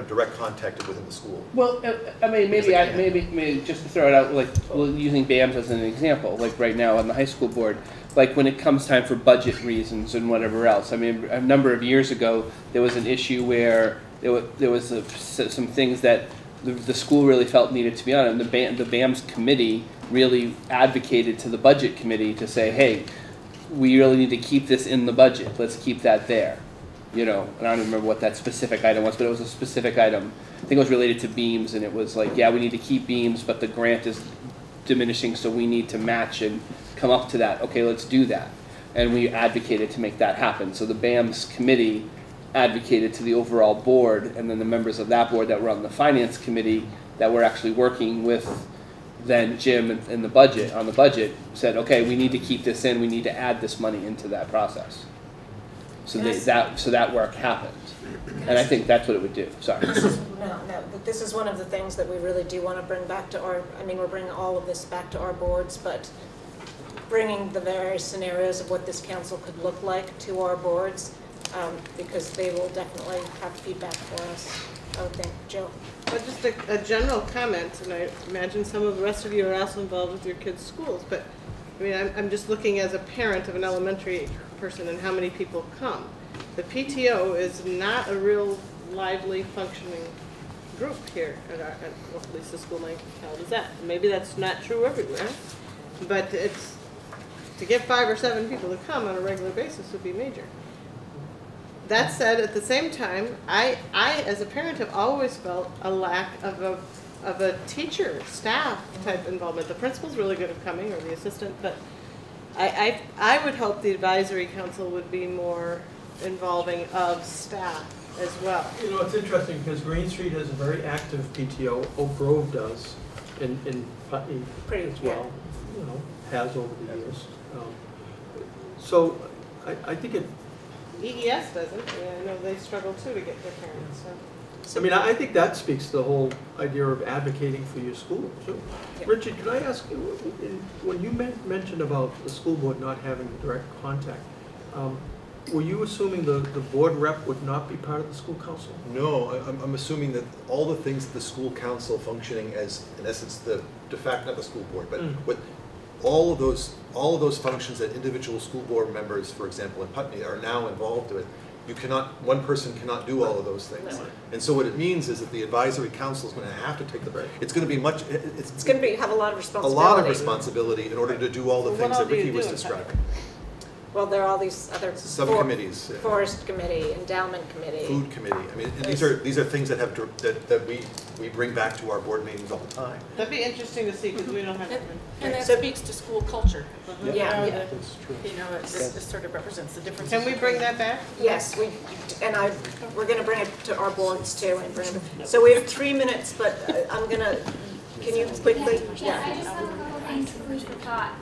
S17: direct contact within the school.
S18: Well, I mean, maybe just to throw it out, like using BAMS as an example, like right now on the high school board, like when it comes time for budget reasons and whatever else. I mean, a number of years ago, there was an issue where there was some things that the school really felt needed to be on, and the BAMS committee really advocated to the budget committee to say, hey, we really need to keep this in the budget. Let's keep that there. You know, and I don't remember what that specific item was, but it was a specific item. I think it was related to beams, and it was like, yeah, we need to keep beams, but the grant is diminishing, so we need to match and come up to that. Okay, let's do that. And we advocated to make that happen. So the BAMS committee advocated to the overall board, and then the members of that board that were on the finance committee that were actually working with then Jim and the budget, on the budget, said, okay, we need to keep this in, we need to add this money into that process. So that work happened, and I think that's what it would do. Sorry.
S1: But this is one of the things that we really do want to bring back to our. I mean, we're bringing all of this back to our boards, but bringing the various scenarios of what this council could look like to our boards, because they will definitely have feedback for us. I would think, Jill.
S2: But just a general comment, and I imagine some of the rest of you are also involved with your kids' schools. But I mean, I'm just looking as a parent of an elementary person and how many people come. The PTO is not a real lively functioning group here at least the school my child is at. Maybe that's not true everywhere, but it's to get 5 or 7 people to come on a regular basis would be major. That said, at the same time, I as a parent have always felt a lack of a teacher, staff type involvement. The principal's really good at coming, or the assistant, but I would hope the advisory council would be more involving of staff as well.
S8: You know, it's interesting because Green Street has a very active PTO. Oak Grove does, in Putney as well. You know, has over the years. So I think it.
S2: EES doesn't. I know they struggle too to get their parents. So.
S8: I mean, I think that speaks to the whole idea of advocating for your school, too. Yeah. Richard, can I ask you, when you mentioned about the school board not having direct contact, were you assuming the board rep would not be part of the school council?
S17: No, I'm assuming that all the things that the school council functioning as, in essence, the de facto, not the school board, but with all of those functions that individual school board members, for example, in Putney, are now involved with. You cannot, one person cannot do all of those things.
S1: No.
S17: And so what it means is that the advisory council is going to have to take the, it's going to be much,
S1: It's going to have a lot of
S17: a
S1: responsibility.
S17: lot of responsibility in order to do all the things that Ricky was describing.
S1: Well, there are all these other
S17: Subcommittees.
S1: Forest committee, endowment committee.
S17: Food committee. I mean, and these are things that have that we bring back to our board meetings all the time.
S2: That'd be interesting to see, because we don't have.
S12: And that speaks to school culture.
S1: Yeah.
S12: That's true. You know, this sort of represents the difference.
S2: Can we bring that back?
S1: Yes, we're going to bring it to our boards too. So we have 3 minutes, but I'm going to, can you quickly?
S13: Yeah, I just have a couple things food for thought.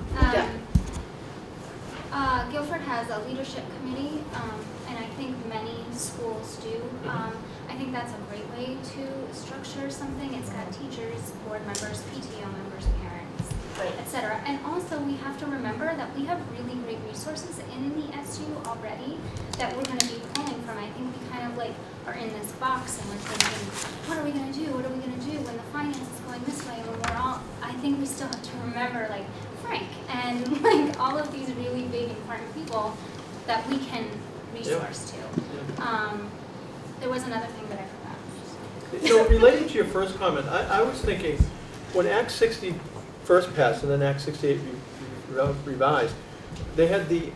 S13: Guilford has a leadership committee, and I think many schools do. I think that's a great way to structure something. It's got teachers, board members, PTO members, parents, etc. And also we have to remember that we have really great resources in the SU already that we're going to be pulling from. I think we kind of like are in this box and we're thinking, what are we going to do? What are we going to do when the finance is going this way? When we're all, I think we still have to remember like Frank and like all of these really big important people that we can resource to. There was another thing that I forgot.
S8: So relating to your first comment, I was thinking when Act 60 first passed and then Act 68 revised, they had the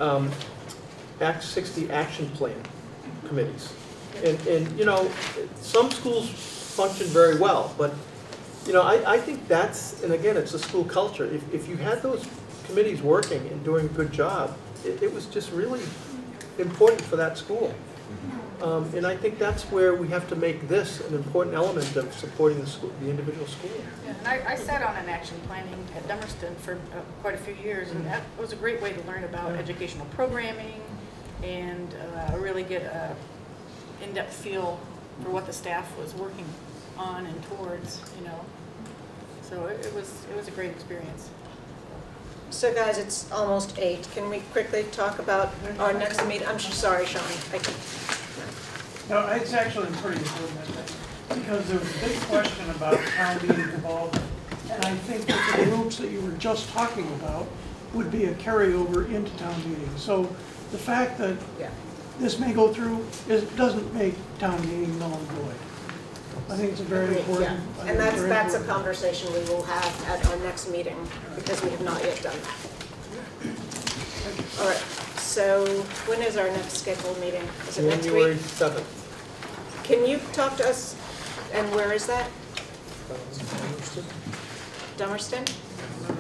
S8: Act 60 action plan committees. And you know, some schools function very well, but you know, I think that's, and again, it's a school culture. If you had those committees working and doing a good job, it was just really important for that school. And I think that's where we have to make this an important element of supporting the school, the individual school.
S12: Yeah, and I sat on an action planning at Dummerston for quite a few years, and that was a great way to learn about educational programming and really get an in-depth feel for what the staff was working on and towards, you know. So it was a great experience.
S1: So guys, it's almost 8. Can we quickly talk about our next meeting? I'm sorry, Sean.
S14: No, it's actually pretty important, I think, because there was a big question about town meeting involvement. And I think that the groups that you were just talking about would be a carryover into town meeting. So the fact that this may go through doesn't make town meeting null and void. I think it's a very important.
S1: Yeah. And that's a conversation we will have at our next meeting because we have not yet done that. All right. So when is our next scheduled meeting? Is it next week?
S8: January 7th.
S1: Can you talk to us, and where is that? Dummerston?
S8: Let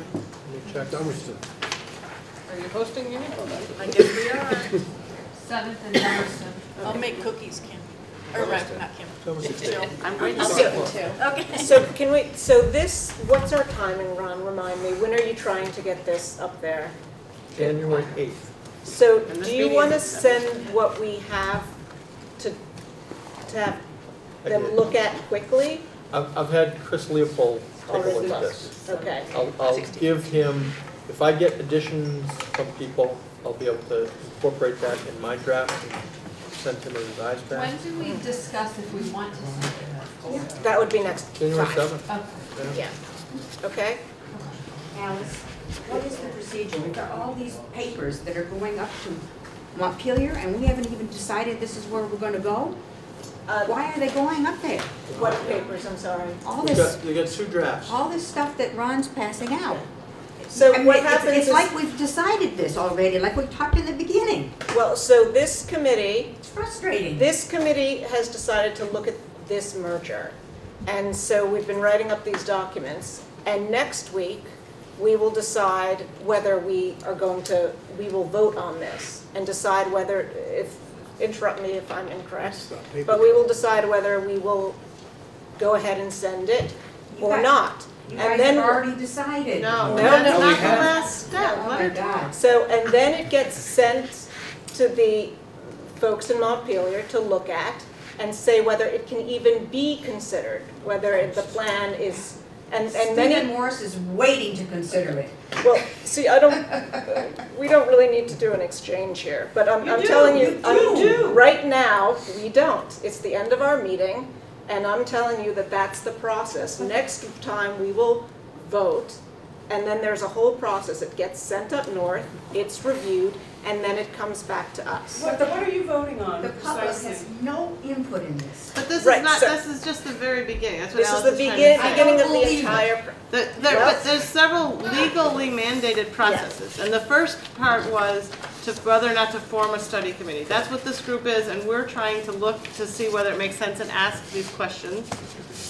S8: me check. Dummerston.
S12: Are you hosting any? I guess we are.
S9: 7th and Dummerston.
S12: I'll make cookies, Kim. Or not Kim.
S1: I'm going to see it too. Okay. So can we, what's our timing, Ron? Remind me, when are you trying to get this up there?
S8: January 8th.
S1: So do you want to send what we have to have them look at quickly?
S8: I've had Chris Leopold take a look at this.
S1: Okay.
S8: I'll give him, if I get additions from people, I'll be able to incorporate that in my draft and send him a revised draft.
S9: When do we discuss if we want to send it?
S1: That would be next
S8: January
S1: Friday.
S8: 7th.
S1: Yeah. Okay.
S7: Alice, what is the procedure? We've got all these papers that are going up to Montpelier, and we haven't even decided this is where we're going to go? Why are they going up there?
S1: What papers, I'm sorry?
S7: All this.
S8: You got 2 drafts.
S7: All this stuff that Ron's passing out.
S1: So
S7: I mean,
S1: what happens
S7: it's
S1: is,
S7: like we've decided this already, like we talked in the beginning.
S1: well, so this committee,
S7: It's frustrating.
S1: this committee has decided to look at this merger. And so we've been writing up these documents. And next week, we will decide whether we will vote on this and decide whether, interrupt me if I'm incorrect, but we will decide whether we will go ahead and send it or not.
S7: You
S1: and
S7: guys
S1: then
S7: have already decided.
S1: No, not the last step.
S7: Oh my God.
S1: So, and then it gets sent to the folks in Montpelier to look at and say whether it can even be considered, whether the plan is And
S7: Stephen
S1: many,
S7: Morris is waiting to consider it.
S1: well, see, we don't really need to do an exchange here, but I'm telling you, right now, we don't. It's the end of our meeting, and I'm telling you that that's the process. Next time, we will vote, and then there's a whole process. It gets sent up north, it's reviewed, and then it comes back to us.
S6: What are you voting on?
S7: The public has no input in this.
S2: But this
S1: Right,
S2: is not,
S1: so-
S2: this is just the very beginning. That's what
S1: This is
S2: Alice
S1: the
S2: trying to say.
S1: beginning of the
S7: believe it.
S1: entire.
S2: But there's several legally mandated processes, and the first part was to whether or not to form a study committee. That's what this group is, and we're trying to look to see whether it makes sense and ask these questions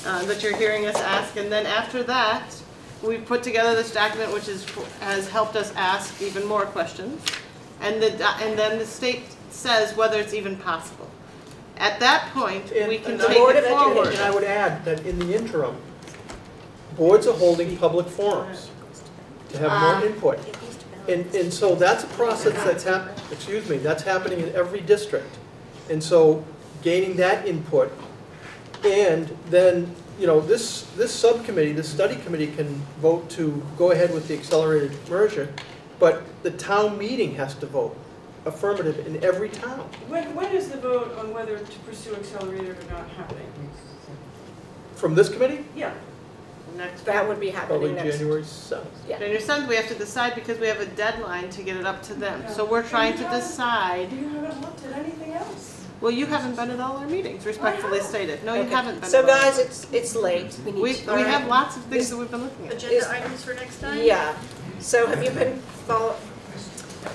S2: that you're hearing us ask. And then after that, we've put together this document which has helped us ask even more questions. And then the state says whether it's even possible. At that point, we can take it forward.
S8: And I would add that in the interim, boards are holding public forums to have more input. And so that's a process that's that's happening in every district. And so gaining that input, and then, you know, this subcommittee, this study committee can vote to go ahead with the accelerated merger, but the town meeting has to vote affirmative in every town.
S6: When is the vote on whether to pursue accelerated or not happening?
S8: From this committee?
S6: Yeah.
S1: That would be happening
S8: Probably
S1: next.
S8: January 7th.
S1: Yeah.
S2: January 7th, we have to decide because we have a deadline to get it up to them. So we're trying to decide.
S6: You haven't looked at anything else.
S2: Well, you haven't been at all our meetings, respectfully stated. No, you
S1: Okay.
S2: haven't been.
S1: So
S2: at all.
S1: guys, it's late.
S2: We have lots of things that we've been looking at.
S12: Agenda items for next time?
S1: Yeah. So have you been follow?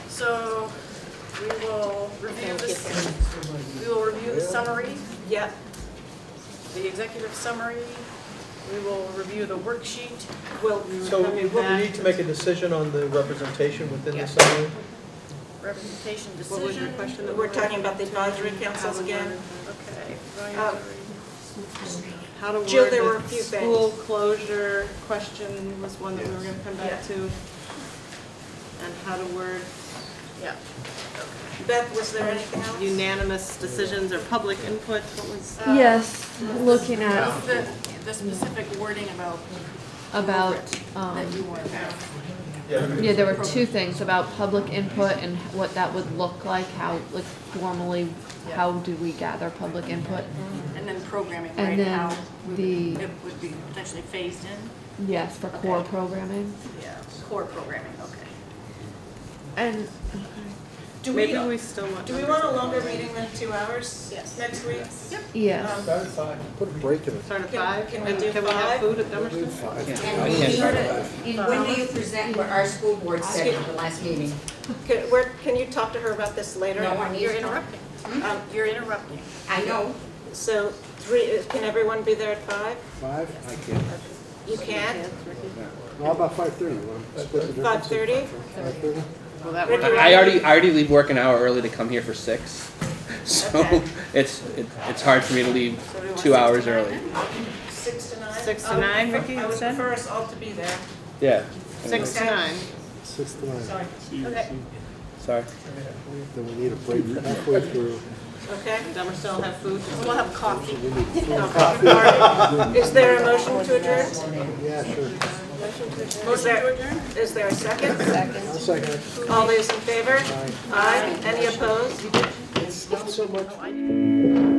S12: So we will review this, we will review the summary,
S1: Yeah.
S12: the executive summary. We will review the worksheet.
S8: So we need to make a decision on the representation within the summary?
S12: Representation
S2: What was your
S12: decision.
S2: question?
S1: We're talking about the advisory councils again.
S12: Okay.
S2: How to
S1: Jill,
S2: word
S1: there
S2: the
S1: were a few things.
S2: school closure question was one that we were going to come back to. And how to word
S12: Yeah.
S1: Beth, was there anything else?
S2: unanimous decisions or public input. What was?
S9: Yes, looking at,
S12: The specific wording about.
S9: about,
S12: That you want.
S9: yeah, there were two things about public input and what that would look like, how, like formally, how do we gather public input?
S12: And then programming,
S9: And
S12: right,
S9: then
S12: how
S9: the-
S12: it would be potentially phased in.
S9: Yes, for core programming.
S12: Yeah, core programming, okay.
S9: And,
S2: Maybe we still want.
S1: Do we want a longer meeting than 2 hours?
S12: Yes.
S1: Next week?
S12: Yep.
S9: yes.
S8: Start at 5. Put a break in it.
S2: Start at
S1: Can-
S2: 5?
S1: can we
S2: And
S1: do
S2: can we have
S1: 5?
S2: food at Dummerston?
S16: 5.
S7: And when do you present what our school board said at the last meeting?
S1: Can you talk to her about this later?
S7: No one
S12: You're
S7: needs to.
S12: interrupting. You're interrupting.
S7: I know.
S1: So 3, can everyone be there at 5?
S16: 5? I can't.
S1: You can't?
S16: How about 5:30? You want to split the difference?
S1: 5:30?
S16: 5:30?
S2: Will that
S1: Ricky,
S2: work?
S18: I already leave work an hour early to come here for 6, so
S1: Okay.
S18: it's hard for me to leave 2 hours early.
S1: 6 to 9?
S2: 6 to 9, Ricky,
S1: I would
S2: you said?
S1: prefer us all to be there.
S18: Yeah.
S2: 6 to 9.
S16: 6 to 9.
S1: Okay.
S18: Sorry.
S16: Then we need a break halfway through.
S1: Okay.
S2: Dummerston will have food.
S12: We'll have coffee.
S16: We need
S1: No, all right. Is there a motion to adjourn?
S16: Yeah, sure.
S1: Is there a second?
S16: I'll second it.
S1: All those in favor? Aye. Any opposed?
S16: It's not so much.